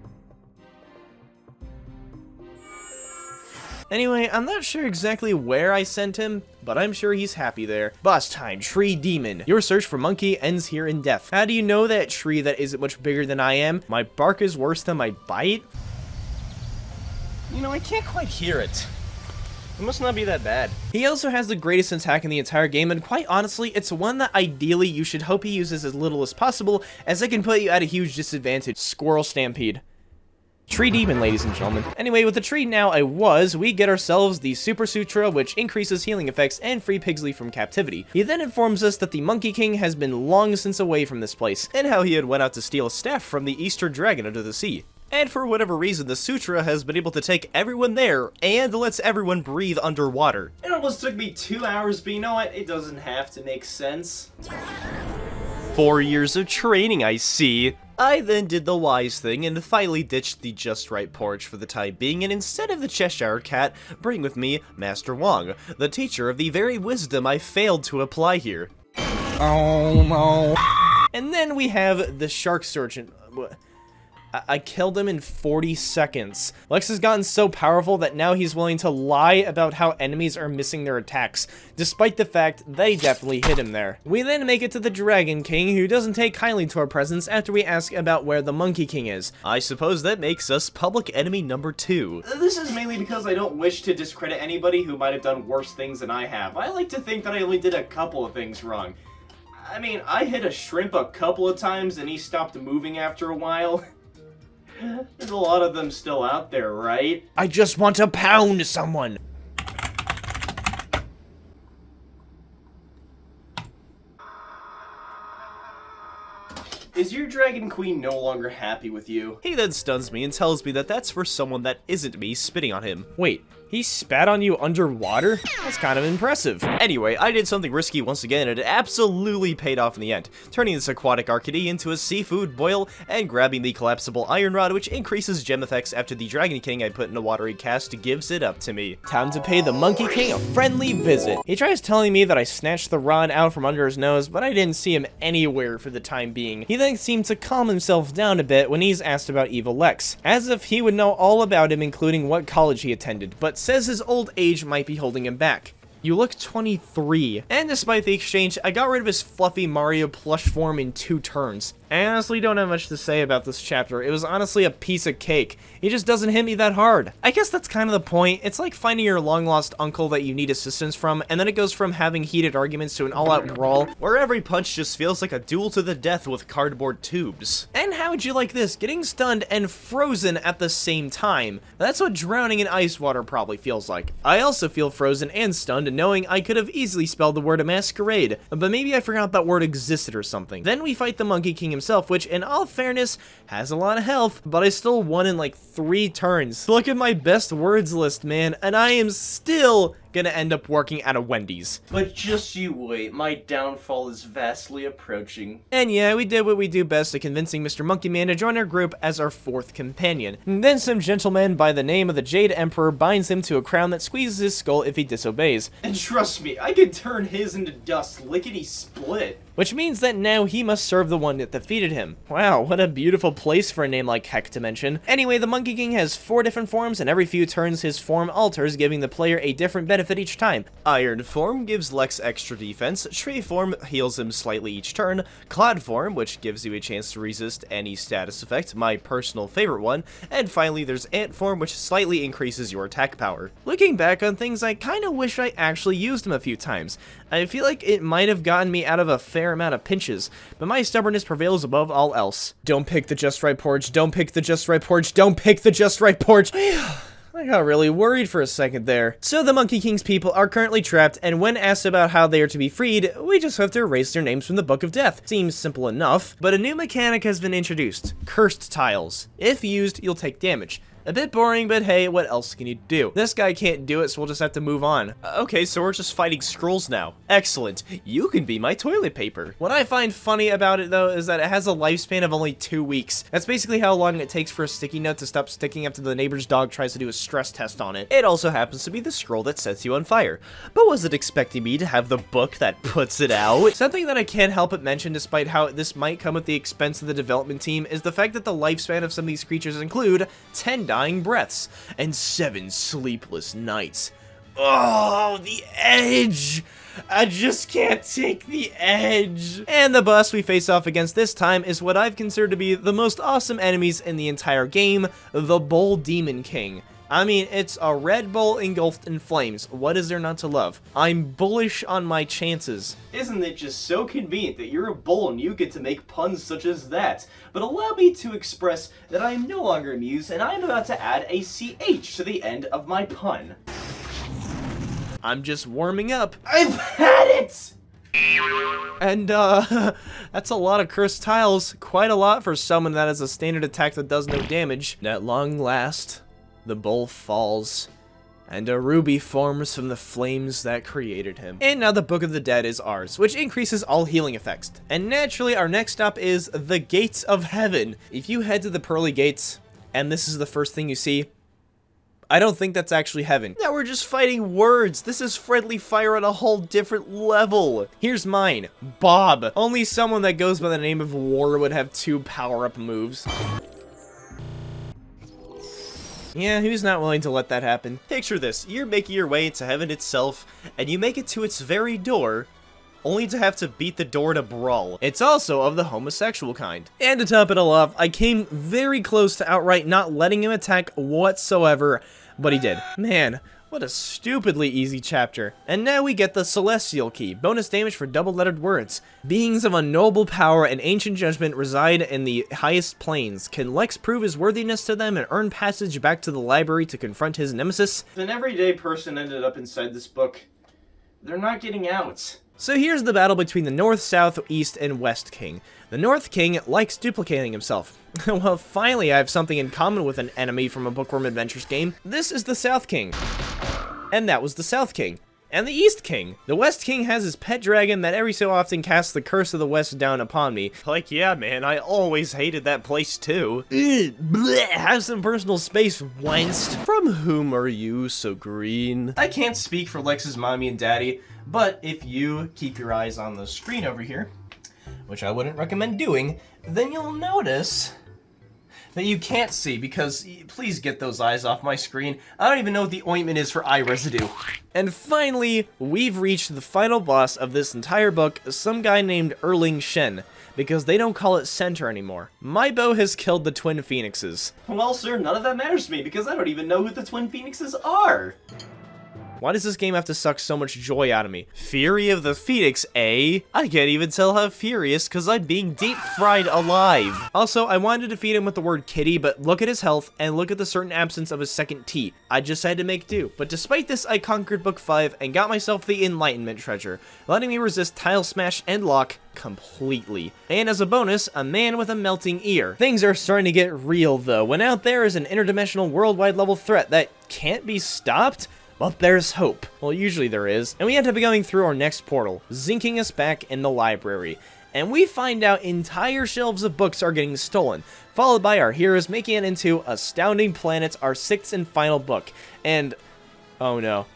F: Anyway, I'm not sure exactly where I sent him, but I'm sure he's happy there. Boss time, Tree Demon. Your search for Monkey ends here in death. How do you know that tree that isn't much bigger than I am? My bark is worse than my bite?
B: You know, I can't quite hear it. It must not be that bad.
F: He also has the greatest attack in the entire game, and quite honestly, it's one that ideally you should hope he uses as little as possible, as it can put you at a huge disadvantage. Squirrel Stampede. Tree Demon, ladies and gentlemen. Anyway, with the tree now we get ourselves the Super Sutra, which increases healing effects and free Pigsley from captivity. He then informs us that the Monkey King has been long since away from this place, and how he had went out to steal a staff from the Easter Dragon under the sea. And for whatever reason, the Sutra has been able to take everyone there and lets everyone breathe underwater.
B: It almost took me 2 hours, but you know what? It doesn't have to make sense.
F: 4 years of training, I see. I then did the wise thing and finally ditched the just right porch for the time being, and instead of the Cheshire Cat, bring with me Master Wong, the teacher of the very wisdom I failed to apply here.
C: Oh no.
F: And then we have the Shark Surgeon. I killed him in 40 seconds. Lex has gotten so powerful that now he's willing to lie about how enemies are missing their attacks, despite the fact they definitely hit him there. We then make it to the Dragon King, who doesn't take kindly to our presence after we ask about where the Monkey King is. I suppose that makes us public enemy number 2.
B: This is mainly because I don't wish to discredit anybody who might have done worse things than I have. I like to think that I only did a couple of things wrong. I mean, I hit a shrimp a couple of times and he stopped moving after a while. There's a lot of them still out there, right?
F: I just want to pound someone.
B: Is your Dragon Queen no longer happy with you?
F: He then stuns me and tells me that that's for someone that isn't me spitting on him.
D: Wait, he spat on you underwater? That's kind of impressive.
F: Anyway, I did something risky once again, and it absolutely paid off in the end, turning this aquatic Arcady into a seafood boil and grabbing the collapsible iron rod, which increases gem effects after the Dragon King I put in a watery cast gives it up to me.
D: Time to pay the Monkey King a friendly visit. He tries telling me that I snatched the rod out from under his nose, but I didn't see him anywhere for the time being. He then seemed to calm himself down a bit when he's asked about Evil Lex, as if he would know all about him, including what college he attended, but says his old age might be holding him back. You look 23. And despite the exchange, I got rid of his fluffy Mario plush form in 2 turns. I honestly don't have much to say about this chapter. It was honestly a piece of cake. He just doesn't hit me that hard. I guess that's kind of the point. It's like finding your long-lost uncle that you need assistance from, and then it goes from having heated arguments to an all-out brawl,
F: where every punch just feels like a duel to the death with cardboard tubes.
D: And how would you like this? Getting stunned and frozen at the same time. That's what drowning in ice water probably feels like. I also feel frozen and stunned, knowing I could have easily spelled the word a masquerade, but maybe I forgot that word existed or something. Then we fight the Monkey King himself, which in all fairness has a lot of health, but I still won in like 3 turns. Look at my best words list, man, and I am still gonna end up working at a Wendy's.
B: But just you wait, my downfall is vastly approaching.
D: And yeah, we did what we do best at convincing Mr. Monkey Man to join our group as our 4th companion. And then some gentleman by the name of the Jade Emperor binds him to a crown that squeezes his skull if he disobeys.
B: And trust me, I could turn his into dust lickety-split.
D: Which means that now he must serve the one that defeated him. Wow, what a beautiful place for a name like Heck to mention. Anyway, the Monkey King has 4 different forms, and every few turns his form alters, giving the player a different benefit each time.
F: Iron form gives Lex extra defense, tree form heals him slightly each turn, cloud form, which gives you a chance to resist any status effect, my personal favorite one, and finally there's ant form, which slightly increases your attack power. Looking back on things, I kinda wish I actually used them a few times. I feel like it might have gotten me out of a fair amount of pinches, but my stubbornness prevails above all else. Don't pick the just right porch, don't pick the just right porch, don't pick the just right porch. I got really worried for a second there. So the Monkey King's people are currently trapped, and when asked about how they are to be freed, we just have to erase their names from the Book of Death. Seems simple enough, but a new mechanic has been introduced. Cursed tiles. If used, you'll take damage. A bit boring, but hey, what else can you do? This guy can't do it, so we'll just have to move on. Okay, so we're just fighting scrolls now. Excellent. You can be my toilet paper.
D: What I find funny about it, though, is that it has a lifespan of only 2 weeks. That's basically how long it takes for a sticky note to stop sticking after the neighbor's dog tries to do a stress test on it.
F: It also happens to be the scroll that sets you on fire. But was it expecting me to have the book that puts it out?
D: Something that I can't help but mention, despite how this might come at the expense of the development team, is the fact that the lifespan of some of these creatures include 10 dying breaths and 7 sleepless nights. Oh, the edge! I just can't take the edge. And the boss we face off against this time is what I've considered to be the most awesome enemies in the entire game, the Bowl Demon King. I mean, it's a red bowl engulfed in flames. What is there not to love? I'm bullish on my chances.
B: Isn't it just so convenient that you're a bull and you get to make puns such as that? But allow me to express that I am no longer amused and I am about to add a CH to the end of my pun.
D: I'm just warming up.
B: I've had it!
F: And, that's a lot of cursed tiles. Quite a lot for someone that has a standard attack that does no damage. At long last, the bowl falls, and a ruby forms from the flames that created him. And now the Book of the Dead is ours, which increases all healing effects. And naturally, our next stop is the Gates of Heaven. If you head to the Pearly Gates, and this is the first thing you see, I don't think that's actually heaven. Now we're just fighting words. This is friendly fire on a whole different level. Here's mine, Bob. Only someone that goes by the name of War would have 2 power-up moves. Yeah, who's not willing to let that happen? Picture this, you're making your way to heaven itself, and you make it to its very door, only to have to beat the door to brawl. It's also of the homosexual kind. And to top it all off, I came very close to outright not letting him attack whatsoever, but he did. Man, what a stupidly easy chapter. And now we get the Celestial Key, bonus damage for double-lettered words. Beings of unknowable power and ancient judgment reside in the highest planes. Can Lex prove his worthiness to them and earn passage back to the library to confront his nemesis?
B: If an everyday person ended up inside this book, they're not getting out.
F: So here's the battle between the North, South, East, and West King. The North King likes duplicating himself. Well, finally I have something in common with an enemy from a Bookworm Adventures game. This is the South King. And that was the South King. And the East King. The West King has his pet dragon that every so often casts the curse of the West down upon me. Like, yeah, man, I always hated that place too. Bleh, have some personal space, Wenst. From whom are you so green?
B: I can't speak for Lex's mommy and daddy, but if you keep your eyes on the screen over here, which I wouldn't recommend doing, then you'll notice that you can't see, because please get those eyes off my screen. I don't even know what the ointment is for eye residue.
F: And finally, we've reached the final boss of this entire book, some guy named Erling Shen, because they don't call it Center anymore. My bow has killed the Twin Phoenixes.
B: Well, sir, none of that matters to me, because I don't even know who the Twin Phoenixes are.
F: Why does this game have to suck so much joy out of me? Fury of the Phoenix, eh? I can't even tell how furious, because I'm being deep-fried alive. Also, I wanted to defeat him with the word kitty, but look at his health, and look at the certain absence of his second T. I just had to make do. But despite this, I conquered Book 5 and got myself the Enlightenment treasure, letting me resist Tile Smash and Lock completely. And as a bonus, a man with a melting ear. Things are starting to get real, though, when out there is an interdimensional worldwide level threat that can't be stopped? But there's hope. Well, usually there is. And we end up going through our next portal, zinking us back in the library. And we find out entire shelves of books are getting stolen, followed by our heroes making it into Astounding Planets, our 6th and final book. And, oh no.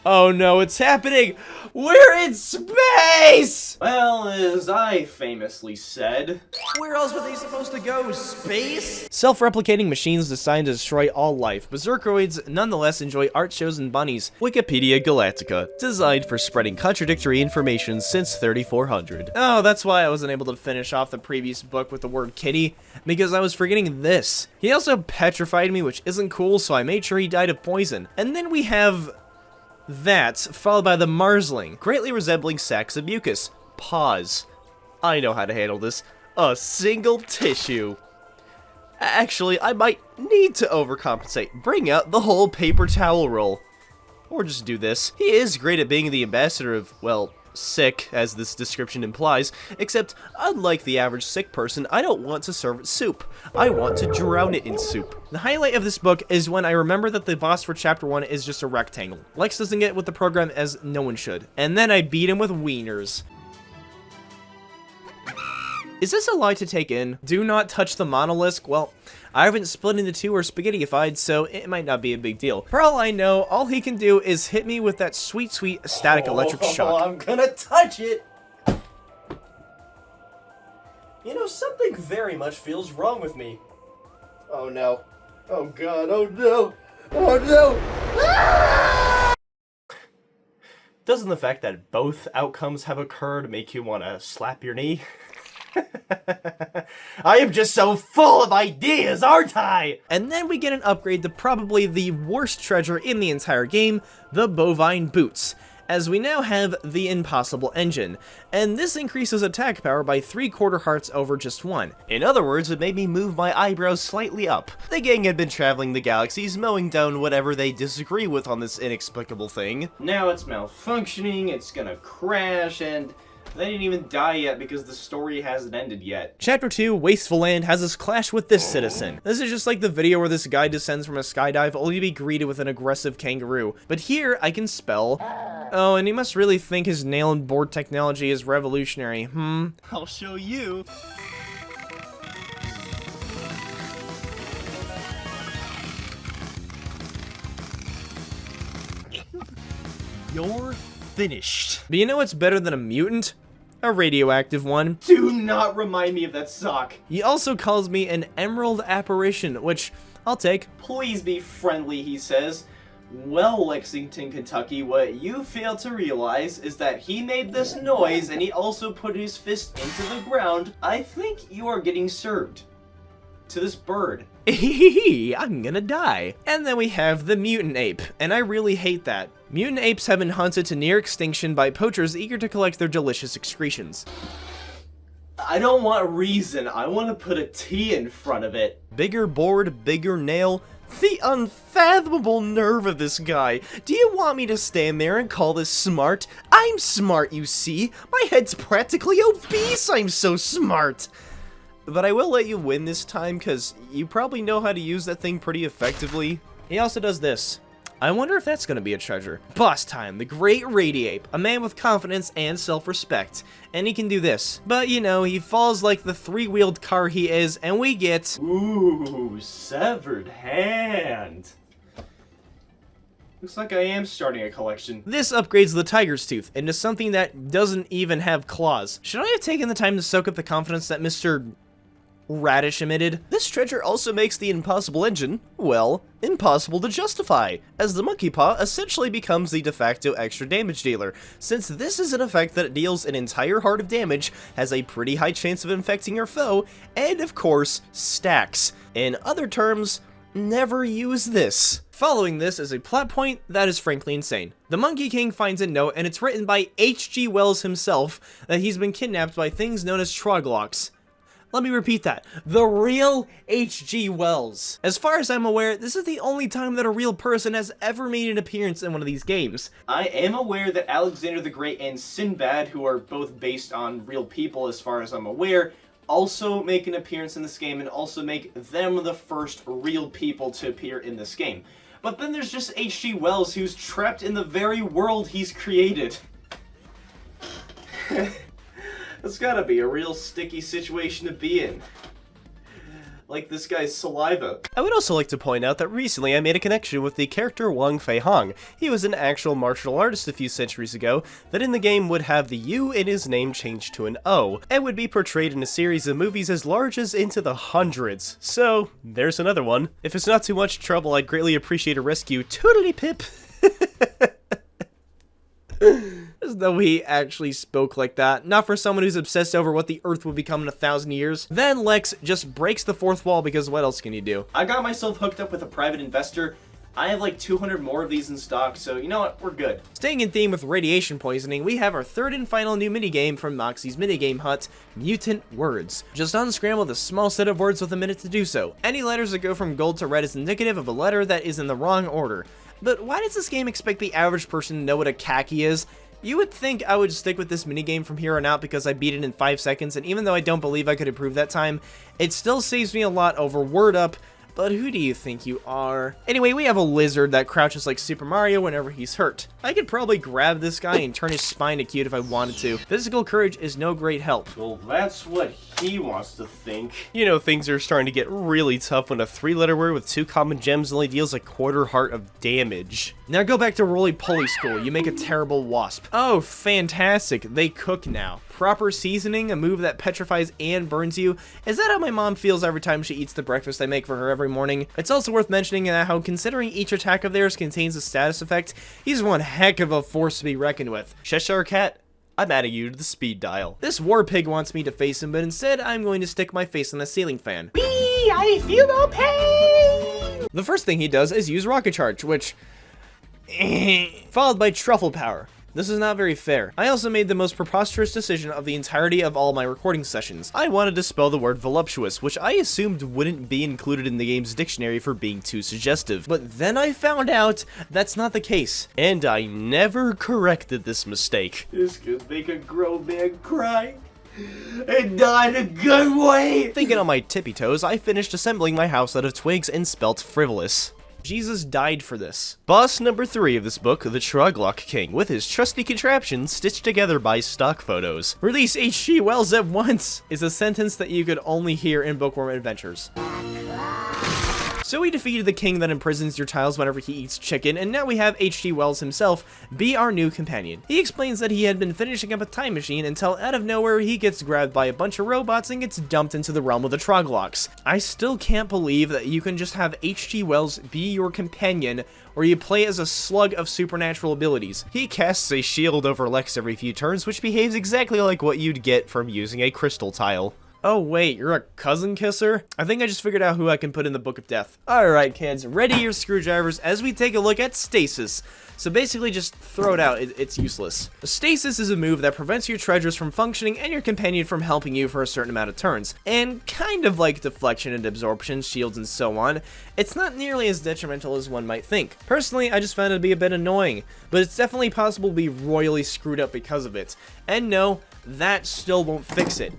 F: Oh no, it's happening! We're in space!
B: Well, as I famously said,
F: Where else were they supposed to go? Space? Self-replicating machines designed to destroy all life. Berserkoids nonetheless enjoy art shows and bunnies. Wikipedia Galactica, designed for spreading contradictory information since 3400. Oh, that's why I wasn't able to finish off the previous book with the word kitty, because I was forgetting this. He also petrified me, which isn't cool, so I made sure he died of poison. And then we have that, followed by the Marsling, greatly resembling sacks of mucus. Pause. I know how to handle this. A single tissue. Actually, I might need to overcompensate. Bring out the whole paper towel roll. Or just do this. He is great at being the ambassador of, well, sick, as this description implies, except, unlike the average sick person, I don't want to serve it soup. I want to drown it in soup. The highlight of this book is when I remember that the boss for chapter 1 is just a rectangle. Lex doesn't get with the program as no one should. And then I beat him with wieners. Is this a lie to take in? Do not touch the monolith? Well, I haven't split into two or spaghettified, so it might not be a big deal. For all I know, all he can do is hit me with that sweet, sweet static electric shock.
B: I'm gonna touch it! You know, something very much feels wrong with me. Oh no. Oh god, oh no! Oh no!
F: Doesn't the fact that both outcomes have occurred make you want to slap your knee? I am just so full of ideas, aren't I? And then we get an upgrade to probably the worst treasure in the entire game, the Bovine Boots, as we now have the Impossible Engine, and this increases attack power by 3/4 hearts over just 1. In other words, it made me move my eyebrows slightly up. The gang had been traveling the galaxies, mowing down whatever they disagree with on this inexplicable thing.
B: Now it's malfunctioning, it's gonna crash, and They didn't even die yet because the story hasn't ended yet.
F: Chapter 2, Wasteful Land, has us clash with this citizen. This is just like the video where this guy descends from a skydive only to be greeted with an aggressive kangaroo. But here, I can spell. Oh, and he must really think his nail and board technology is revolutionary.
D: I'll show you. You're finished.
F: But you know what's better than a mutant? A radioactive one.
B: Do not remind me of that sock.
F: He also calls me an emerald apparition, which I'll take.
B: Please be friendly, he says. Well, Lexington, Kentucky, what you fail to realize is that he made this noise and he also put his fist into the ground. I think you are getting served. To this bird.
F: I'm gonna die. And then we have the mutant ape, and I really hate that. Mutant apes have been hunted to near extinction by poachers eager to collect their delicious excretions.
B: I don't want reason, I want to put a T in front of it.
F: Bigger board, bigger nail. The unfathomable nerve of this guy. Do you want me to stand there and call this smart? I'm smart, you see. My head's practically obese, I'm so smart. But I will let you win this time, because you probably know how to use that thing pretty effectively. He also does this. I wonder if that's going to be a treasure. Boss time, the great Radiape, a man with confidence and self-respect. And he can do this. But, you know, he falls like the three-wheeled car he is, and we get...
B: Ooh, severed hand. Looks like I am starting a collection.
F: This upgrades the tiger's tooth into something that doesn't even have claws. Should I have taken the time to soak up the confidence that Mr. Radish emitted? This treasure also makes the impossible engine, well, impossible to justify, as the monkey paw essentially becomes the de facto extra damage dealer. Since this is an effect that deals an entire heart of damage, has a pretty high chance of infecting your foe, and of course, stacks. In other terms, never use this. Following this is a plot point that is frankly insane. The Monkey King finds a note, and it's written by H.G. Wells himself, that he's been kidnapped by things known as Troglocks. Let me repeat that. The real H.G. Wells. As far as I'm aware, this is the only time that a real person has ever made an appearance in one of these games.
B: I am aware that Alexander the Great and Sinbad, who are both based on real people as far as I'm aware, also make an appearance in this game and also make them the first real people to appear in this game. But then there's just H.G. Wells, who's trapped in the very world he's created. It's gotta be a real sticky situation to be in. Like this guy's saliva.
F: I would also like to point out that recently I made a connection with the character Wang Fei Hong. He was an actual martial artist a few centuries ago that in the game would have the U in his name changed to an O, and would be portrayed in a series of movies as large as into the hundreds. So, there's another one. If it's not too much trouble, I'd greatly appreciate a rescue. Toodly pip! As though he actually spoke like that. Not for someone who's obsessed over what the Earth will become in 1,000 years. Then Lex just breaks the fourth wall because what else can you do?
B: I got myself hooked up with a private investor. I have like 200 more of these in stock, so you know what? We're good.
F: Staying in theme with radiation poisoning, we have our third and final new minigame from Moxie's minigame hut, Mutant Words. Just unscramble the small set of words with a minute to do so. Any letters that go from gold to red is indicative of a letter that is in the wrong order. But why does this game expect the average person to know what a khaki is? You would think I would stick with this minigame from here on out because I beat it in 5 seconds, and even though I don't believe I could improve that time, it still saves me a lot over word up. But who do you think you are? Anyway, we have a lizard that crouches like Super Mario whenever he's hurt. I could probably grab this guy and turn his spine to cute if I wanted to. Physical courage is no great help.
B: Well, that's what he wants to think.
F: You know, things are starting to get really tough when a 3-letter word with 2 common gems only deals a quarter heart of damage. Now go back to roly-poly school. You make a terrible wasp. Oh, fantastic. They cook now. Proper seasoning, a move that petrifies and burns you. Is that how my mom feels every time she eats the breakfast I make for her every morning? It's also worth mentioning how considering each attack of theirs contains a status effect, he's one heck of a force to be reckoned with. Cheshire Cat, I'm adding you to the speed dial. This war pig wants me to face him, but instead I'm going to stick my face on the ceiling fan. Whee! I feel no pain! The first thing he does is use Rocket Charge, which... followed by Truffle Power. This is not very fair. I also made the most preposterous decision of the entirety of all my recording sessions. I wanted to spell the word voluptuous, which I assumed wouldn't be included in the game's dictionary for being too suggestive. But then I found out that's not the case, and I never corrected this mistake.
B: This could make a grown man cry. And not in a good way!
F: Thinking on my tippy toes, I finished assembling my house out of twigs and spelt frivolous. Jesus died for this. Boss number 3 of this book, the Troglock King, with his trusty contraption stitched together by stock photos. Release H.G. Wells at once, is a sentence that you could only hear in Bookworm Adventures. So we defeated the king that imprisons your tiles whenever he eats chicken, and now we have H.G. Wells himself be our new companion. He explains that he had been finishing up a time machine until out of nowhere he gets grabbed by a bunch of robots and gets dumped into the realm of the Troglocks. I still can't believe that you can just have H.G. Wells be your companion, or you play as a slug of supernatural abilities. He casts a shield over Lex every few turns, which behaves exactly like what you'd get from using a crystal tile. Oh wait, you're a cousin kisser? I think I just figured out who I can put in the Book of Death. Alright kids, ready your screwdrivers as we take a look at Stasis. So basically just throw it out, it's useless. Stasis is a move that prevents your treasures from functioning and your companion from helping you for a certain amount of turns. And kind of like deflection and absorption, shields and so on, it's not nearly as detrimental as one might think. Personally, I just found it to be a bit annoying, but it's definitely possible to be royally screwed up because of it. And no, that still won't fix it.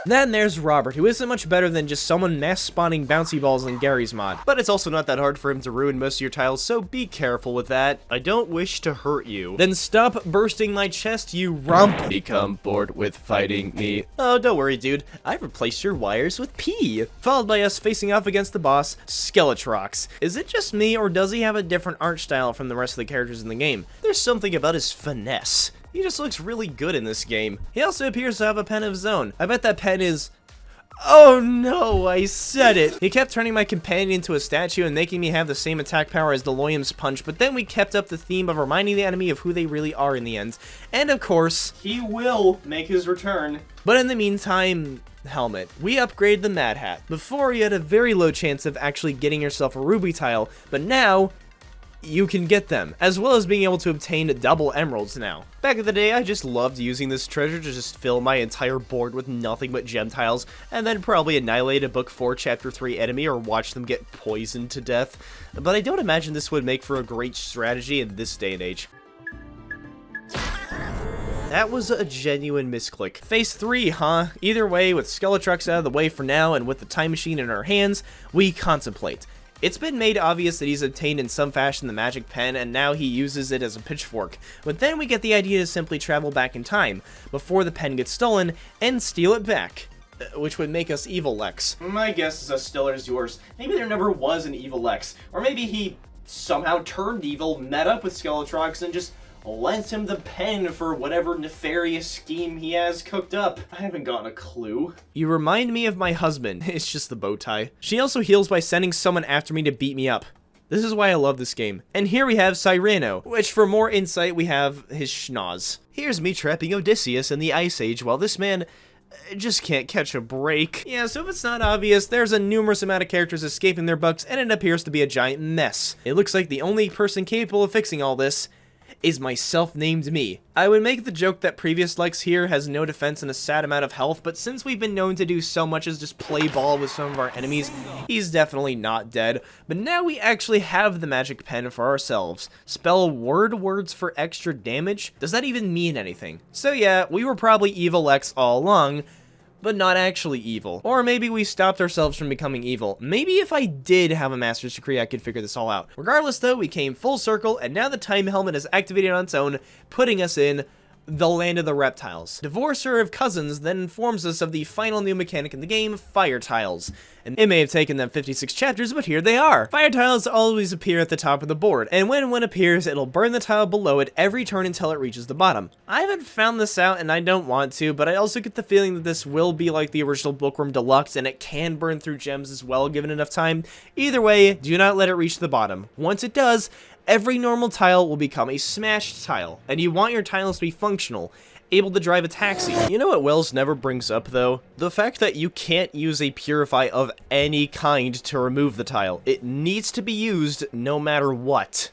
F: Then there's Robert, who isn't much better than just someone mass spawning bouncy balls in Gary's mod. But it's also not that hard for him to ruin most of your tiles, so be careful with that. I don't wish to hurt you. Then stop bursting my chest, you rump. Become bored with fighting me. Oh, don't worry, dude. I've replaced your wires with pee. Followed by us facing off against the boss, Skeletrox. Is it just me, or does he have a different art style from the rest of the characters in the game? There's something about his finesse. He just looks really good in this game. He also appears to have a pen of his own. I bet that pen is... Oh no, I said it! He kept turning my companion into a statue and making me have the same attack power as Deloyam's punch, but then we kept up the theme of reminding the enemy of who they really are in the end. And of course...
B: He will make his return.
F: But in the meantime... Helmet. We upgraded the Mad Hat. Before, you had a very low chance of actually getting yourself a ruby tile, but now... you can get them, as well as being able to obtain double emeralds now. Back in the day, I just loved using this treasure to just fill my entire board with nothing but gem tiles, and then probably annihilate a Book 4 Chapter 3 enemy or watch them get poisoned to death. But I don't imagine this would make for a great strategy in this day and age. That was a genuine misclick. Phase 3, huh? Either way, with Skeletrox out of the way for now, and with the time machine in our hands, we contemplate. It's been made obvious that he's obtained in some fashion the magic pen, and now he uses it as a pitchfork. But then we get the idea to simply travel back in time, before the pen gets stolen, and steal it back. Which would make us evil Lex.
B: My guess is as stellar as yours. Maybe there never was an evil Lex. Or maybe he somehow turned evil, met up with Skeletrox, and just lent him the pen for whatever nefarious scheme he has cooked up. I haven't gotten a clue.
F: You remind me of my husband. It's just the bow tie. She also heals by sending someone after me to beat me up. This is why I love this game. And here we have Cyrano, which for more insight we have his schnoz. Here's me trapping Odysseus in the Ice Age while this man just can't catch a break. Yeah, so if it's not obvious, there's a numerous amount of characters escaping their bugs, and it appears to be a giant mess. It looks like the only person capable of fixing all this is my self-named me. I would make the joke that previous Lex here has no defense and a sad amount of health, but since we've been known to do so much as just play ball with some of our enemies, he's definitely not dead. But now we actually have the magic pen for ourselves. Spell words for extra damage? Does that even mean anything? So yeah, we were probably evil Lex all along, but not actually evil. Or maybe we stopped ourselves from becoming evil. Maybe if I did have a master's degree, I could figure this all out. Regardless though, we came full circle, and now the time helmet is activated on its own, putting us in the land of the reptiles. Divorcer of Cousins then informs us of the final new mechanic in the game, fire tiles. And it may have taken them 56 chapters, but here they are. Fire tiles always appear at the top of the board, and when one appears, it'll burn the tile below it every turn until it reaches the bottom. I haven't found this out, and I don't want to, but I also get the feeling that this will be like the original Bookworm Deluxe, and it can burn through gems as well, given enough time. Either way, do not let it reach the bottom. Once it does, every normal tile will become a smashed tile, and you want your tiles to be functional, able to drive a taxi. You know what Wells never brings up though? The fact that you can't use a purify of any kind to remove the tile. It needs to be used no matter what.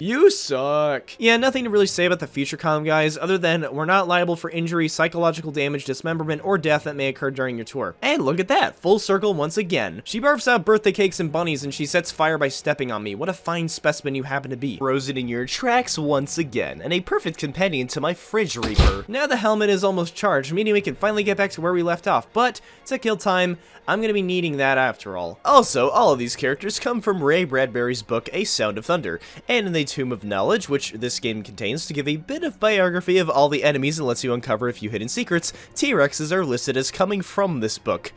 F: You suck. Yeah, nothing to really say about the future comm, guys, other than we're not liable for injury, psychological damage, dismemberment, or death that may occur during your tour. And look at that, full circle once again. She barfs out birthday cakes and bunnies, and she sets fire by stepping on me. What a fine specimen you happen to be. Frozen in your tracks once again, and a perfect companion to my fridge reaper. Now the helmet is almost charged, meaning we can finally get back to where we left off, but to kill time, I'm gonna be needing that after all. Also, all of these characters come from Ray Bradbury's book, A Sound of Thunder, and in the Tomb of Knowledge, which this game contains to give a bit of biography of all the enemies and lets you uncover a few hidden secrets, T-Rexes are listed as coming from this book.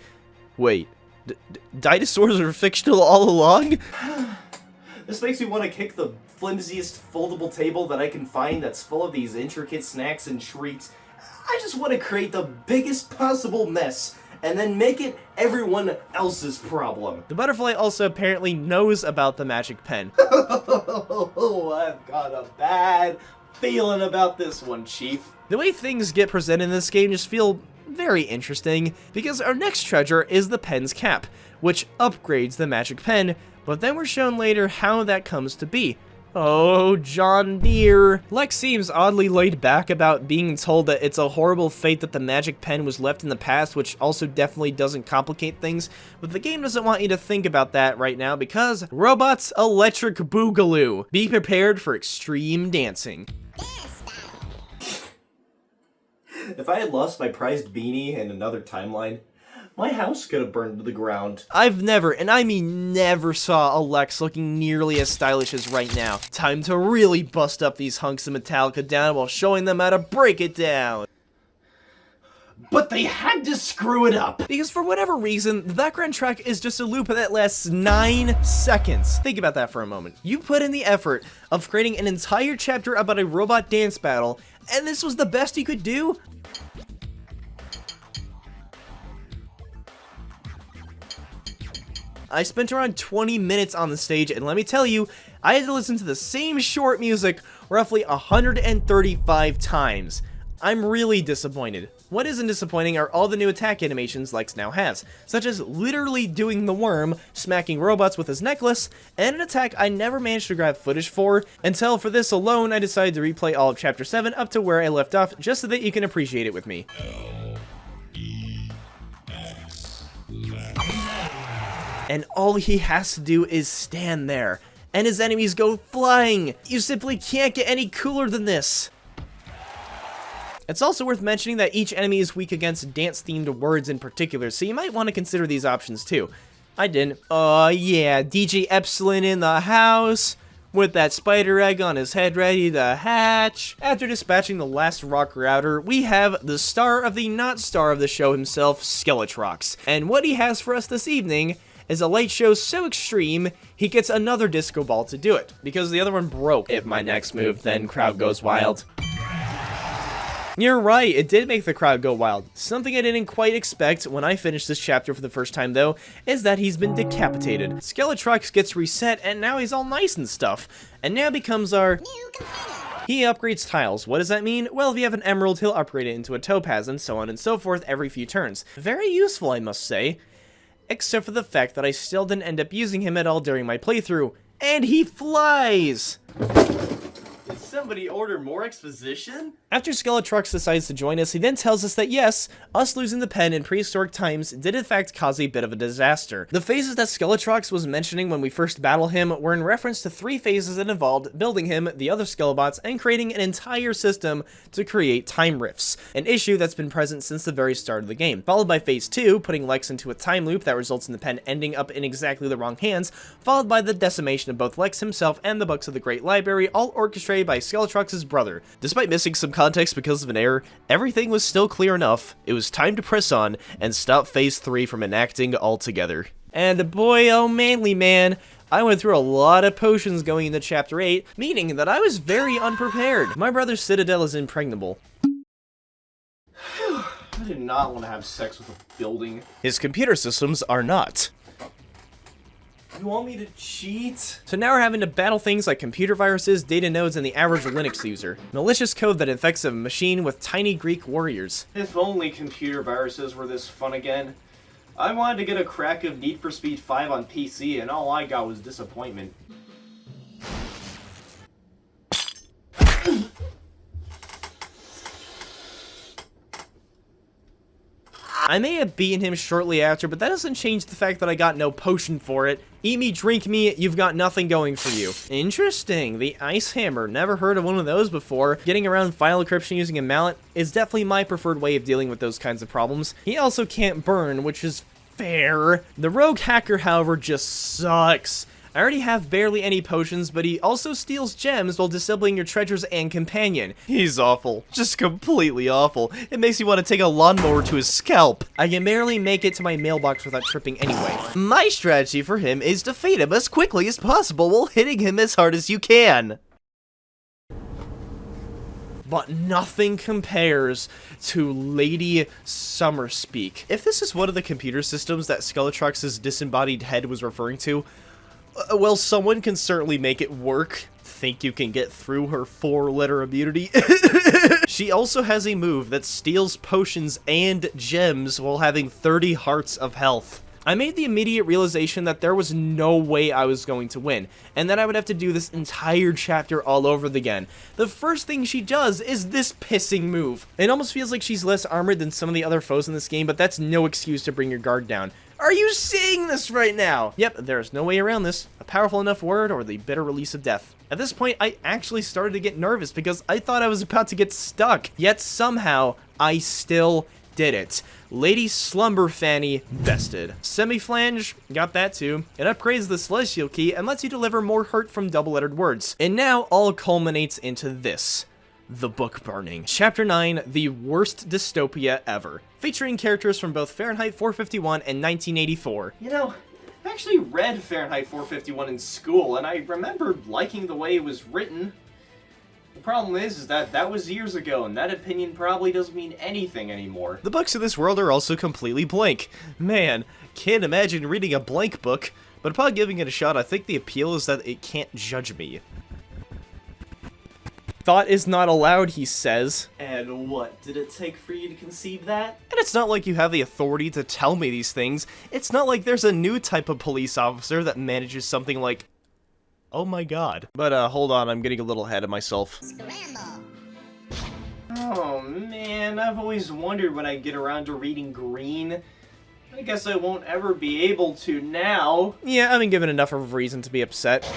F: Wait, dinosaurs are fictional all along?
B: This makes me want to kick the flimsiest foldable table that I can find that's full of these intricate snacks and treats. I just want to create the biggest possible mess and then make it everyone else's problem.
F: The butterfly also apparently knows about the magic pen.
B: Oh, I've got a bad feeling about this one, Chief.
F: The way things get presented in this game just feel very interesting, because our next treasure is the pen's cap, which upgrades the magic pen, but then we're shown later how that comes to be. Oh, John Deere. Lex seems oddly laid back about being told that it's a horrible fate that the magic pen was left in the past, which also definitely doesn't complicate things, but the game doesn't want you to think about that right now because robots electric boogaloo. Be prepared for extreme dancing.
B: If I had lost my prized beanie in another timeline, my house could have burned to the ground.
F: I've never, and I mean never, saw a Lex looking nearly as stylish as right now. Time to really bust up these hunks of Metallica down while showing them how to break it down.
B: But they had to screw it up!
F: Because for whatever reason, the background track is just a loop that lasts 9 seconds. Think about that for a moment. You put in the effort of creating an entire chapter about a robot dance battle, and this was the best you could do? I spent around 20 minutes on the stage, and let me tell you, I had to listen to the same short music roughly 135 times. I'm really disappointed. What isn't disappointing are all the new attack animations Lex now has, such as literally doing the worm, smacking robots with his necklace, and an attack I never managed to grab footage for, until for this alone I decided to replay all of Chapter 7 up to where I left off, just so that you can appreciate it with me. And all he has to do is stand there, and his enemies go flying. You simply can't get any cooler than this. It's also worth mentioning that each enemy is weak against dance-themed words in particular, so you might want to consider these options too. I didn't. Oh yeah, DJ Epsilon in the house, with that spider egg on his head ready to hatch. After dispatching the last rock router, we have the star of the not star of the show himself, Skeletrox. And what he has for us this evening is a light show so extreme, he gets another disco ball to do it, because the other one broke. If my next move, then crowd goes wild. You're right, it did make the crowd go wild. Something I didn't quite expect when I finished this chapter for the first time though, is that he's been decapitated. Skeletrox gets reset, and now he's all nice and stuff, and now becomes our new companion. He upgrades tiles. What does that mean? Well, if you have an emerald, he'll upgrade it into a topaz, and so on and so forth every few turns. Very useful, I must say. Except for the fact that I still didn't end up using him at all during my playthrough. And he flies!
B: Did somebody order more exposition?
F: After Skeletrox decides to join us, he then tells us that yes, us losing the pen in prehistoric times did in fact cause a bit of a disaster. The phases that Skeletrox was mentioning when we first battled him were in reference to 3 phases that involved building him, the other Skelebots, and creating an entire system to create time rifts, an issue that's been present since the very start of the game. Followed by phase 2, putting Lex into a time loop that results in the pen ending up in exactly the wrong hands, followed by the decimation of both Lex himself and the books of the Great Library, all orchestrated by Skeletrox's brother. Despite missing some context because of an error, everything was still clear enough. It was time to press on and stop phase 3 from enacting altogether. And boy, oh manly man, I went through a lot of potions going into chapter 8, meaning that I was very unprepared. My brother's citadel is impregnable.
B: I did not want to have sex with a building.
F: His computer systems are not.
B: You want me to cheat?
F: So now we're having to battle things like computer viruses, data nodes, and the average Linux user. Malicious code that infects a machine with tiny Greek warriors.
B: If only computer viruses were this fun again. I wanted to get a crack of Need for Speed 5 on PC, and all I got was disappointment.
F: I may have beaten him shortly after, but that doesn't change the fact that I got no potion for it. Eat me, drink me, you've got nothing going for you. Interesting, the ice hammer. Never heard of one of those before. Getting around file encryption using a mallet is definitely my preferred way of dealing with those kinds of problems. He also can't burn, which is fair. The rogue hacker, however, just sucks. I already have barely any potions, but he also steals gems while disabling your treasures and companion. He's awful. Just completely awful. It makes you want to take a lawnmower to his scalp. I can barely make it to my mailbox without tripping anyway. My strategy for him is defeat him as quickly as possible while hitting him as hard as you can. But nothing compares to Lady Summerspeak. If this is one of the computer systems that Skullatrax's disembodied head was referring to, well, someone can certainly make it work. Think you can get through her 4-letter immunity? She also has a move that steals potions and gems while having 30 hearts of health. I made the immediate realization that there was no way I was going to win, and that I would have to do this entire chapter all over again. The first thing she does is this pissing move. It almost feels like she's less armored than some of the other foes in this game, but that's no excuse to bring your guard down. Are you seeing this right now? Yep, there's no way around this. A powerful enough word or the bitter release of death. At this point, I actually started to get nervous because I thought I was about to get stuck. Yet somehow, I still did it. Lady Slumber Fanny bested. Semi-flange, got that too. It upgrades the Celestial Key and lets you deliver more hurt from double-lettered words. And now all culminates into this. The Book Burning. Chapter 9, The Worst Dystopia Ever. Featuring characters from both Fahrenheit 451 and 1984.
B: You know, I actually read Fahrenheit 451 in school, and I remember liking the way it was written. The problem is that that was years ago, and that opinion probably doesn't mean anything anymore.
F: The books of this world are also completely blank. Man, can't imagine reading a blank book, but upon giving it a shot, I think the appeal is that it can't judge me. Thought is not allowed, he says.
B: And what did it take for you to conceive that?
F: And it's not like you have the authority to tell me these things. It's not like there's a new type of police officer that manages something like... Oh my god. But hold on, I'm getting a little ahead of myself.
C: Scramble.
B: Oh man, I've always wondered when I get around to reading green. I guess I won't ever be able to now.
F: Yeah, I've been given enough of a reason to be upset.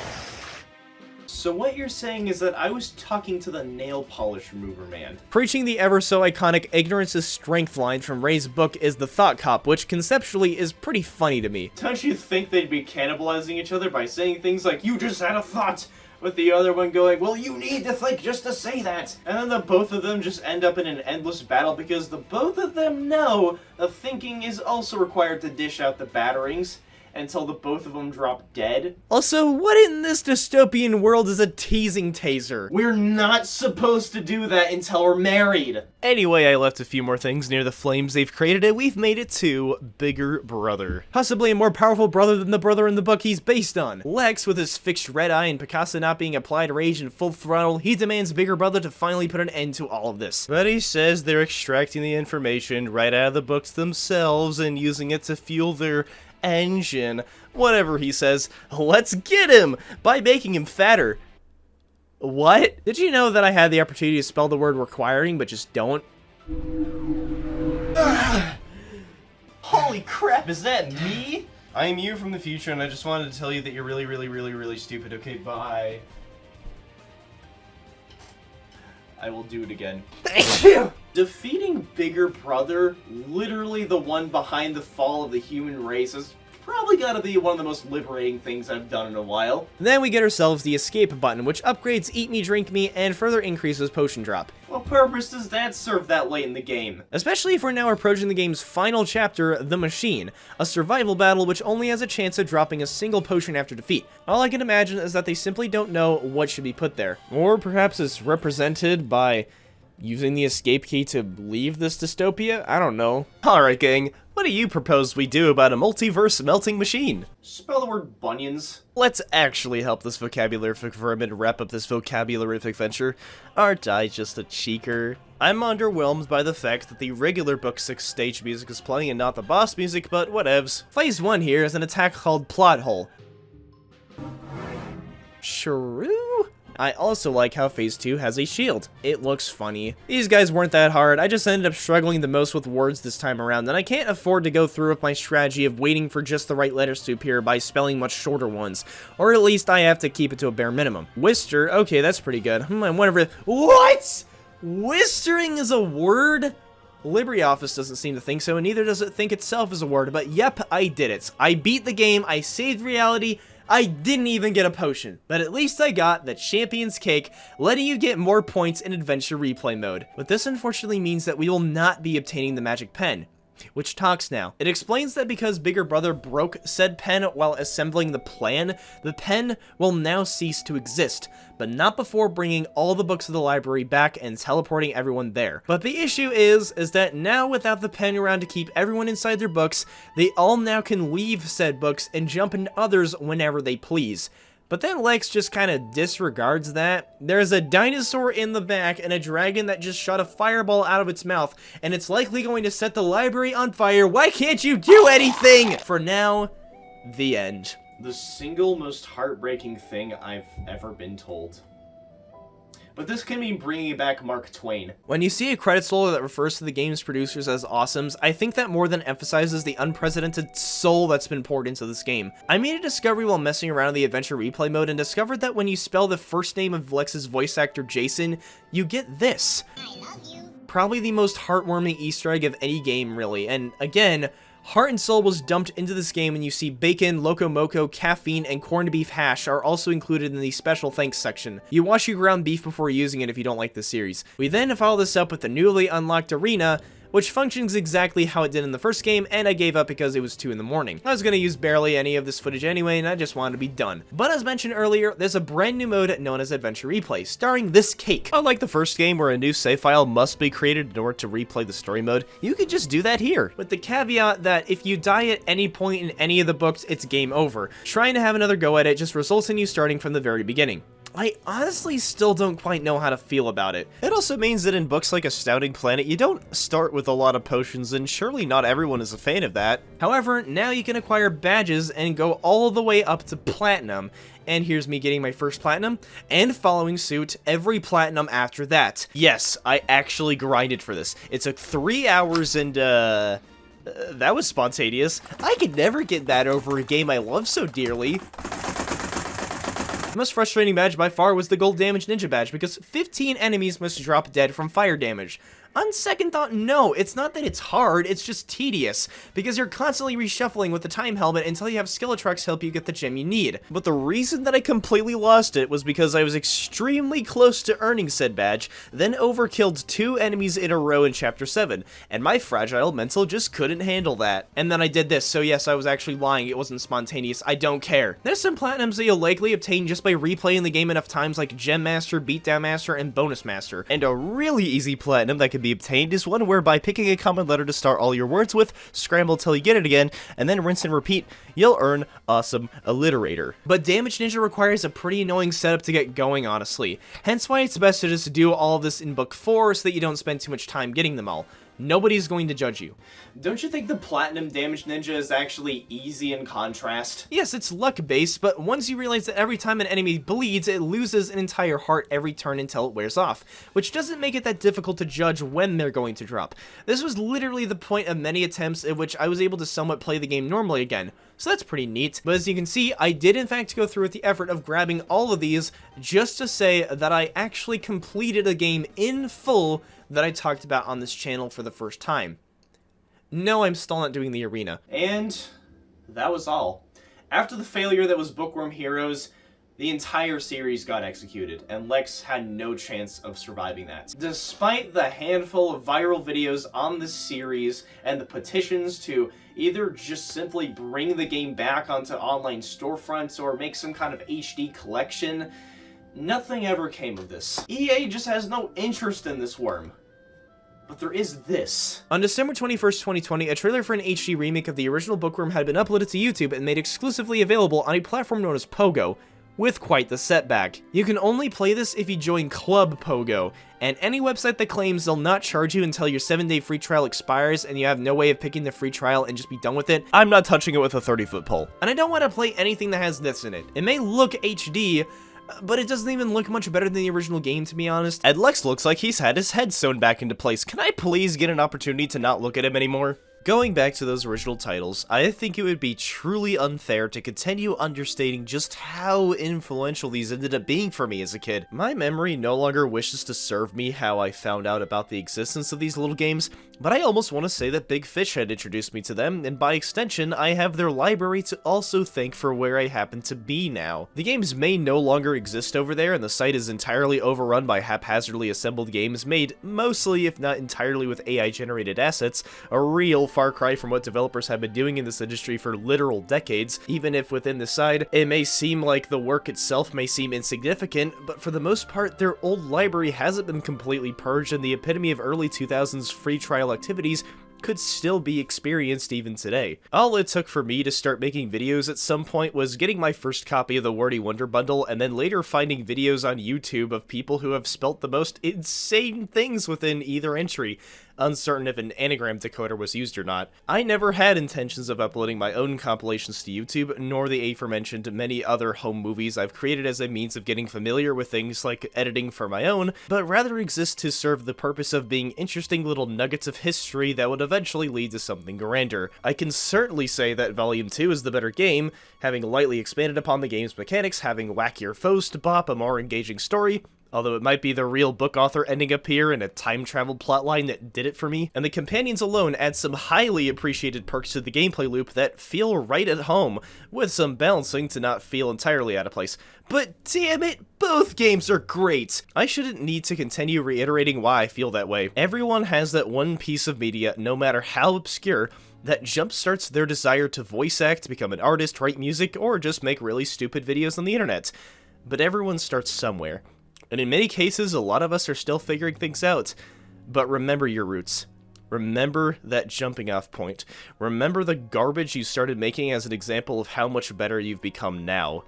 B: So what you're saying is that I was talking to the nail polish remover man.
F: Preaching the ever so iconic ignorance is strength line from Ray's book is The Thought Cop, which conceptually is pretty funny to me.
B: Don't you think they'd be cannibalizing each other by saying things like, you just had a thought, with the other one going, well, you need to think just to say that. And then the both of them just end up in an endless battle because the both of them know that thinking is also required to dish out the batterings until the both of them drop dead.
F: Also, what in this dystopian world is a teasing taser?
B: We're not supposed to do that until we're married.
F: Anyway, I left a few more things near the flames they've created, and we've made it to Bigger Brother. Possibly a more powerful brother than the brother in the book he's based on. Lex, with his fixed red eye and Picasso not being applied rage in full throttle, he demands Bigger Brother to finally put an end to all of this. But he says they're extracting the information right out of the books themselves and using it to fuel their engine. Whatever he says, let's get him! By making him fatter. What? Did you know that I had the opportunity to spell the word requiring, but just don't?
B: Holy crap, is that me?
F: I am you from the future, and I just wanted to tell you that you're really, really, really, really stupid. Okay, bye.
B: I will do it again. Defeating Bigger Brother, literally the one behind the fall of the human race, is probably gotta be one of the most liberating things I've done in a while.
F: Then we get ourselves the escape button, which upgrades Eat Me, Drink Me, and further increases potion drop.
B: What purpose does that serve that late in the game?
F: Especially if we're now approaching the game's final chapter, The Machine, a survival battle which only has a chance of dropping a single potion after defeat. All I can imagine is that they simply don't know what should be put there. Or perhaps it's represented by using the escape key to leave this dystopia? I don't know. Alright gang, what do you propose we do about a multiverse melting machine?
B: Spell the word bunions.
F: Let's actually help this Vocabularrific vermin wrap up this Vocabularrific venture. Aren't I just a cheeker? I'm underwhelmed by the fact that the regular Book 6 stage music is playing and not the boss music, but whatevs. Phase 1 here is an attack called Plot Hole. Shrew? I also like how Phase 2 has a shield. It looks funny. These guys weren't that hard, I just ended up struggling the most with words this time around, and I can't afford to go through with my strategy of waiting for just the right letters to appear by spelling much shorter ones, or at least I have to keep it to a bare minimum. Wister, okay, that's pretty good. I wonder if... What?! Wistering is a word? LibreOffice doesn't seem to think so, and neither does it think itself is a word, but yep, I did it. I beat the game, I saved reality, I didn't even get a potion, but at least I got the Champion's Cake, letting you get more points in Adventure Replay mode. But this unfortunately means that we will not be obtaining the magic pen, which talks now. It explains that because Bigger Brother broke said pen while assembling the plan, the pen will now cease to exist, but not before bringing all the books of the library back and teleporting everyone there. But the issue is that now without the pen around to keep everyone inside their books, they all now can leave said books and jump into others whenever they please. But then Lex just kind of disregards that. There's a dinosaur in the back and a dragon that just shot a fireball out of its mouth, and it's likely going to set the library on fire. Why can't you do anything? For now, the end.
B: The single most heartbreaking thing I've ever been told. But this can mean bringing back Mark Twain.
F: When you see a credits roll that refers to the game's producers as awesomes, I think that more than emphasizes the unprecedented soul that's been poured into this game. I made a discovery while messing around in the Adventure Replay mode and discovered that when you spell the first name of Lex's voice actor Jason, you get this. I love you. Probably the most heartwarming Easter egg of any game, really, and again, heart and soul was dumped into this game, and you see bacon, loco moco, caffeine, and corned beef hash are also included in the special thanks section. You wash your ground beef before using it if you don't like the series. We then follow this up with the newly unlocked arena, which functions exactly how it did in the first game, and I gave up because it was 2 in the morning. I was going to use barely any of this footage anyway, and I just wanted to be done. But as mentioned earlier, there's a brand new mode known as Adventure Replay, starring this cake. Unlike the first game where a new save file must be created in order to replay the story mode, you could just do that here, with the caveat that if you die at any point in any of the books, it's game over. Trying to have another go at it just results in you starting from the very beginning. I honestly still don't quite know how to feel about it.
D: It also means that in books like Astounding Planet, you don't start with a lot of potions, and surely not everyone is a fan of that.
F: However, now you can acquire badges and go all the way up to Platinum. And here's me getting my first Platinum, and following suit, every Platinum after that. Yes, I actually grinded for this. It took 3 hours and, that was spontaneous. I could never get that over a game I love so dearly. The most frustrating badge by far was the Gold Damage Ninja badge, because 15 enemies must drop dead from fire damage. On second thought, no, it's not that it's hard, it's just tedious, because you're constantly reshuffling with the time helmet until you have Skeletrox help you get the gem you need.
D: But the reason that I completely lost it was because I was extremely close to earning said badge, then overkilled 2 enemies in a row in Chapter 7, and my fragile mental just couldn't handle that.
F: And then I did this, so yes, I was actually lying, it wasn't spontaneous, I don't care. There's some Platinums that you'll likely obtain just by replaying the game enough times, like Gem Master, Beatdown Master, and Bonus Master.
D: And a really easy Platinum that can be obtained is one where by picking a common letter to start all your words with, scramble till you get it again, and then rinse and repeat, you'll earn Awesome Alliterator.
F: But Damage Ninja requires a pretty annoying setup to get going, honestly. Hence why it's best to just do all of this in Book 4 so that you don't spend too much time getting them all. Nobody's going to judge you.
B: Don't you think the Platinum Damage Ninja is actually easy in contrast?
F: Yes, it's luck-based, but once you realize that every time an enemy bleeds, it loses an entire heart every turn until it wears off, which doesn't make it that difficult to judge when they're going to drop. This was literally the point of many attempts in which I was able to somewhat play the game normally again, so that's pretty neat. But as you can see, I did in fact go through with the effort of grabbing all of these just to say that I actually completed a game in full that I talked about on this channel for the first time. No, I'm still not doing the arena.
B: And that was all. After the failure that was Bookworm Heroes, the entire series got executed, and Lex had no chance of surviving that. Despite the handful of viral videos on this series and the petitions to either just simply bring the game back onto online storefronts or make some kind of HD collection, nothing ever came of this. EA just has no interest in this worm. But there is this.
F: On December 21st, 2020, a trailer for an HD remake of the original Bookworm had been uploaded to YouTube and made exclusively available on a platform known as Pogo, with quite the setback. You can only play this if you join Club Pogo, and any website that claims they'll not charge you until your 7-day free trial expires and you have no way of picking the free trial and just be done with it,
D: I'm not touching it with a 30-foot pole.
F: And I don't want to play anything that has this in it. It may look HD,
A: but it doesn't even look much better than the original game, to be honest. And Lex looks like he's had his head sewn back into place. Can I please get an opportunity to not look at him anymore? Going back to those original titles, I think it would be truly unfair to continue understating just how influential these ended up being for me as a kid. My memory no longer wishes to serve me how I found out about the existence of these little games, but I almost want to say that Big Fish had introduced me to them, and by extension, I have their library to also thank for where I happen to be now. The games may no longer exist over there, and the site is entirely overrun by haphazardly assembled games made mostly, if not entirely, with AI-generated assets, a real far cry from what developers have been doing in this industry for literal decades. Even if within the side, it may seem like the work itself may seem insignificant, but for the most part, their old library hasn't been completely purged, and the epitome of early 2000s free trial activities could still be experienced even today. All it took for me to start making videos at some point was getting my first copy of the Wordy Wonder bundle, and then later finding videos on YouTube of people who have spelt the most insane things within either entry, uncertain if an anagram decoder was used or not. I never had intentions of uploading my own compilations to YouTube, nor the aforementioned many other home movies I've created as a means of getting familiar with things like editing for my own, but rather exist to serve the purpose of being interesting little nuggets of history that would eventually lead to something grander. I can certainly say that Volume 2 is the better game, having lightly expanded upon the game's mechanics, having wackier foes to bop, a more engaging story, although it might be the real book author ending up here in a time travel plotline that did it for me, and the companions alone add some highly appreciated perks to the gameplay loop that feel right at home, with some balancing to not feel entirely out of place. But damn it, both games are great! I shouldn't need to continue reiterating why I feel that way. Everyone has that one piece of media, no matter how obscure, that jumpstarts their desire to voice act, become an artist, write music, or just make really stupid videos on the internet. But everyone starts somewhere. And in many cases, a lot of us are still figuring things out. But remember your roots. Remember that jumping off point. Remember the garbage you started making as an example of how much better you've become now.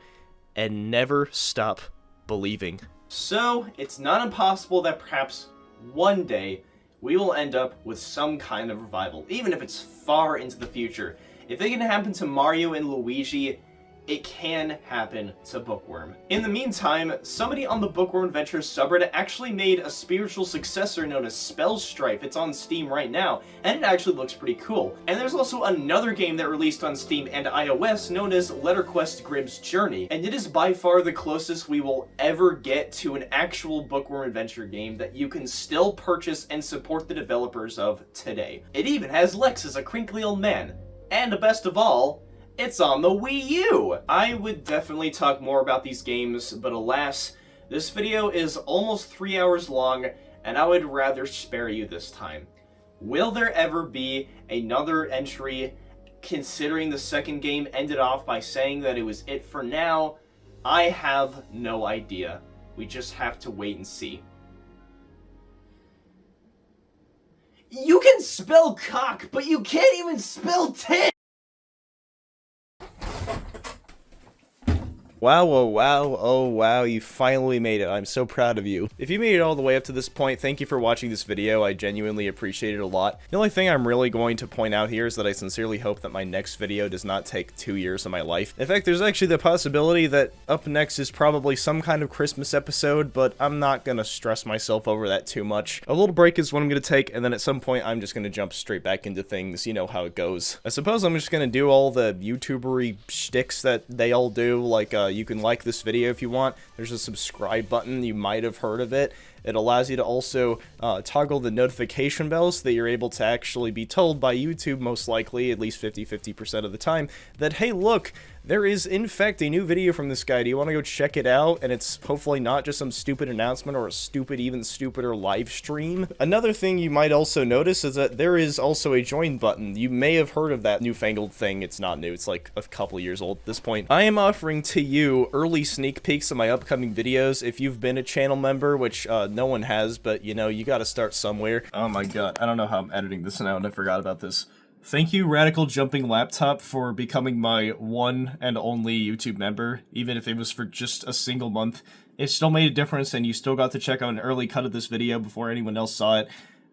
A: And never stop believing.
B: So, it's not impossible that perhaps one day we will end up with some kind of revival, even if it's far into the future. If it can happen to Mario and Luigi, it can happen to Bookworm. In the meantime, somebody on the Bookworm Adventures subreddit actually made a spiritual successor known as Spellstrife. It's on Steam right now, and it actually looks pretty cool. And there's also another game that released on Steam and iOS known as Letterquest Grimm's Journey, and it is by far the closest we will ever get to an actual Bookworm Adventure game that you can still purchase and support the developers of today. It even has Lex as a crinkly old man, and the best of all, it's on the Wii U! I would definitely talk more about these games, but alas, this video is almost 3 hours long, and I would rather spare you this time. Will there ever be another entry, considering the second game ended off by saying that it was it for now? I have no idea. We just have to wait and see. You can spell cock, but you can't even spell tit!
A: Wow, oh wow, oh wow, you finally made it. I'm so proud of you. If you made it all the way up to this point, thank you for watching this video. I genuinely appreciate it a lot. The only thing I'm really going to point out here is that I sincerely hope that my next video does not take 2 years of my life. In fact, there's actually the possibility that up next is probably some kind of Christmas episode, but I'm not gonna stress myself over that too much. A little break is what I'm gonna take, and then at some point I'm just gonna jump straight back into things. You know how it goes. I suppose I'm just gonna do all the YouTubery shticks that they all do, like, you can like this video if you want. There's a subscribe button. You might have heard of it. It allows you to also toggle the notification bells so that you're able to actually be told by YouTube, most likely, at least 50% of the time, that, hey, look, there is, in fact, a new video from this guy. Do you want to go check it out? And it's hopefully not just some stupid announcement or a stupid, even stupider live stream. Another thing you might also notice is that there is also a join button. You may have heard of that newfangled thing. It's not new. It's like a couple years old at this point. I am offering to you early sneak peeks of my upcoming videos. If you've been a channel member, which no one has, but you know, you gotta start somewhere. Oh my god, I don't know how I'm editing this now, and I forgot about this. Thank you, Radical Jumping Laptop, for becoming my one and only YouTube member. Even if it was for just a single month, it still made a difference, and you still got to check out an early cut of this video before anyone else saw it.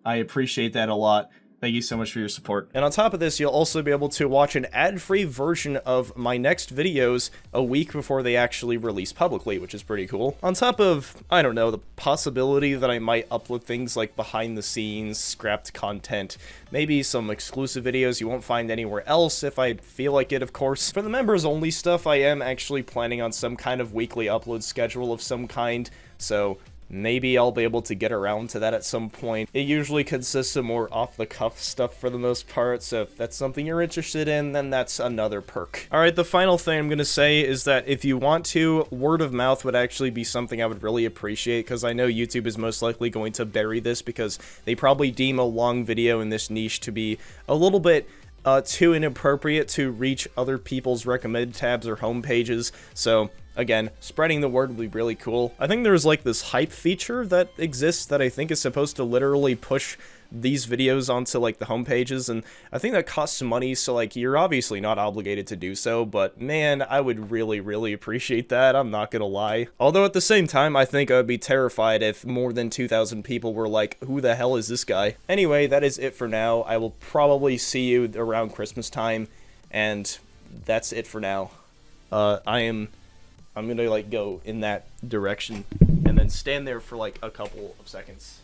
A: I appreciate that a lot.
B: Thank you so much for your support.
F: And on top of this, you'll also be able to watch an ad-free version of my next videos a week before they actually release publicly, which is pretty cool. On top of, I don't know, the possibility that I might upload things like behind the scenes, scrapped content, maybe some exclusive videos you won't find anywhere else if I feel like it, of course. For the members only stuff, I am actually planning on some kind of weekly upload schedule of some kind, so maybe I'll be able to get around to that at some point. It usually consists of more off-the-cuff stuff for the most part, so if that's something you're interested in, then that's another perk. Alright, the final thing I'm gonna say is that if you want to, word of mouth would actually be something I would really appreciate, because I know YouTube is most likely going to bury this because they probably deem a long video in this niche to be a little bit too inappropriate to reach other people's recommended tabs or home pages, so again, spreading the word would be really cool. I think there's like this hype feature that exists that I think is supposed to literally push these videos onto like the home pages, and I think that costs money, so like you're obviously not obligated to do so, but man, I would really appreciate that, I'm not gonna lie. Although at the same time, I think I would be terrified if more than 2,000 people were like, who the hell is this guy? Anyway, that is it for now. I will probably see you around Christmas time, and that's it for now. I'm gonna like go in that direction and then stand there for like a couple of seconds.